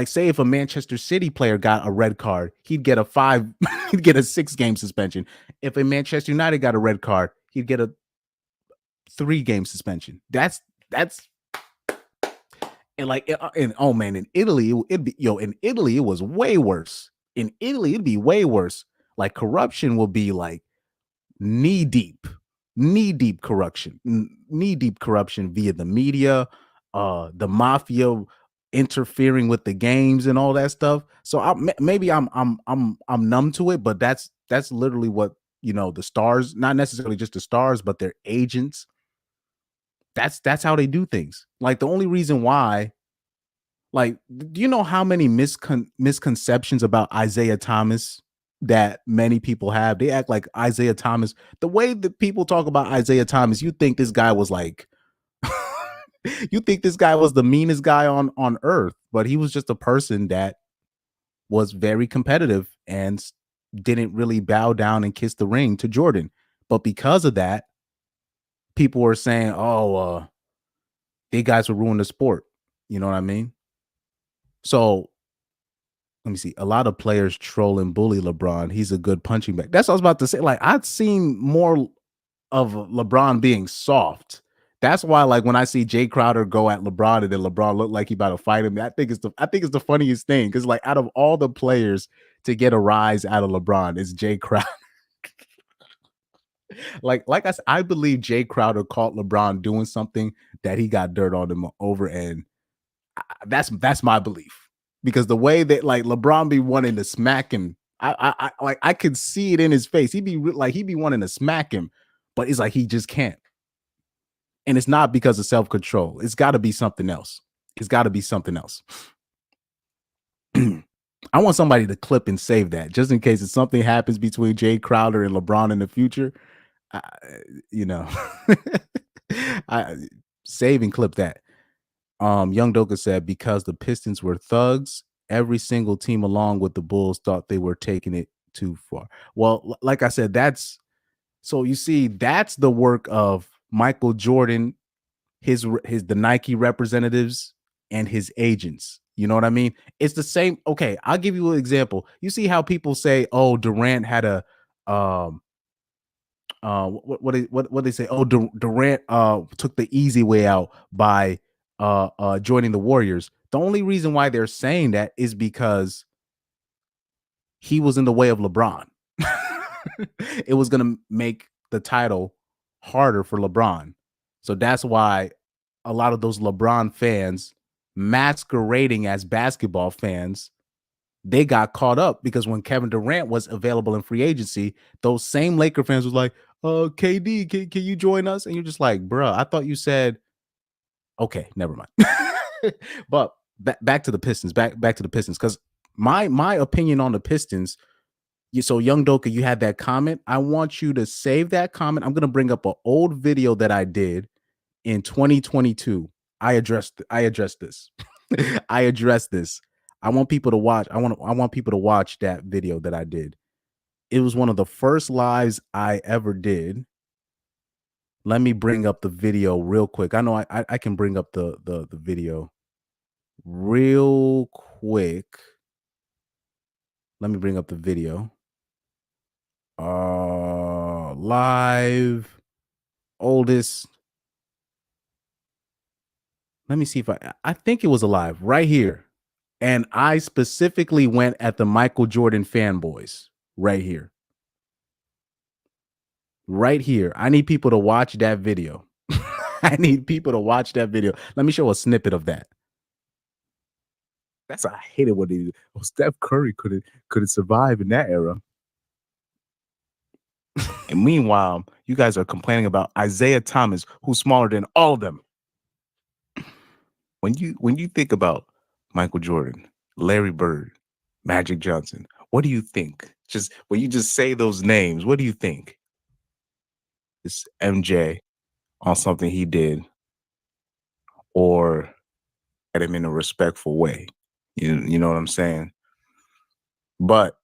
say if a Manchester City player got a red card, he'd get a 6-game suspension. If a Manchester United got a red card, he'd get a 3-game suspension. That's and oh man, in Italy in Italy it was way worse. In Italy it'd be way worse. Like corruption will be like knee deep corruption via the media, the mafia interfering with the games and all that stuff. So maybe I'm numb to it, but that's literally what, the stars, not necessarily just the stars, but their agents. That's how they do things. Like the only reason why, like, do you know how many misconceptions about Isaiah Thomas that many people have? They act like Isaiah Thomas, the way that people talk about Isaiah Thomas, you think this guy was like, you think this guy was the meanest guy on earth, but he was just a person that was very competitive and didn't really bow down and kiss the ring to Jordan. But because of that, people were saying, oh, they guys will ruin the sport. You know what I mean? So let me see. A lot of players troll and bully LeBron. He's a good punching bag. That's what I was about to say. Like, I'd seen more of LeBron being soft. That's why, like, when I see Jay Crowder go at LeBron and then LeBron look like he about to fight him, I think it's the funniest thing. Because, like, out of all the players to get a rise out of LeBron, it's Jay Crowder. like I said, I believe Jay Crowder caught LeBron doing something that he got dirt on him over, and that's my belief. Because the way that, like, LeBron be wanting to smack him, I could see it in his face. He'd be wanting to smack him, but it's like he just can't. And it's not because of self-control. It's got to be something else. I want somebody to clip and save that just in case if something happens between Jay Crowder and LeBron in the future. You know, I save and clip that. Young Doka said because the Pistons were thugs, every single team along with the Bulls thought they were taking it too far. Well, like I said, that's so you see, that's the work of Michael Jordan, his the Nike representatives and his agents. You know what I mean? It's the same. Okay, I'll give you an example. You see how people say, "Oh, Durant had a what they say? Oh, Durant took the easy way out by joining the Warriors." The only reason why they're saying that is because he was in the way of LeBron. It was going to make the title harder for LeBron. So that's why a lot of those LeBron fans masquerading as basketball fans, they got caught up because when Kevin Durant was available in free agency, those same Laker fans was like, KD, can you join us? And you're just like, bruh, I thought you said, okay, never mind. But back to the Pistons, back to the Pistons. Because my opinion on the Pistons, so Young Doka, you had that comment. I want you to save that comment. I'm gonna bring up an old video that I did in 2022. I addressed this. I addressed this. I want people to watch. I want people to watch that video that I did. It was one of the first lives I ever did. Let me bring up the video real quick. I know I can bring up the video real quick. Let me bring up the video. Live oldest. Let me see if I think it was alive right here. And I specifically went at the Michael Jordan fanboys right here. Right here. I need people to watch that video. I need people to watch that video. Let me show a snippet of that. I hated what he did. Oh, Steph Curry couldn't survive in that era. And meanwhile, you guys are complaining about Isaiah Thomas, who's smaller than all of them. When you think about Michael Jordan, Larry Bird, Magic Johnson, what do you think? Just when you just say those names, what do you think? It's MJ on something he did, or at him in a respectful way. You know what I'm saying? But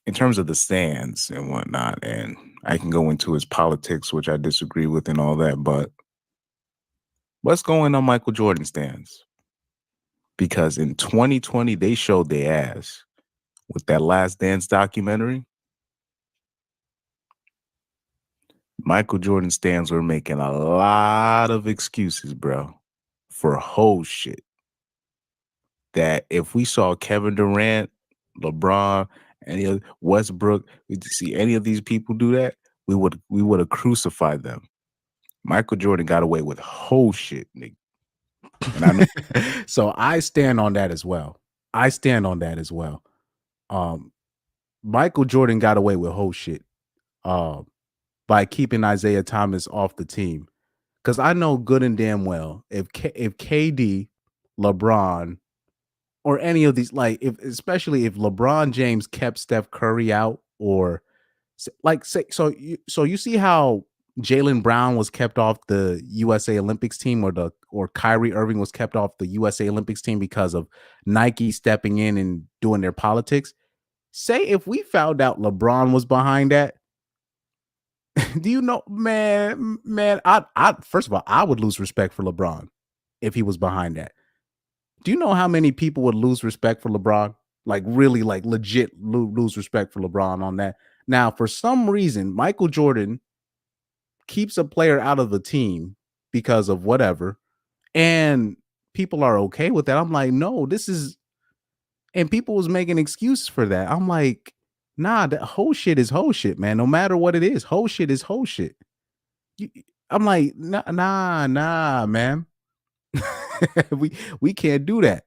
in terms of the stands and whatnot, and I can go into his politics, which I disagree with and all that, but what's going on Michael Jordan stands? Because in 2020, they showed their ass with that Last Dance documentary. Michael Jordan stands were making a lot of excuses, bro, for whole shit. That if we saw Kevin Durant, LeBron, any of Westbrook, we see any of these people do that, we would have crucified them. Michael Jordan got away with whole shit, nigga. And I know. So I stand on that as well. Michael Jordan got away with whole shit by keeping Isaiah Thomas off the team. Because I know good and damn well if KD, LeBron, or any of these, like especially if LeBron James kept Steph Curry out, or so you see how Jaylen Brown was kept off the USA Olympics team, or Kyrie Irving was kept off the USA Olympics team because of Nike stepping in and doing their politics. Say if we found out LeBron was behind that, do you know, man, I first of all, I would lose respect for LeBron if he was behind that. Do you know how many people would lose respect for LeBron? Like really, like legit lose respect for LeBron on that. Now, for some reason, Michael Jordan keeps a player out of the team because of whatever, and people are okay with that. I'm like, no, this is, and people was making excuses for that. I'm like, nah, that whole shit is whole shit, man. No matter what it is, whole shit is whole shit. I'm like, nah, man. we can't do that.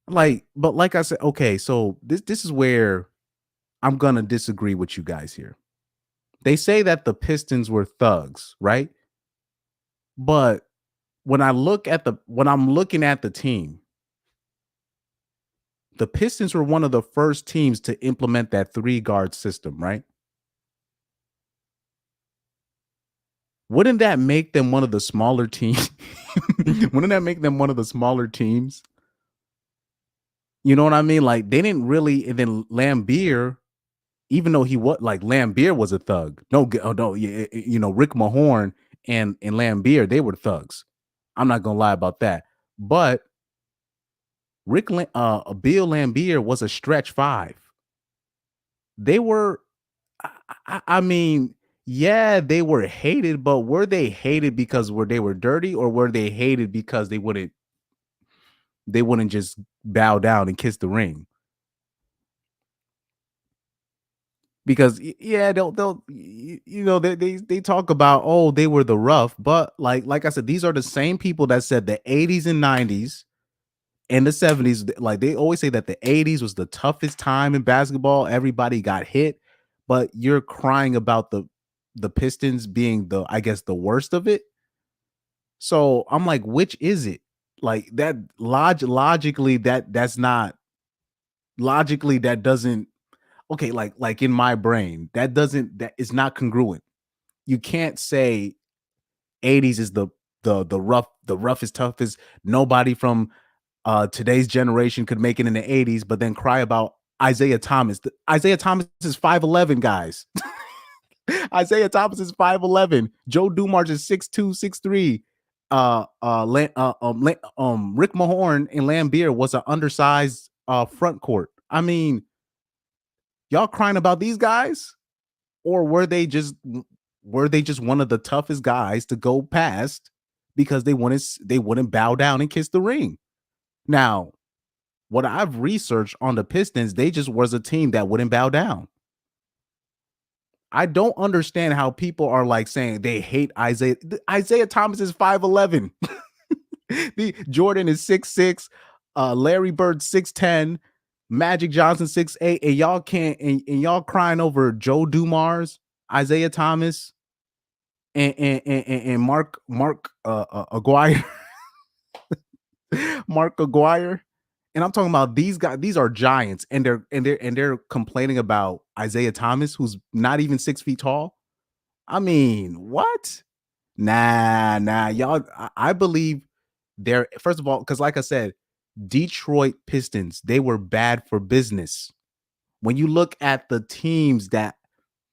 But like I said, okay, so this is where I'm gonna disagree with you guys here. They say that the Pistons were thugs, right? But when I'm looking at the team, the Pistons were one of the first teams to implement that 3-guard system, right? Wouldn't that make them one of the smaller teams? Wouldn't that make them one of the smaller teams? You know what I mean? Like, they didn't really, and then Lambeer, even though he was like Lambeer was a thug. No, Rick Mahorn and Lambeer, they were thugs. I'm not gonna lie about that. But Bill Lambeer was a stretch 5. They were, I mean, yeah, they were hated, but were they hated because they were dirty, or were they hated because they wouldn't just bow down and kiss the ring? Because yeah, they talk about, oh, they were the rough, but like I said, these are the same people that said the 80s and 90s and the 70s, like they always say that the 80s was the toughest time in basketball. Everybody got hit, but you're crying about the Pistons being I guess the worst of it. So I'm like, which is it? Like that logically that's not logically that doesn't okay, like in my brain, that is not congruent. You can't say 80s is the roughest, toughest. Nobody from today's generation could make it in the 80s, but then cry about Isaiah Thomas. Isaiah Thomas is 5'11, guys. Isaiah Thomas is 5'11. Joe Dumars is 6'2, 6'3. Rick Mahorn and Lambeer was an undersized front court. I mean, y'all crying about these guys, or were they just one of the toughest guys to go past because they wouldn't bow down and kiss the ring? Now, what I've researched on the Pistons, they just was a team that wouldn't bow down. I don't understand how people are like saying they hate Isaiah. Isaiah Thomas is 5'11. The Jordan is 6'6. Larry Bird 6'10. Magic Johnson 6'8. And y'all can't and y'all crying over Joe Dumars, Isaiah Thomas, and Mark Aguirre. Mark Aguirre. And I'm talking about these guys. These are giants, and they're complaining about Isaiah Thomas, who's not even 6 feet tall. I mean, what? Nah, y'all. I believe they're, first of all, because like I said, Detroit Pistons, they were bad for business. When you look at the teams that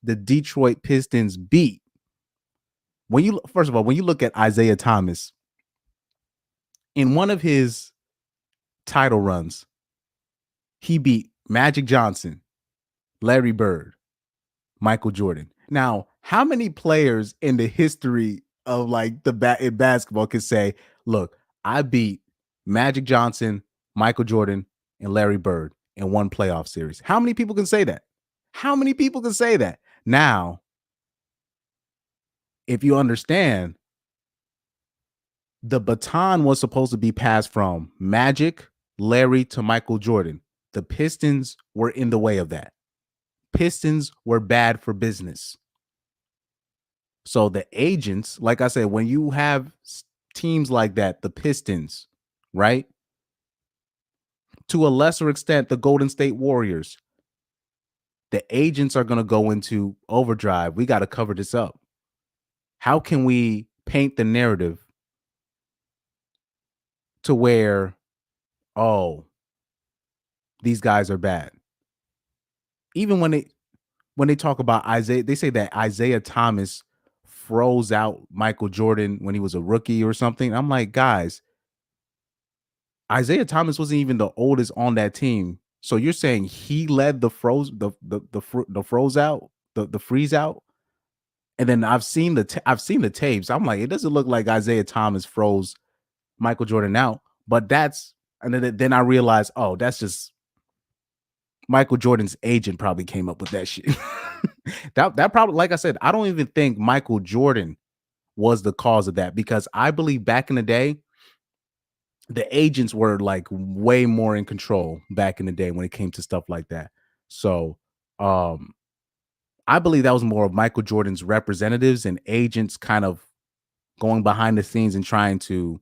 the Detroit Pistons beat, when you look at Isaiah Thomas in one of his title runs, he beat Magic Johnson, Larry Bird, Michael Jordan. Now, how many players in the history of like in basketball can say, look, I beat Magic Johnson, Michael Jordan, and Larry Bird in one playoff series? How many people can say that? How many people can say that? Now, if you understand, the baton was supposed to be passed from Magic, Larry to Michael Jordan. The Pistons were in the way of that. Pistons were bad for business. So the agents, like I said, when you have teams like that, the Pistons, right? To a lesser extent, the Golden State Warriors, the agents are going to go into overdrive. We got to cover this up. How can we paint the narrative to where, oh, these guys are bad? Even when they talk about Isaiah, they say that Isaiah Thomas froze out Michael Jordan when he was a rookie or something. I'm like, guys, Isaiah Thomas wasn't even the oldest on that team. So you're saying he led the freeze out? And then I've seen the tapes. I'm like, it doesn't look like Isaiah Thomas froze Michael Jordan out. But then I realized, oh, that's just Michael Jordan's agent probably came up with that shit. that probably, like I said, I don't even think Michael Jordan was the cause of that, because I believe back in the day, the agents were like way more in control back in the day when it came to stuff like that. So I believe that was more of Michael Jordan's representatives and agents kind of going behind the scenes and trying to,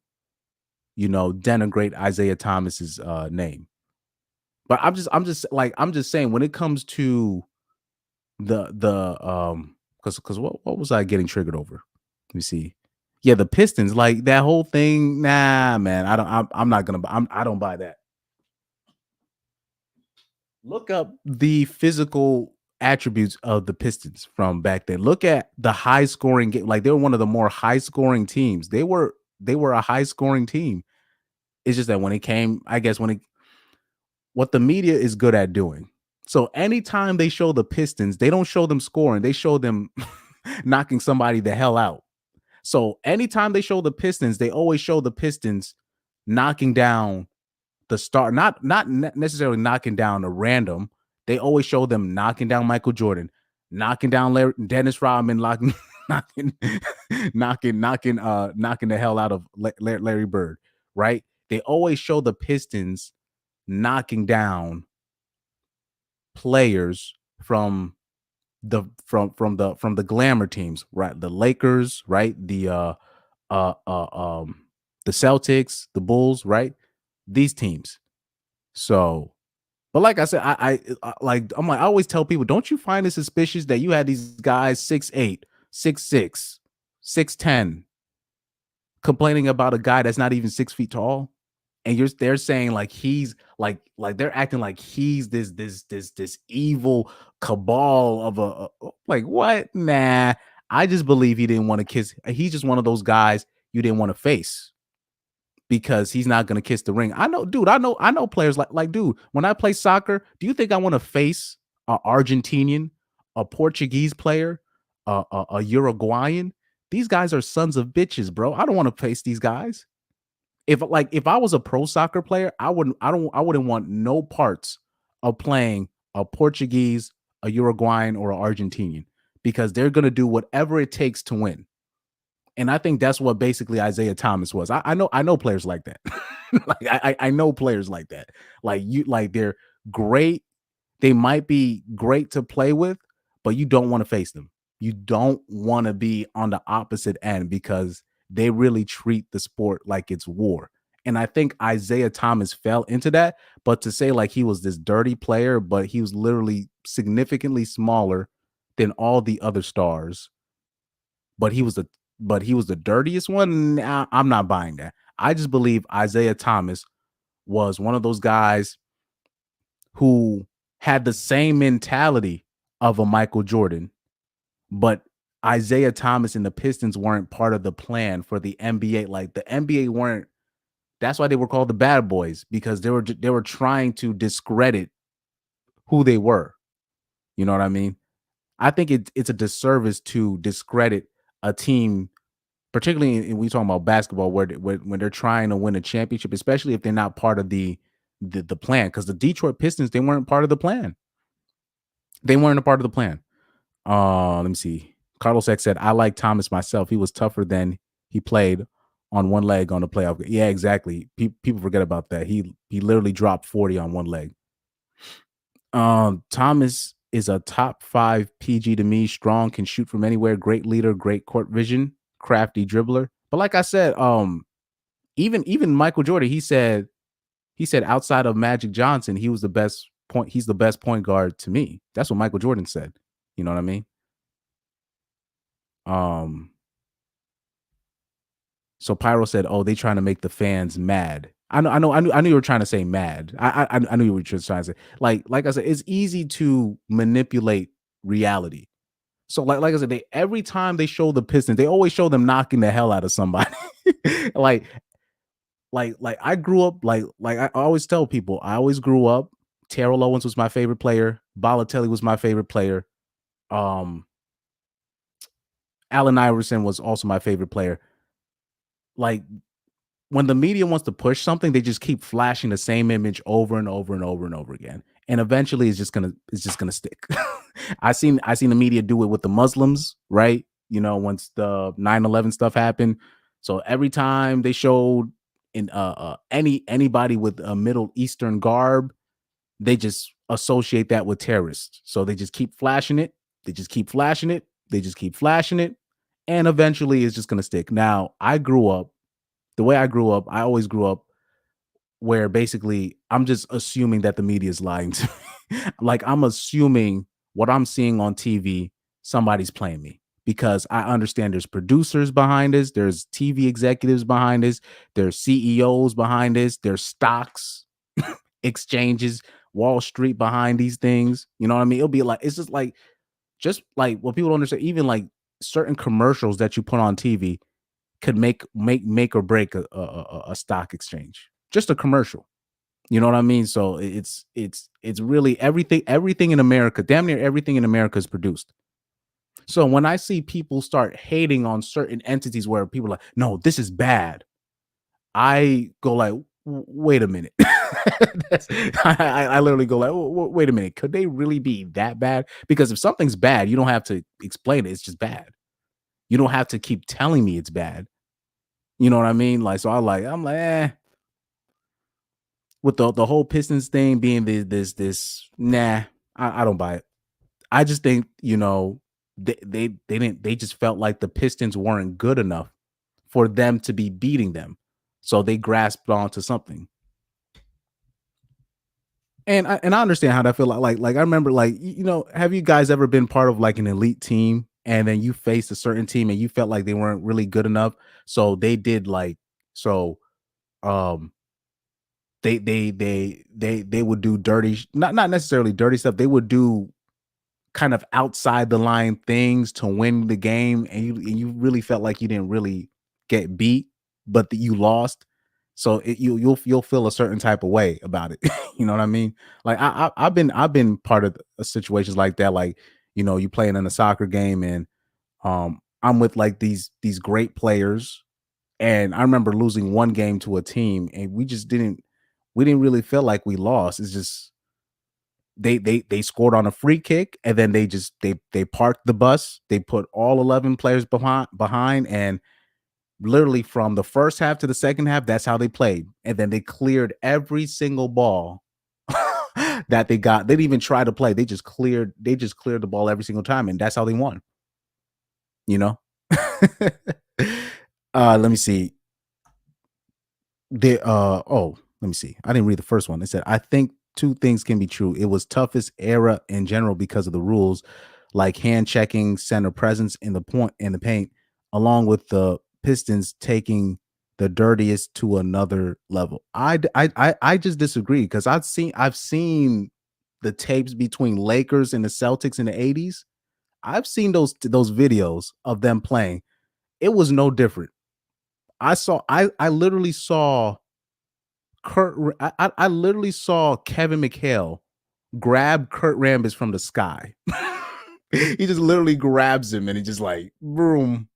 denigrate Isaiah Thomas's name. But I'm just saying when it comes to because what was I getting triggered over? Let me see. Yeah, the Pistons, like that whole thing. Nah, man, I don't buy that. Look up the physical attributes of the Pistons from back then. Look at the high scoring game. Like they were one of the more high scoring teams. They were a high scoring team. It's just that when it came, I guess what the media is good at doing. So anytime they show the Pistons, they don't show them scoring. They show them knocking somebody the hell out. So anytime they show the Pistons, they always show the Pistons knocking down the star, not necessarily knocking down a random. They always show them knocking down Michael Jordan, knocking down Dennis Rodman, knocking the hell out of Larry Bird, right? They always show the Pistons knocking down players from the glamour teams, right? The Lakers, right? The Celtics, the Bulls, right? These teams. So, but like I said, I always tell people, don't you find it suspicious that you had these guys 6'8", 6'6", 6'10", complaining about a guy that's not even 6 feet tall? And they're saying like he's like they're acting like he's this evil cabal of like what? Nah, I just believe he didn't want to kiss. He's just one of those guys you didn't want to face because he's not going to kiss the ring. I know, dude. I know players like dude. When I play soccer, do you think I want to face a Argentinian, a Portuguese player, a Uruguayan? These guys are sons of bitches, bro. I don't want to face these guys. If I was a pro soccer player, I wouldn't want no parts of playing a Portuguese, a Uruguayan, or an Argentinian because they're gonna do whatever it takes to win. And I think that's what basically Isaiah Thomas was. I know players like that. I know players like that. They're great. They might be great to play with, but you don't want to face them. You don't want to be on the opposite end because they really treat the sport like it's war. And I think Isaiah Thomas fell into that. But to say like he was this dirty player, but he was literally significantly smaller than all the other stars, but he was the dirtiest one. Nah, I'm not buying that. I just believe Isaiah Thomas was one of those guys who had the same mentality of a Michael Jordan, but Isaiah Thomas and the Pistons weren't part of the plan for the NBA. Like the NBA weren't. That's why they were called the bad boys, because they were trying to discredit who they were. You know what I mean? I think it's a disservice to discredit a team, particularly when we talking about basketball, when they're trying to win a championship, especially if they're not part of the plan. Because the Detroit Pistons, they weren't part of the plan. They weren't a part of the plan. Let me see. Carlos X said, I like Thomas myself. He was tougher than he played on one leg on the playoff. Yeah, exactly. People forget about that. He literally dropped 40 on one leg. Thomas is a top 5 PG to me. Strong, can shoot from anywhere. Great leader, great court vision, crafty dribbler. But like I said, even Michael Jordan, he said outside of Magic Johnson, he's the best point guard to me. That's what Michael Jordan said. You know what I mean? So Pyro said, "Oh, they trying to make the fans mad." I knew you were trying to say mad. I knew you were just trying to say like I said, it's easy to manipulate reality. So like I said, every time they show the Pistons, they always show them knocking the hell out of somebody. like I grew up like I always tell people, I always grew up. Terrell Owens was my favorite player. Balotelli was my favorite player. Allen Iverson was also my favorite player. Like when the media wants to push something, they just keep flashing the same image over and over and over and over again. And eventually it's just gonna stick. I seen the media do it with the Muslims, right? You know, once the 9/11 stuff happened. So every time they showed in anybody with a Middle Eastern garb, they just associate that with terrorists. So they just keep flashing it. They just keep flashing it. They just keep flashing it. and eventually it's just gonna stick. Now, the way I grew up, I always grew up where basically I'm just assuming that the media is lying to me. Like I'm assuming what I'm seeing on TV, somebody's playing me because I understand there's producers behind this, there's TV executives behind this, there's CEOs behind this, there's stocks, exchanges, Wall Street behind these things. You know what I mean? It'll be like it's just like what people don't understand, even like certain commercials that you put on TV could make or break a stock exchange. Just a commercial. You know what I mean? So it's really everything in America, damn near everything in America is produced. So when I see people start hating on certain entities where people are like, no, this is bad, I go like, wait a minute. I literally go like, wait a minute, could they really be that bad? Because if something's bad, you don't have to explain it. It's just bad. You don't have to keep telling me it's bad. You know what I mean? Like, so I'm like, with the whole Pistons thing being this, nah, I don't buy it. I just think, they just felt like the Pistons weren't good enough for them to be beating them. So they grasped onto something. And I understand how that feel like I remember have you guys ever been part of like an elite team and then you faced a certain team and you felt like they weren't really good enough? So they did um they would do dirty, not necessarily dirty stuff. They would do kind of outside the line things to win the game, and you really felt like you didn't really get beat, but that you lost. So you'll feel a certain type of way about it. You know what I mean? Like I've been part of situations like that. Like you playing in a soccer game, and I'm with like these great players, and I remember losing one game to a team, and we didn't really feel like we lost. It's just they scored on a free kick, and then they parked the bus. They put all 11 players behind, and literally from the first half to the second half, that's how they played. And then they cleared every single ball that they got. They didn't even try to play. They just cleared the ball every single time, and that's how they won. You know? Let me see. Let me see. I didn't read the first one. It said, I think two things can be true. It was toughest era in general because of the rules, like hand checking, center presence in the paint, along with the Pistons taking the dirtiest to another level. I just disagree because I've seen the tapes between Lakers and the Celtics in the 80s. I've seen those videos of them playing. It was no different. I literally saw I literally saw Kevin McHale grab Kurt Rambis from the sky. He just literally grabs him and he just like boom,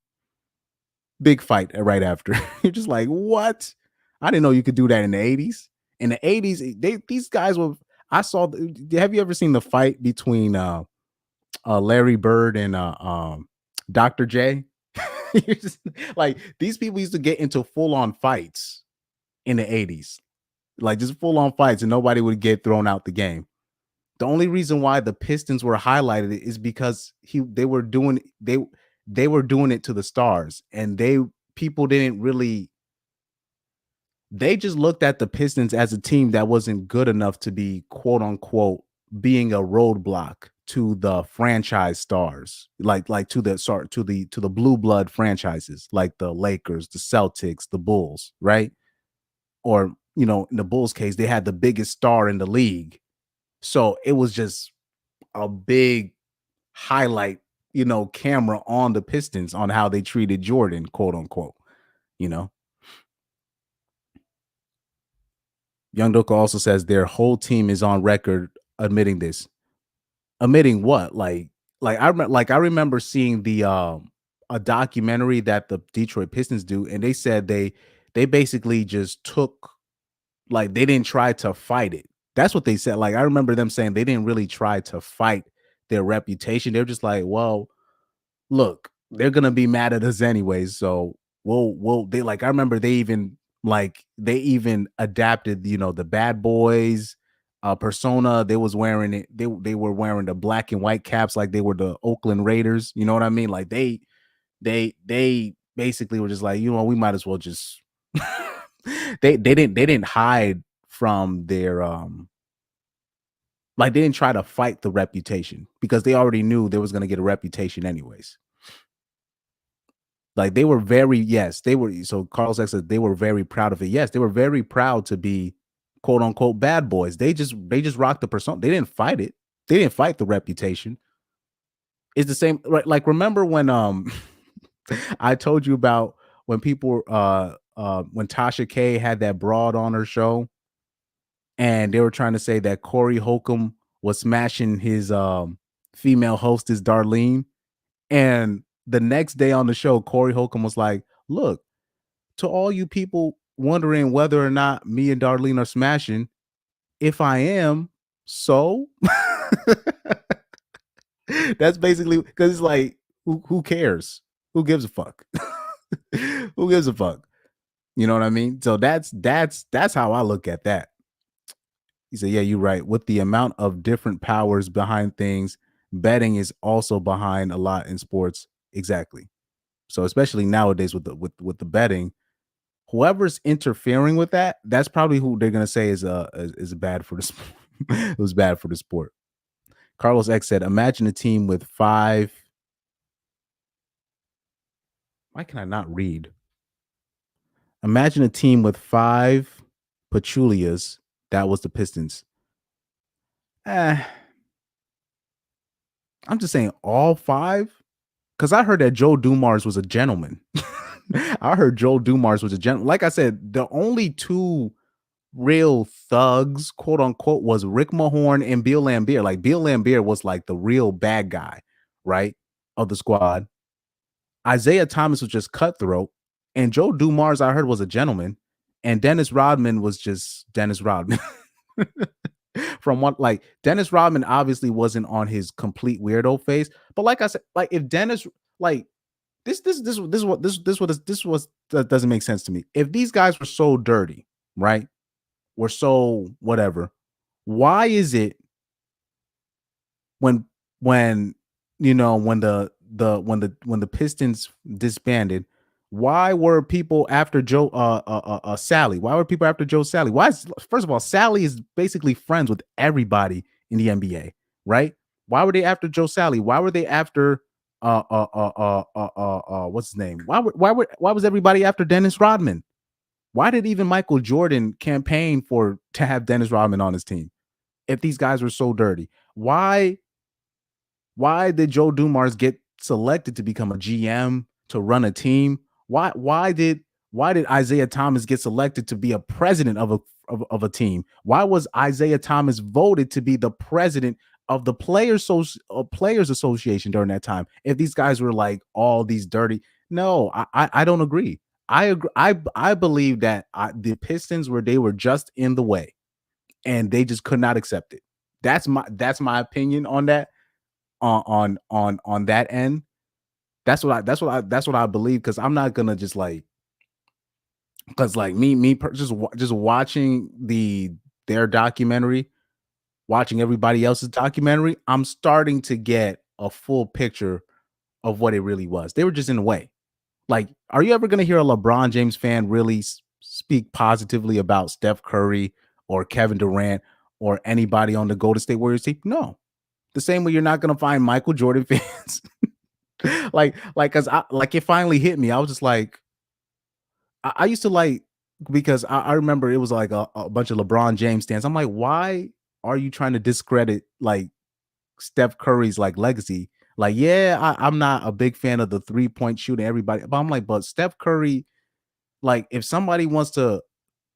big fight right after. You're just like, what? I didn't know you could do that in the 80s. In the 80s, these guys were. I saw. Have you ever seen the fight between Larry Bird and Dr. J? You're just, like these people used to get into full on fights in the 80s, like just full on fights, and nobody would get thrown out the game. The only reason why the Pistons were highlighted is because they were doing it to the stars, and people didn't really. They just looked at the Pistons as a team that wasn't good enough to be quote unquote being a roadblock to the franchise stars, like to the blue blood franchises, like the Lakers, the Celtics, the Bulls, right? Or in the Bulls case, they had the biggest star in the league. So it was just a big highlight, camera on the Pistons on how they treated Jordan, quote unquote, you know. Young Doka also says their whole team is on record admitting this. Admitting what? I remember seeing the a documentary that the Detroit Pistons do, and they said they basically just took, like, they didn't try to fight it. That's what they said. Like, I remember them saying they didn't really try to fight their reputation. They're just like, well, look, they're gonna be mad at us anyways. So they like, I remember they even adapted, the Bad Boys persona. They was wearing it, they were wearing the black and white caps like they were the Oakland Raiders. You know what I mean? Like they basically were just like, you know, we might as well just they didn't hide from their like they didn't try to fight the reputation because they already knew they was going to get a reputation anyways. Like they were so Carlos X said they were very proud of it. Yes, they were very proud to be quote unquote bad boys. They just rocked the persona. They didn't fight it. They didn't fight the reputation. It's the same, right? Like remember when I told you about when people when Tasha K had that broad on her show and they were trying to say that Corey Holcomb was smashing his female hostess Darlene. And the next day on the show, Corey Holcomb was like, look, to all you people wondering whether or not me and Darlene are smashing, if I am, so that's basically because it's like, who cares? Who gives a fuck? Who gives a fuck? You know what I mean? So that's how I look at that. He said, yeah, you're right. With the amount of different powers behind things, betting is also behind a lot in sports. Exactly. So especially nowadays with the betting, whoever's interfering with that, that's probably who they're gonna say is bad for the sport. It was bad for the sport. Carlos X said, imagine a team with 5. Why can I not read? Imagine a team with 5 Pachulias. That was the Pistons. I'm just saying all 5. Because I heard that Joe Dumars was a gentleman. I heard Joe Dumars was a gentleman. Like I said, the only 2 real thugs, quote unquote, was Rick Mahorn and Bill Laimbeer. Like Bill Laimbeer was like the real bad guy, right, of the squad. Isaiah Thomas was just cutthroat, and Joe Dumars, I heard, was a gentleman, and Dennis Rodman was just Dennis Rodman. From what, like Dennis Rodman obviously wasn't on his complete weirdo face, but like I said, like if Dennis, like this doesn't make sense to me. If these guys were so dirty, right? Were so whatever. Why is it when you know when the Pistons disbanded, why were people after Joe Sally? Why were people after Joe Sally? Why is, first of all, Sally is basically friends with everybody in the NBA, right? Why were they after Joe Sally? Why were they after what's his name? Why was everybody after Dennis Rodman? Why did even Michael Jordan campaign to have Dennis Rodman on his team? If these guys were so dirty, why did Joe Dumars get selected to become a GM to run a team? Why did Isaiah Thomas get selected to be a president of a team? Why was Isaiah Thomas voted to be the president of the Players Association during that time? If these guys were like all these dirty, no, I don't agree. I agree. I believe that the Pistons they were just in the way, and they just could not accept it. That's my opinion on that. On that end, that's what I believe. Because I'm not gonna just like, because like just watching their documentary, watching everybody else's documentary, I'm starting to get a full picture of what it really was. They were just in the way. Like, are you ever gonna hear a LeBron James fan really speak positively about Steph Curry or Kevin Durant or anybody on the Golden State Warriors team? No. The same way you're not gonna find Michael Jordan fans. Cause it finally hit me. I was just like, I used to like, because I remember it was like a bunch of LeBron James stands. I'm like, why are you trying to discredit like Steph Curry's like legacy? Like, yeah, I'm not a big fan of the 3-point shooting, everybody, but I'm like, but Steph Curry, like, if somebody wants to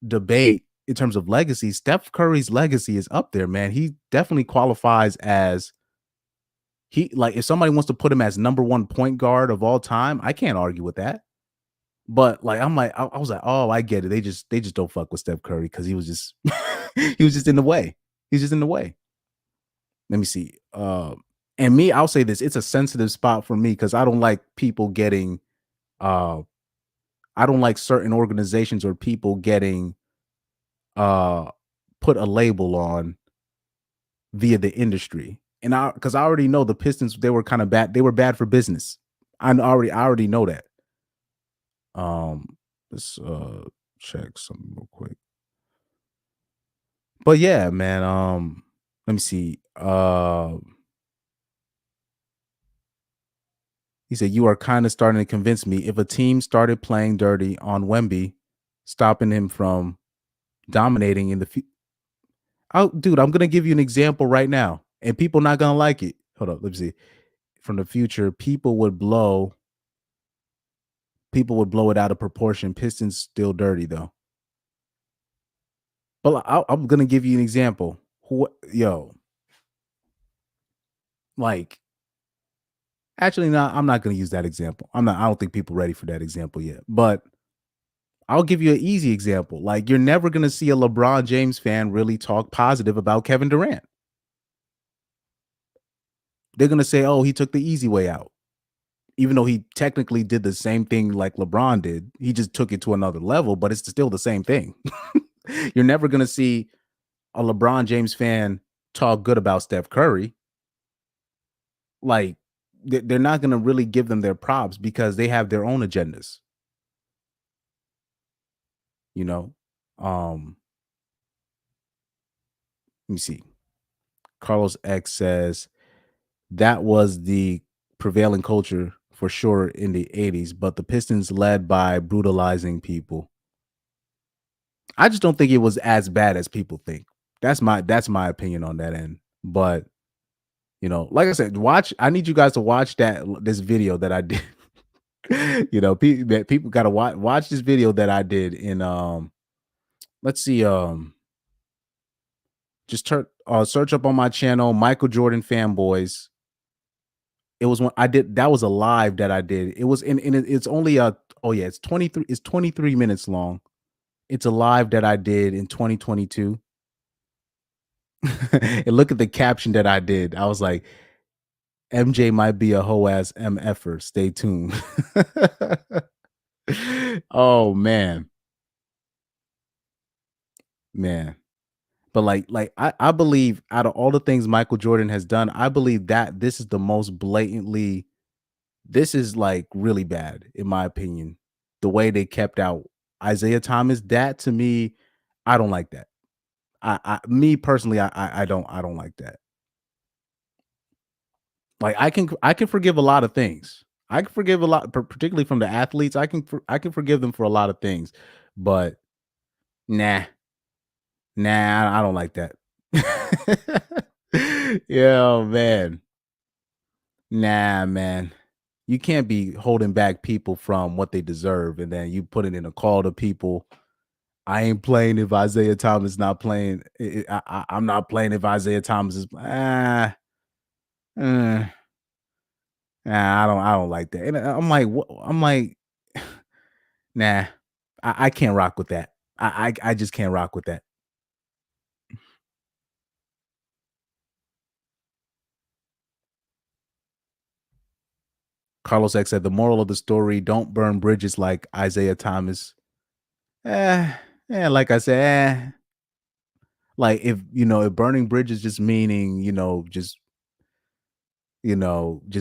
debate in terms of legacy, Steph Curry's legacy is up there, man. He definitely qualifies as if somebody wants to put him as number 1 point guard of all time, I can't argue with that. But like, I'm like, I was like, oh, I get it. They just don't fuck with Steph Curry because he was just he was just in the way. He's just in the way. Let me see. And me, I'll say this: it's a sensitive spot for me because I don't like people getting, I don't like certain organizations or people getting, put a label on via the industry. And because I already know the Pistons, they were kind of bad. They were bad for business. I already know that. Let's check something real quick. But yeah, man. Let me see. He said, "You are kind of starting to convince me. If a team started playing dirty on Wemby, stopping him from dominating in the future." Oh, dude, I'm gonna give you an example right now, and people not gonna like it. Hold up, let me see. From the future, people would blow it out of proportion. Pistons still dirty though. But I'm gonna give you an example. Like, actually, no, I'm not gonna use that example. I don't think people are ready for that example yet. But I'll give you an easy example. Like, you're never gonna see a LeBron James fan really talk positive about Kevin Durant. They're gonna say, "Oh, he took the easy way out." Even though he technically did the same thing like LeBron did, he just took it to another level, but it's still the same thing. You're never going to see a LeBron James fan talk good about Steph Curry. Like, they're not going to really give them their props because they have their own agendas. You know, let me see. Carlos X says that was the prevailing culture for sure in the 80s, but the Pistons led by brutalizing people. I just don't think it was as bad as people think. That's my opinion on that end. But like I said, I need you guys to watch this video that I did. People got to watch this video that I did in let's see, just search up on my channel Michael Jordan Fanboys. It was one I did, that was a live that I did. It was it's only it's 23 minutes long. It's a live that I did in 2022. And look at the caption that I did. I was like, MJ might be a hoe ass MFer. Stay tuned. Oh man. But I believe out of all the things Michael Jordan has done, I believe that this is the most blatantly, this is like really bad, in my opinion. The way they kept out Isaiah Thomas, that to me, I don't like that. Me personally, I don't like that. Like, I can forgive a lot of things. I can forgive a lot, particularly from the athletes. I can forgive them for a lot of things, but nah, I don't like that. Yeah, man. Nah, man. You can't be holding back people from what they deserve, and then you put it in a call to people. I ain't playing if Isaiah Thomas not playing. I'm not playing if Isaiah Thomas is. Nah, I don't like that. And I'm like, I'm like, nah, I can't rock with that. I just can't rock with that. Carlos X said the moral of the story: don't burn bridges like Isaiah Thomas. Like I said, like if burning bridges just meaning just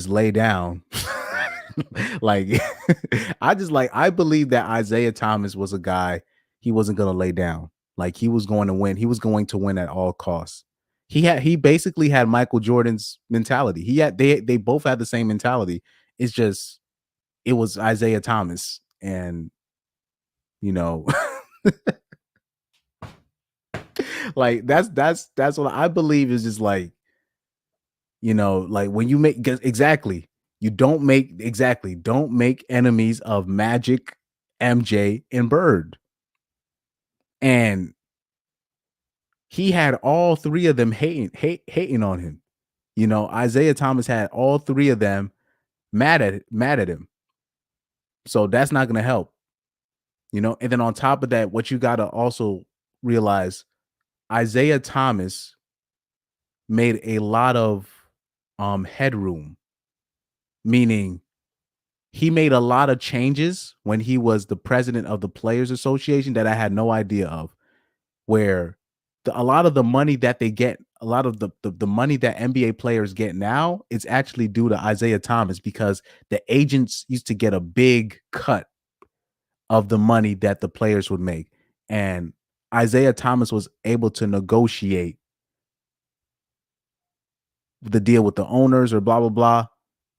lay down. Like, I believe that Isaiah Thomas was a guy, he wasn't going to lay down. Like, he was going to win. He was going to win at all costs. He basically had Michael Jordan's mentality. They both had the same mentality. It's just, it was Isaiah Thomas, and like that's what I believe is just like, like when you make exactly, don't make enemies of Magic, MJ, and Bird. And he had all three of them hating on him. Isaiah Thomas had all three of them mad at him. So that's not going to help. And then on top of that, what you got to also realize, Isaiah Thomas made a lot of headroom, meaning he made a lot of changes when he was the president of the Players Association that I had no idea of, where a lot of the money that they get the money that NBA players get now, it's actually due to Isaiah Thomas, because the agents used to get a big cut of the money that the players would make. And Isaiah Thomas was able to negotiate the deal with the owners or blah, blah, blah,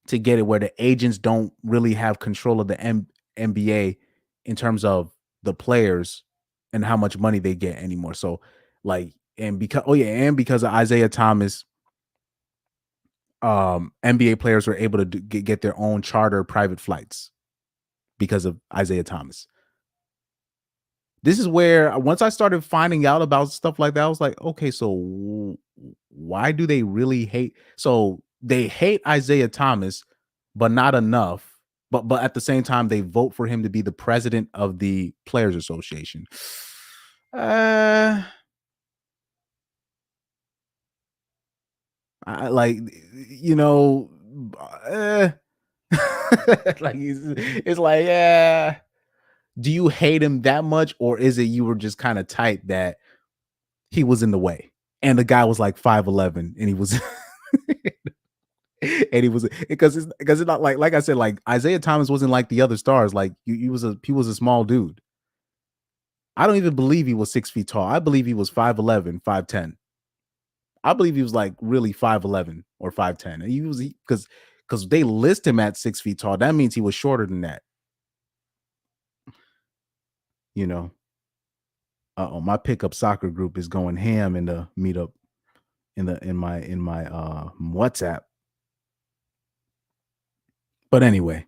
to get it where the agents don't really have control of the NBA in terms of the players and how much money they get anymore. So like, and because of Isaiah Thomas, NBA players were able to get their own charter private flights because of Isaiah Thomas. This is where once I started finding out about stuff like that, I was like, okay, so why do they really hate? So they hate Isaiah Thomas, but not enough. But at the same time, they vote for him to be the president of the Players Association. I like, you know, like it's like, yeah. Do you hate him that much, or is it you were just kind of tight that he was in the way and the guy was like 5'11" and he was and he was because it's not like I said, like Isaiah Thomas wasn't like the other stars. Like he was a small dude. I don't even believe he was 6 feet tall. I believe he was 5'11", 5'10". I believe he was like really 5'11" or 5'10". And he was because they list him at 6 feet tall. That means he was shorter than that. You know. My pickup soccer group is going ham in the meetup in my WhatsApp. But anyway.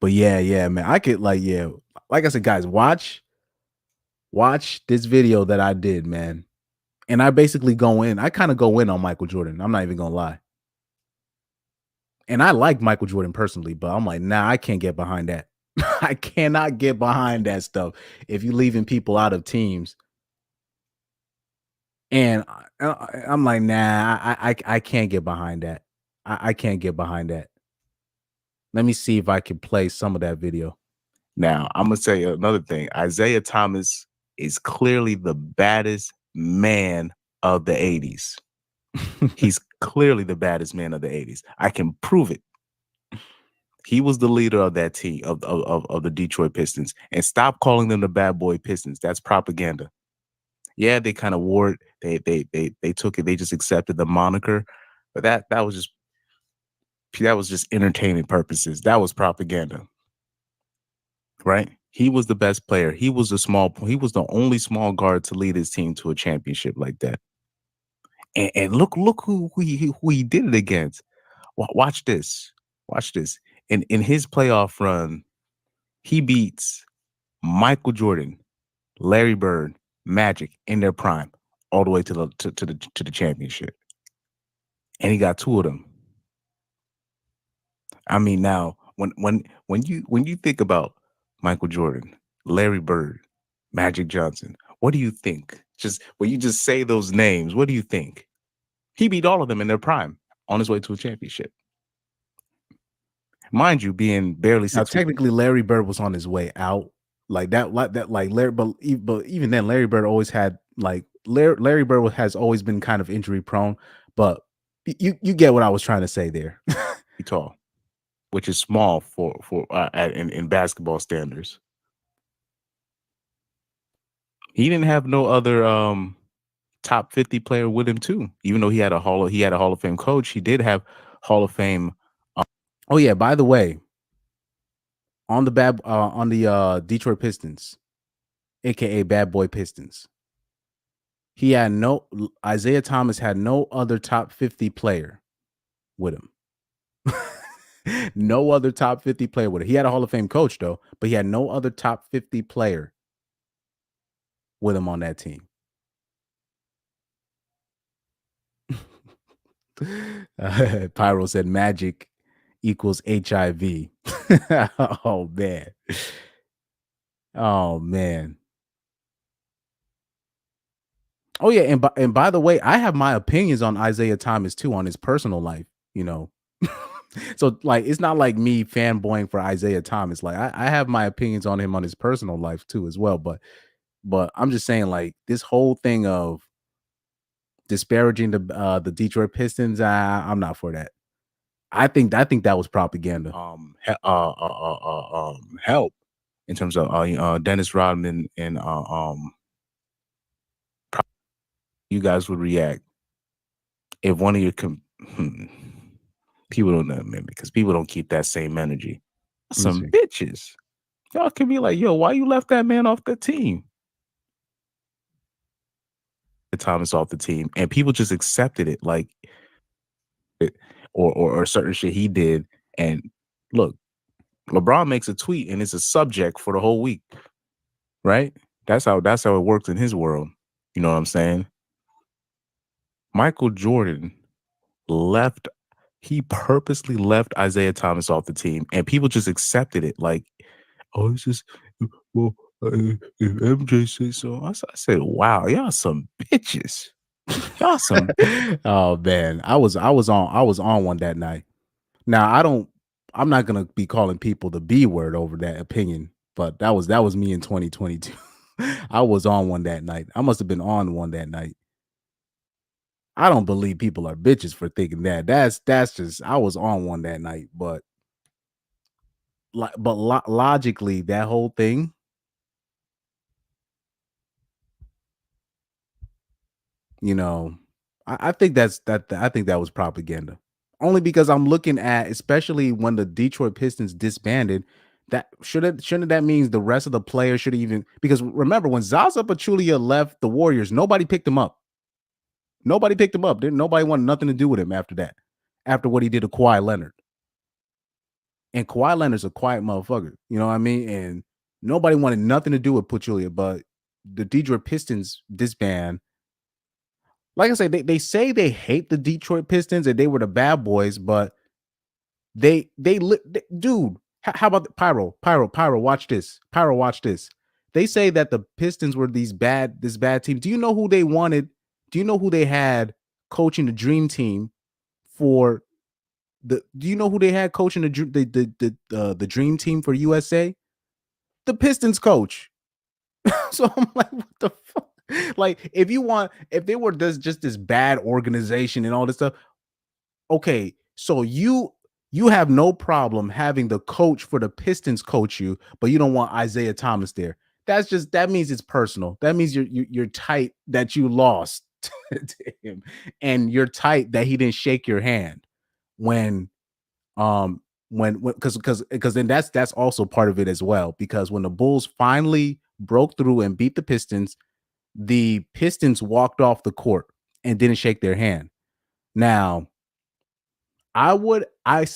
But yeah, man. I could like I said, guys, watch this video that I did, man. And I basically I kind of go in on Michael Jordan. I'm not even gonna lie. And I like Michael Jordan personally, but I'm like, nah, I can't get behind that. I cannot get behind that stuff if you're leaving people out of teams. And I'm like, nah, I can't get behind that. I can't get behind that. Let me see if I can play some of that video. Now, I'm going to tell you another thing. Isaiah Thomas is clearly the baddest man of the 80s. He's clearly the baddest man of the 80s. I can prove it. He was the leader of that team, of the Detroit Pistons. And stop calling them the bad boy Pistons. That's propaganda. Yeah, they kind of wore it. They took it. They just accepted the moniker. But that was just entertainment purposes. That was propaganda. Right? He was the best player. He was the only small guard to lead his team to a championship like that. And look who he did it against. Watch this. Watch this. In his playoff run, he beats Michael Jordan, Larry Bird, Magic in their prime, all the way to the championship. And he got 2 of them. I mean, now when you think about Michael Jordan, Larry Bird, Magic Johnson, what do you think? Just when you just say those names, what do you think? He beat all of them in their prime on his way to a championship. Mind you, being barely 6 now, technically, Larry Bird was on his way out, like Larry, but even then, Larry Bird always had Larry Bird has always been kind of injury prone. But you get what I was trying to say there. tall, which is small for in basketball standards. He didn't have no other top 50 player with him too. Even though he had a Hall of Fame coach, he did have Hall of Fame. Oh yeah, by the way, on the Detroit Pistons, aka Bad Boy Pistons, Isaiah Thomas had no other top 50 player with him. No other top 50 player with him. He had a Hall of Fame coach though, but he had no other top 50 player with him on that team. Pyro said Magic equals HIV. Oh man. Oh man. Oh yeah, and by the way, I have my opinions on Isaiah Thomas too, on his personal life, you know. So like it's not like me fanboying for Isaiah Thomas. Like I have my opinions on him on his personal life too as well. But I'm just saying, like, this whole thing of disparaging the Detroit Pistons. I'm not for that. I think that was propaganda. Help in terms of Dennis Rodman and you guys would react if one of your people don't know, man, because people don't keep that same energy. Some bitches. Y'all can be like, yo, why you left that man off the team? Thomas off the team, and people just accepted it, like, or certain shit he did. And look, LeBron makes a tweet, and it's a subject for the whole week, right? That's how it works in his world. You know what I'm saying? Michael Jordan he purposely left Isaiah Thomas off the team, and people just accepted it, like, oh, it's just, well, if MJ says so. I said, wow, y'all some bitches. Y'all some. Oh man, I was on one that night. Now I'm not gonna be calling people the B word over that opinion, but that was me in 2022. I was on one that night. I must have been on one that night. I don't believe people are bitches for thinking that. That's just, I was on one that night, but logically, that whole thing, you know, I think I think that was propaganda. Only because I'm looking at, especially when the Detroit Pistons disbanded, that shouldn't that means the rest of the players should even, because remember when Zaza Pachulia left the Warriors, nobody picked him up. Nobody picked him up. Nobody wanted nothing to do with him after that. After what he did to Kawhi Leonard. And Kawhi Leonard's a quiet motherfucker. You know what I mean? And nobody wanted nothing to do with Pachulia, but the Detroit Pistons disband. Like I said, they say they hate the Detroit Pistons and they were the bad boys, but dude, how about Pyro, watch this. Pyro, watch this. They say that the Pistons were this bad team. Do you know who they wanted? Do you know who they had coaching the dream team for do you know who they had coaching the dream team for USA? The Pistons coach. So I'm like, what the fuck? Like, if they were just this bad organization and all this stuff, okay, so you have no problem having the coach for the Pistons coach you, but you don't want Isaiah Thomas there. That means it's personal. That means you're tight that you lost to him, and you're tight that he didn't shake your hand when because then that's also part of it as well, because when the Bulls finally broke through and beat the Pistons walked off the court and didn't shake their hand. Now, I would have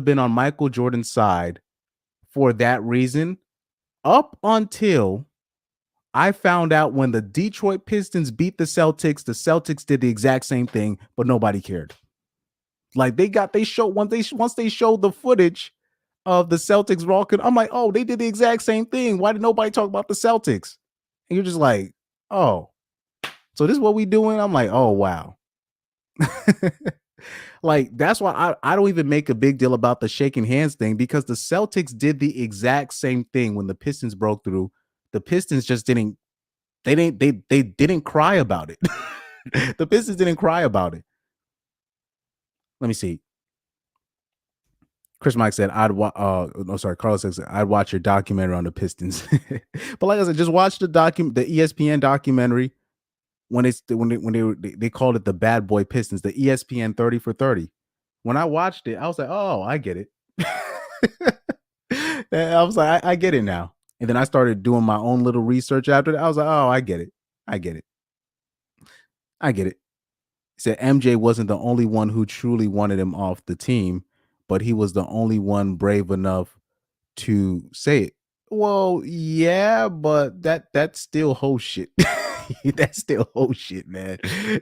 been on Michael Jordan's side for that reason up until I found out when the Detroit Pistons beat the Celtics did the exact same thing, but nobody cared. Like once they showed the footage of the Celtics rocking, I'm like, oh, they did the exact same thing. Why did nobody talk about the Celtics? And you're just like, oh, so this is what we doing? I'm like, oh wow. Like, that's why I don't even make a big deal about the shaking hands thing, because the Celtics did the exact same thing when the Pistons broke through. The Pistons just didn't cry about it. The Pistons didn't cry about it. Let me see. Chris Mike said, Carlos said, I'd watch your documentary on the Pistons. But like I said, just watch the ESPN documentary when they called it the Bad Boy Pistons, the ESPN 30 for 30. When I watched it, I was like, oh, I get it. I was like, I get it now. And then I started doing my own little research after that. I was like, oh, I get it. He said MJ wasn't the only one who truly wanted him off the team, but he was the only one brave enough to say it. Well, yeah, but that's still whole shit. That's still whole shit, man.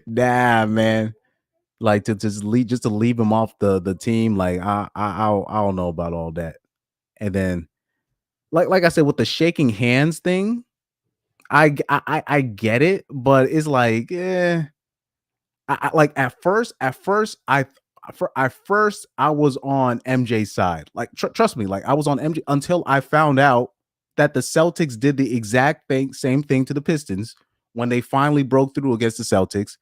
Nah, man. Like to leave him off the team, like I don't know about all that. And then, like I said, with the shaking hands thing, I get it, but it's like, like at first I was on MJ's side. Like trust me, like I was on MJ until I found out that the Celtics did the exact same thing to the Pistons when they finally broke through against the Celtics,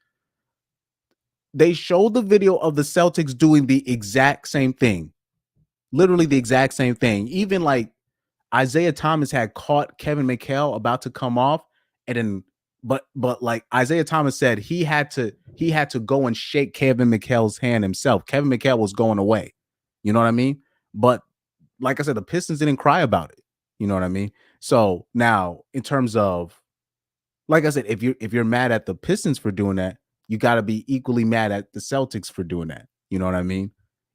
they showed the video of the Celtics doing the exact same thing. Literally the exact same thing. Even like Isaiah Thomas had caught Kevin McHale about to come off, and then but like Isaiah Thomas said, he had to go and shake Kevin McHale's hand himself. Kevin McHale was going away. You know what I mean? But like I said, the Pistons didn't cry about it. You know what I mean? So now, in terms of, like I said, if you're mad at the Pistons for doing that, you got to be equally mad at the Celtics for doing that. You know what I mean?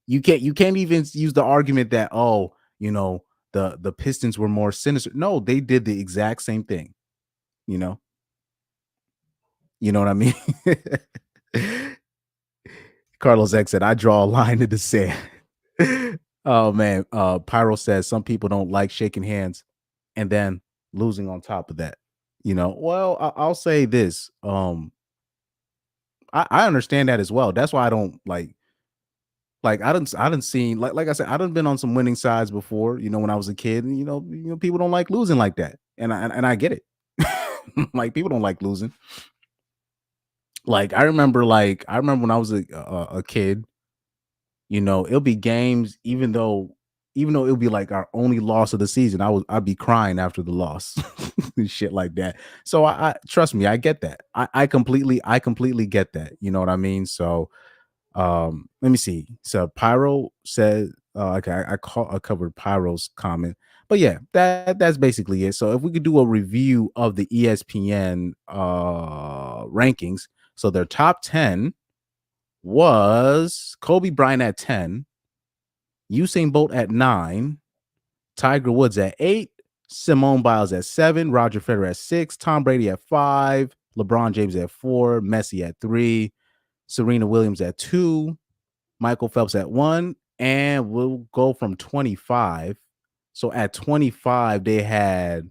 You can't even use the argument that, oh, you know, the Pistons were more sinister. No, they did the exact same thing. You know what I mean? Carlos X said, I draw a line in the sand. Oh man. Pyro says some people don't like shaking hands and then losing on top of that. You know, well, I'll say this. I understand that as well. That's why I don't like I didn't seen like I said, I done been on some winning sides before, you know, when I was a kid, and you know, people don't like losing like that. And I get it. Like people don't like losing. Like I remember when I was a kid, you know, it'll be games, even though it'll be like our only loss of the season, I'd be crying after the loss and shit like that. So I trust me, I get that. I completely get that. You know what I mean? So let me see. So Pyro said, okay, I covered Pyro's comment, but yeah, that's basically it. So if we could do a review of the ESPN rankings, so their top 10 was Kobe Bryant at 10, Usain Bolt at 9, Tiger Woods at 8, Simone Biles at 7, Roger Federer at 6, Tom Brady at 5, LeBron James at 4, Messi at 3, Serena Williams at 2, Michael Phelps at 1, and we'll go from 25. So at 25, they had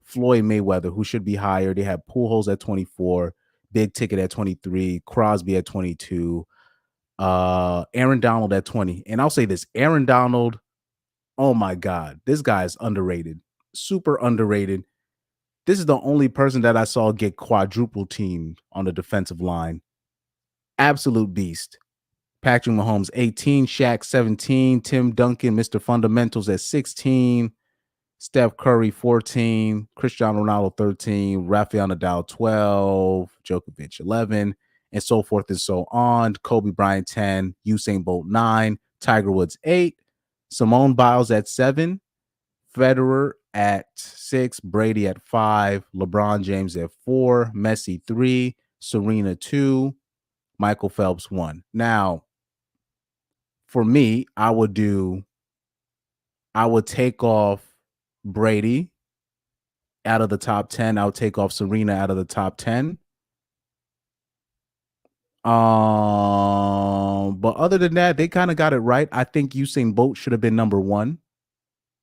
Floyd Mayweather, who should be higher. They had Pujols at 24, Big Ticket at 23, Crosby at 22, Aaron Donald at 20. And I'll say this, Aaron Donald, oh my God, this guy is underrated, super underrated. This is the only person that I saw get quadruple teamed on the defensive line. Absolute beast. Patrick Mahomes 18, Shaq 17, Tim Duncan, Mr. Fundamentals at 16, Steph Curry 14, Cristiano Ronaldo 13, Rafael Nadal 12, Djokovic 11, and so forth and so on. Kobe Bryant 10, Usain Bolt 9, Tiger Woods 8, Simone Biles at 7, Federer at 6, Brady at 5, LeBron James at 4, Messi 3, Serena 2, Michael Phelps 1. Now, for me, I would take off Brady out of the top 10. I would take off Serena out of the top 10. But other than that, they kind of got it right. I think Usain Bolt should have been number 1.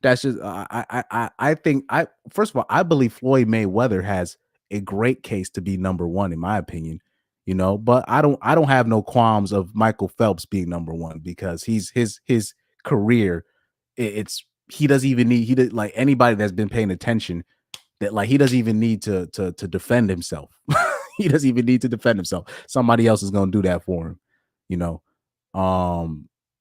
That's just I think first of all, I believe Floyd Mayweather has a great case to be number 1 in my opinion, you know, but I don't have no qualms of Michael Phelps being number 1 because his career, it's he doesn't even need like anybody that's been paying attention, that like he doesn't even need to defend himself. He doesn't even need to defend himself. Somebody else is going to do that for him, you know.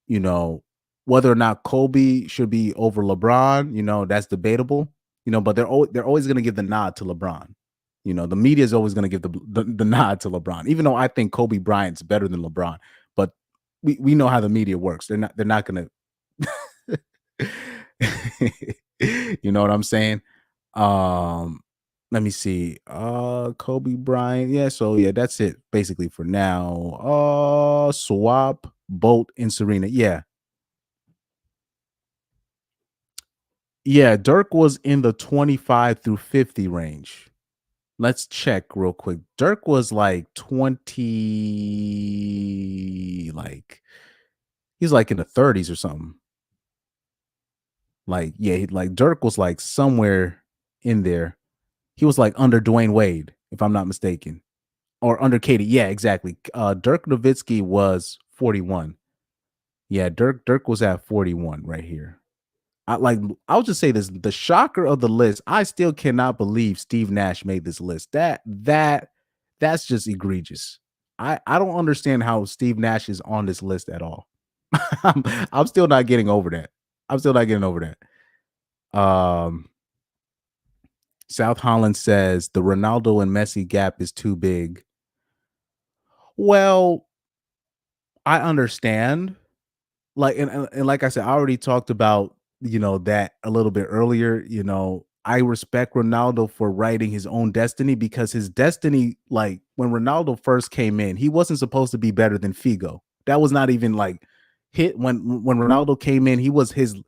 You know, whether or not Kobe should be over LeBron, you know, that's debatable, you know, but they're always going to give the nod to LeBron. You know, the media is always going to give the nod to LeBron, even though I think Kobe Bryant's better than LeBron. But we know how the media works. They're not going to, you know what I'm saying? Let me see. Kobe Bryant. Yeah, so yeah, that's it basically for now. Swap, Bolt, and Serena. Yeah. Yeah, Dirk was in the 25 through 50 range. Let's check real quick. Dirk was like 20, like he's like in the 30s or something. Like, yeah, like Dirk was like somewhere in there. He was like under Dwayne Wade, if I'm not mistaken. Or under Katie. Yeah, exactly. Dirk Nowitzki was 41. Yeah, Dirk was at 41 right here. I'll just say this: the shocker of the list. I still cannot believe Steve Nash made this list. That's just egregious. I don't understand how Steve Nash is on this list at all. I'm still not getting over that. I'm still not getting over that. South Holland says the Ronaldo and Messi gap is too big. Well, I understand. Like and like I said, I already talked about, that a little bit earlier. I respect Ronaldo for writing his own destiny, because his destiny, like when Ronaldo first came in, he wasn't supposed to be better than Figo. That was not even like hit when Ronaldo came in, he wasn't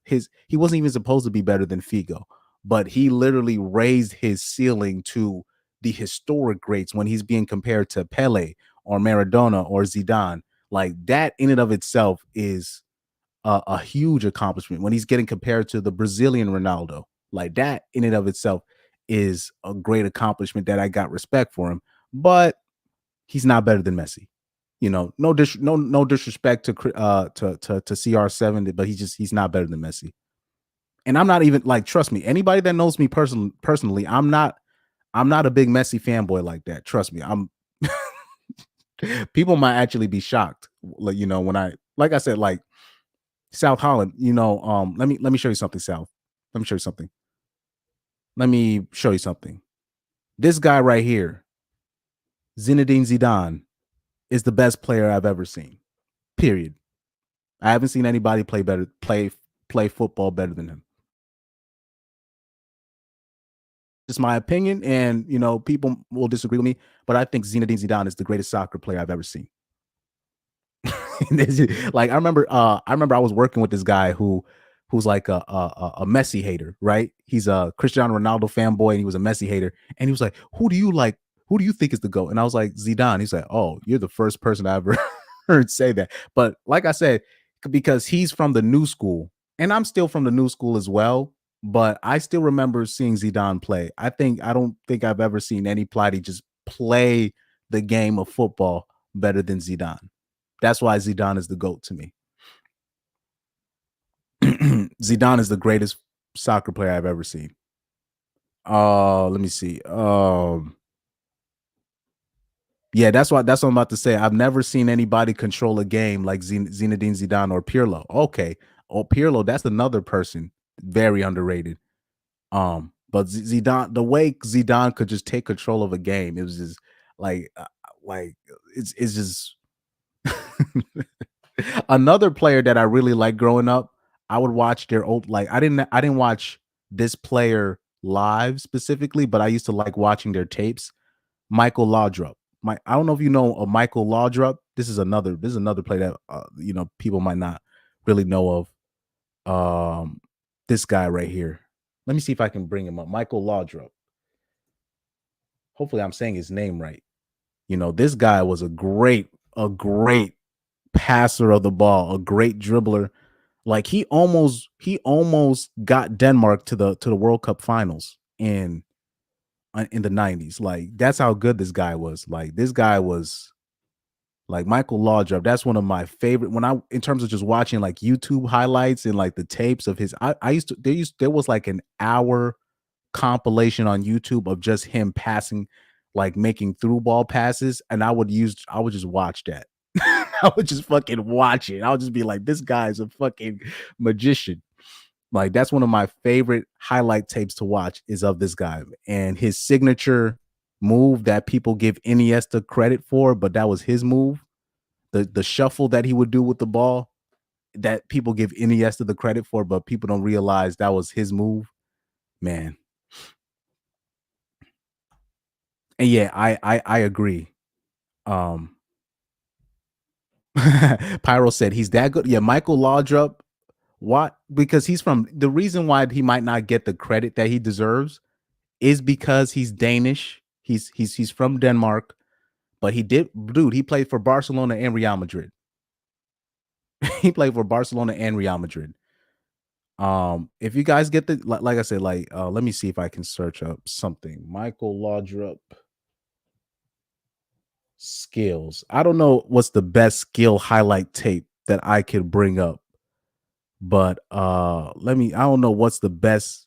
even supposed to be better than Figo, but he literally raised his ceiling to the historic greats when he's being compared to Pele or Maradona or Zidane. Like that in and of itself is a huge accomplishment. When he's getting compared to the Brazilian Ronaldo, like that in and of itself is a great accomplishment that I got respect for him. But he's not better than Messi. No disrespect to CR7, but he's not better than Messi. And I'm not even like, trust me, anybody that knows me personally, I'm not a big Messi fanboy like that. Trust me, I'm people might actually be shocked. Like, when like I said, like South Holland, let me show you something, South. Let me show you something. This guy right here, Zinedine Zidane, is the best player I've ever seen. Period. I haven't seen anybody play football better than him. It's my opinion, and people will disagree with me, but I think Zinedine Zidane is the greatest soccer player I've ever seen. Like I remember I was working with this guy who's like a Messi hater, right? He's a Cristiano Ronaldo fanboy, and he was a Messi hater, and he was like, "Who do you think is the GOAT?" And I was like, Zidane. He's like, "Oh, you're the first person I ever heard say that." But like I said, because he's from the new school, and I'm still from the new school as well, but I still remember seeing Zidane play. I don't think I've ever seen anybody just play the game of football better than Zidane. That's why Zidane is the GOAT to me. Zidane is the greatest soccer player I've ever seen. Let me see. Yeah, that's what I'm about to say. I've never seen anybody control a game like Zinedine Zidane or Pirlo. Okay. Oh, Pirlo, that's another person. Very underrated. But Zidane, the way Zidane could just take control of a game, it was just like it's just another player that I really like growing up. I would watch their old, like I didn't watch this player live specifically, but I used to like watching their tapes. Michael Laudrup. I don't know if you know a Michael Laudrup. This is another player that people might not really know of. This guy right here. Let me see if I can bring him up. Michael Laudrup. Hopefully I'm saying his name right. This guy was a great passer of the ball, a great dribbler. Like he almost got Denmark to the World Cup finals in the 90s. Like that's how good this guy was. Like this guy was like Michael Laudrup. That's one of my favorite in terms of just watching like YouTube highlights and like the tapes of his. There was like an hour compilation on YouTube of just him passing, like making through ball passes, and I would just watch that. I would just fucking watch it. I would just be like, this guy's a fucking magician. Like that's one of my favorite highlight tapes to watch is of this guy and his signature move that people give Iniesta credit for, but that was his move. The shuffle that he would do with the ball that people give Iniesta the credit for, but people don't realize that was his move. Man. And yeah, I agree. Pyro said he's that good. Yeah, Michael Laudrup. What? Because the reason why he might not get the credit that he deserves is because he's Danish. He's from Denmark, but he played for Barcelona and Real Madrid. He played for Barcelona and Real Madrid. If you guys get like I said, let me see if I can search up something. Michael Laudrup skills. I don't know what's the best skill highlight tape that I could bring up, But I don't know what's the best.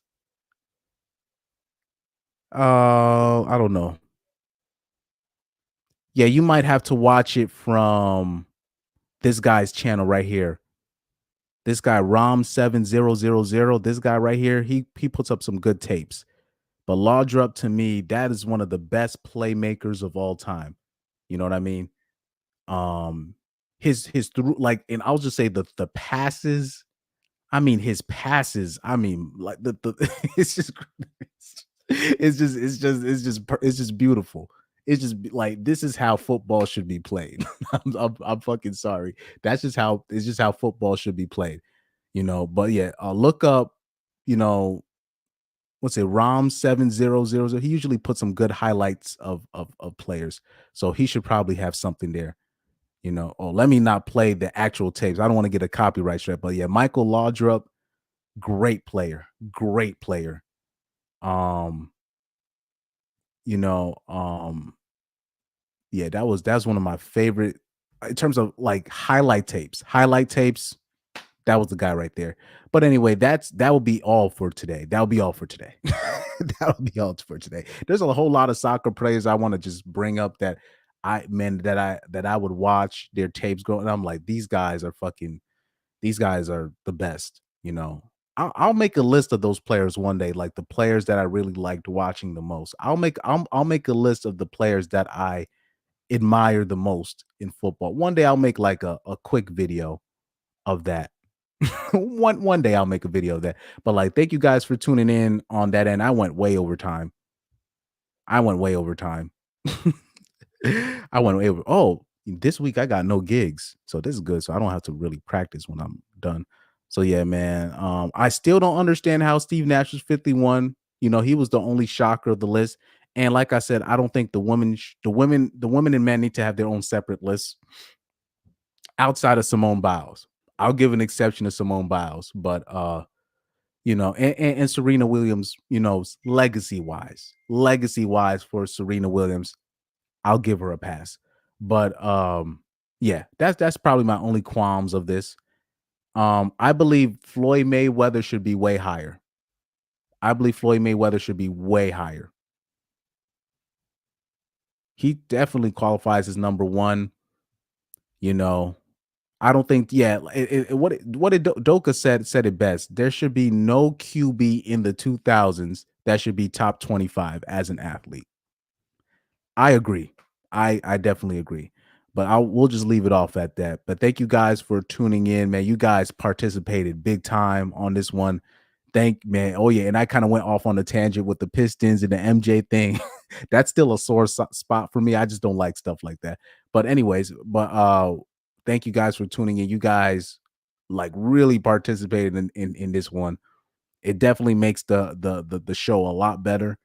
I don't know. Yeah, you might have to watch it from this guy's channel right here. This guy Rom7000. This guy right here, he puts up some good tapes. But Laudrup, to me, that is one of the best playmakers of all time. You know what I mean? His through, like, and I'll just say the passes. I mean, his passes. I mean, like the it's just it's just beautiful. It's just like, this is how football should be played. I'm fucking sorry. It's just how football should be played. You know, but yeah, look up, you know, what's it, Rom7000. He usually puts some good highlights of players. So he should probably have something there. You know, let me not play the actual tapes. I don't want to get a copyright strike, but yeah, Michael Laudrup, great player. Great player. You know, yeah, that's one of my favorite in terms of like highlight tapes. Highlight tapes, that was the guy right there. But anyway, that will be all for today. That'll be all for today. That'll be all for today. There's a whole lot of soccer players I want to just bring up that I would watch their tapes growing. And I'm like, these guys are the best. You know, I'll make a list of those players one day, like the players that I really liked watching the most. I'll make a list of the players that I admire the most in football. One day I'll make like a quick video of that. one day I'll make a video of that. But like, thank you guys for tuning in on that end. I went way over time. I went way over time. I went way over. Oh, this week I got no gigs, so this is good. So I don't have to really practice when I'm done. So yeah, man. I still don't understand how Steve Nash was 51. You know, he was the only shocker of the list. And like I said, I don't think the women and men need to have their own separate lists outside of Simone Biles. I'll give an exception to Simone Biles, but you know, and Serena Williams, you know, legacy wise for Serena Williams, I'll give her a pass. But yeah, that's probably my only qualms of this. I believe Floyd Mayweather should be way higher. He definitely qualifies as number one. You know, I don't think. Yeah, what did Doka said it best. There should be no QB in the 2000s that should be top 25 as an athlete. I agree. I definitely agree. But we'll just leave it off at that. But thank you guys for tuning in, man. You guys participated big time on this one. Man. Oh yeah, and I kind of went off on a tangent with the Pistons and the MJ thing. That's still a sore spot for me. I just don't like stuff like that. But anyways, thank you guys for tuning in. You guys like really participated in this one. It definitely makes the show a lot better.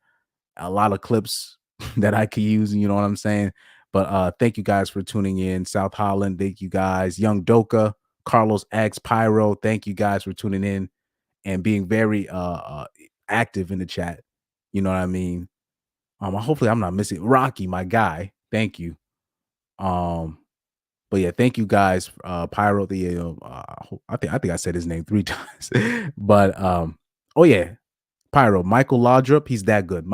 A lot of clips that I could use, you know what I'm saying? But thank you guys for tuning in. South Holland, thank you guys. Young Doka, Carlos X, Pyro, thank you guys for tuning in and being very active in the chat. You know what I mean? Hopefully I'm not missing Rocky, my guy. Thank you. But yeah, thank you guys. Pyro, I think I said his name 3 times. But oh yeah, Pyro, Michael Laudrup, he's that good.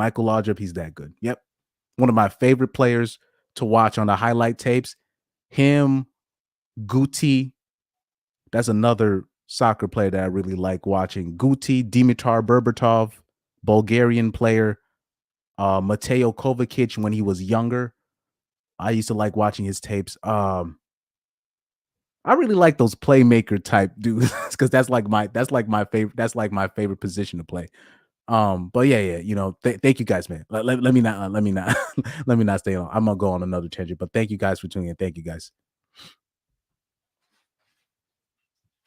Yep. One of my favorite players to watch on the highlight tapes. Him, Guti. That's another soccer player that I really like watching. Guti, Dimitar Berbatov, Bulgarian player. Mateo Kovacic when he was younger. I used to like watching his tapes. I really like those playmaker type dudes because that's like my favorite position to play. But yeah, you know, thank you guys, man. Let me not stay on. I'm gonna go on another tangent, but thank you guys for tuning in. Thank you guys.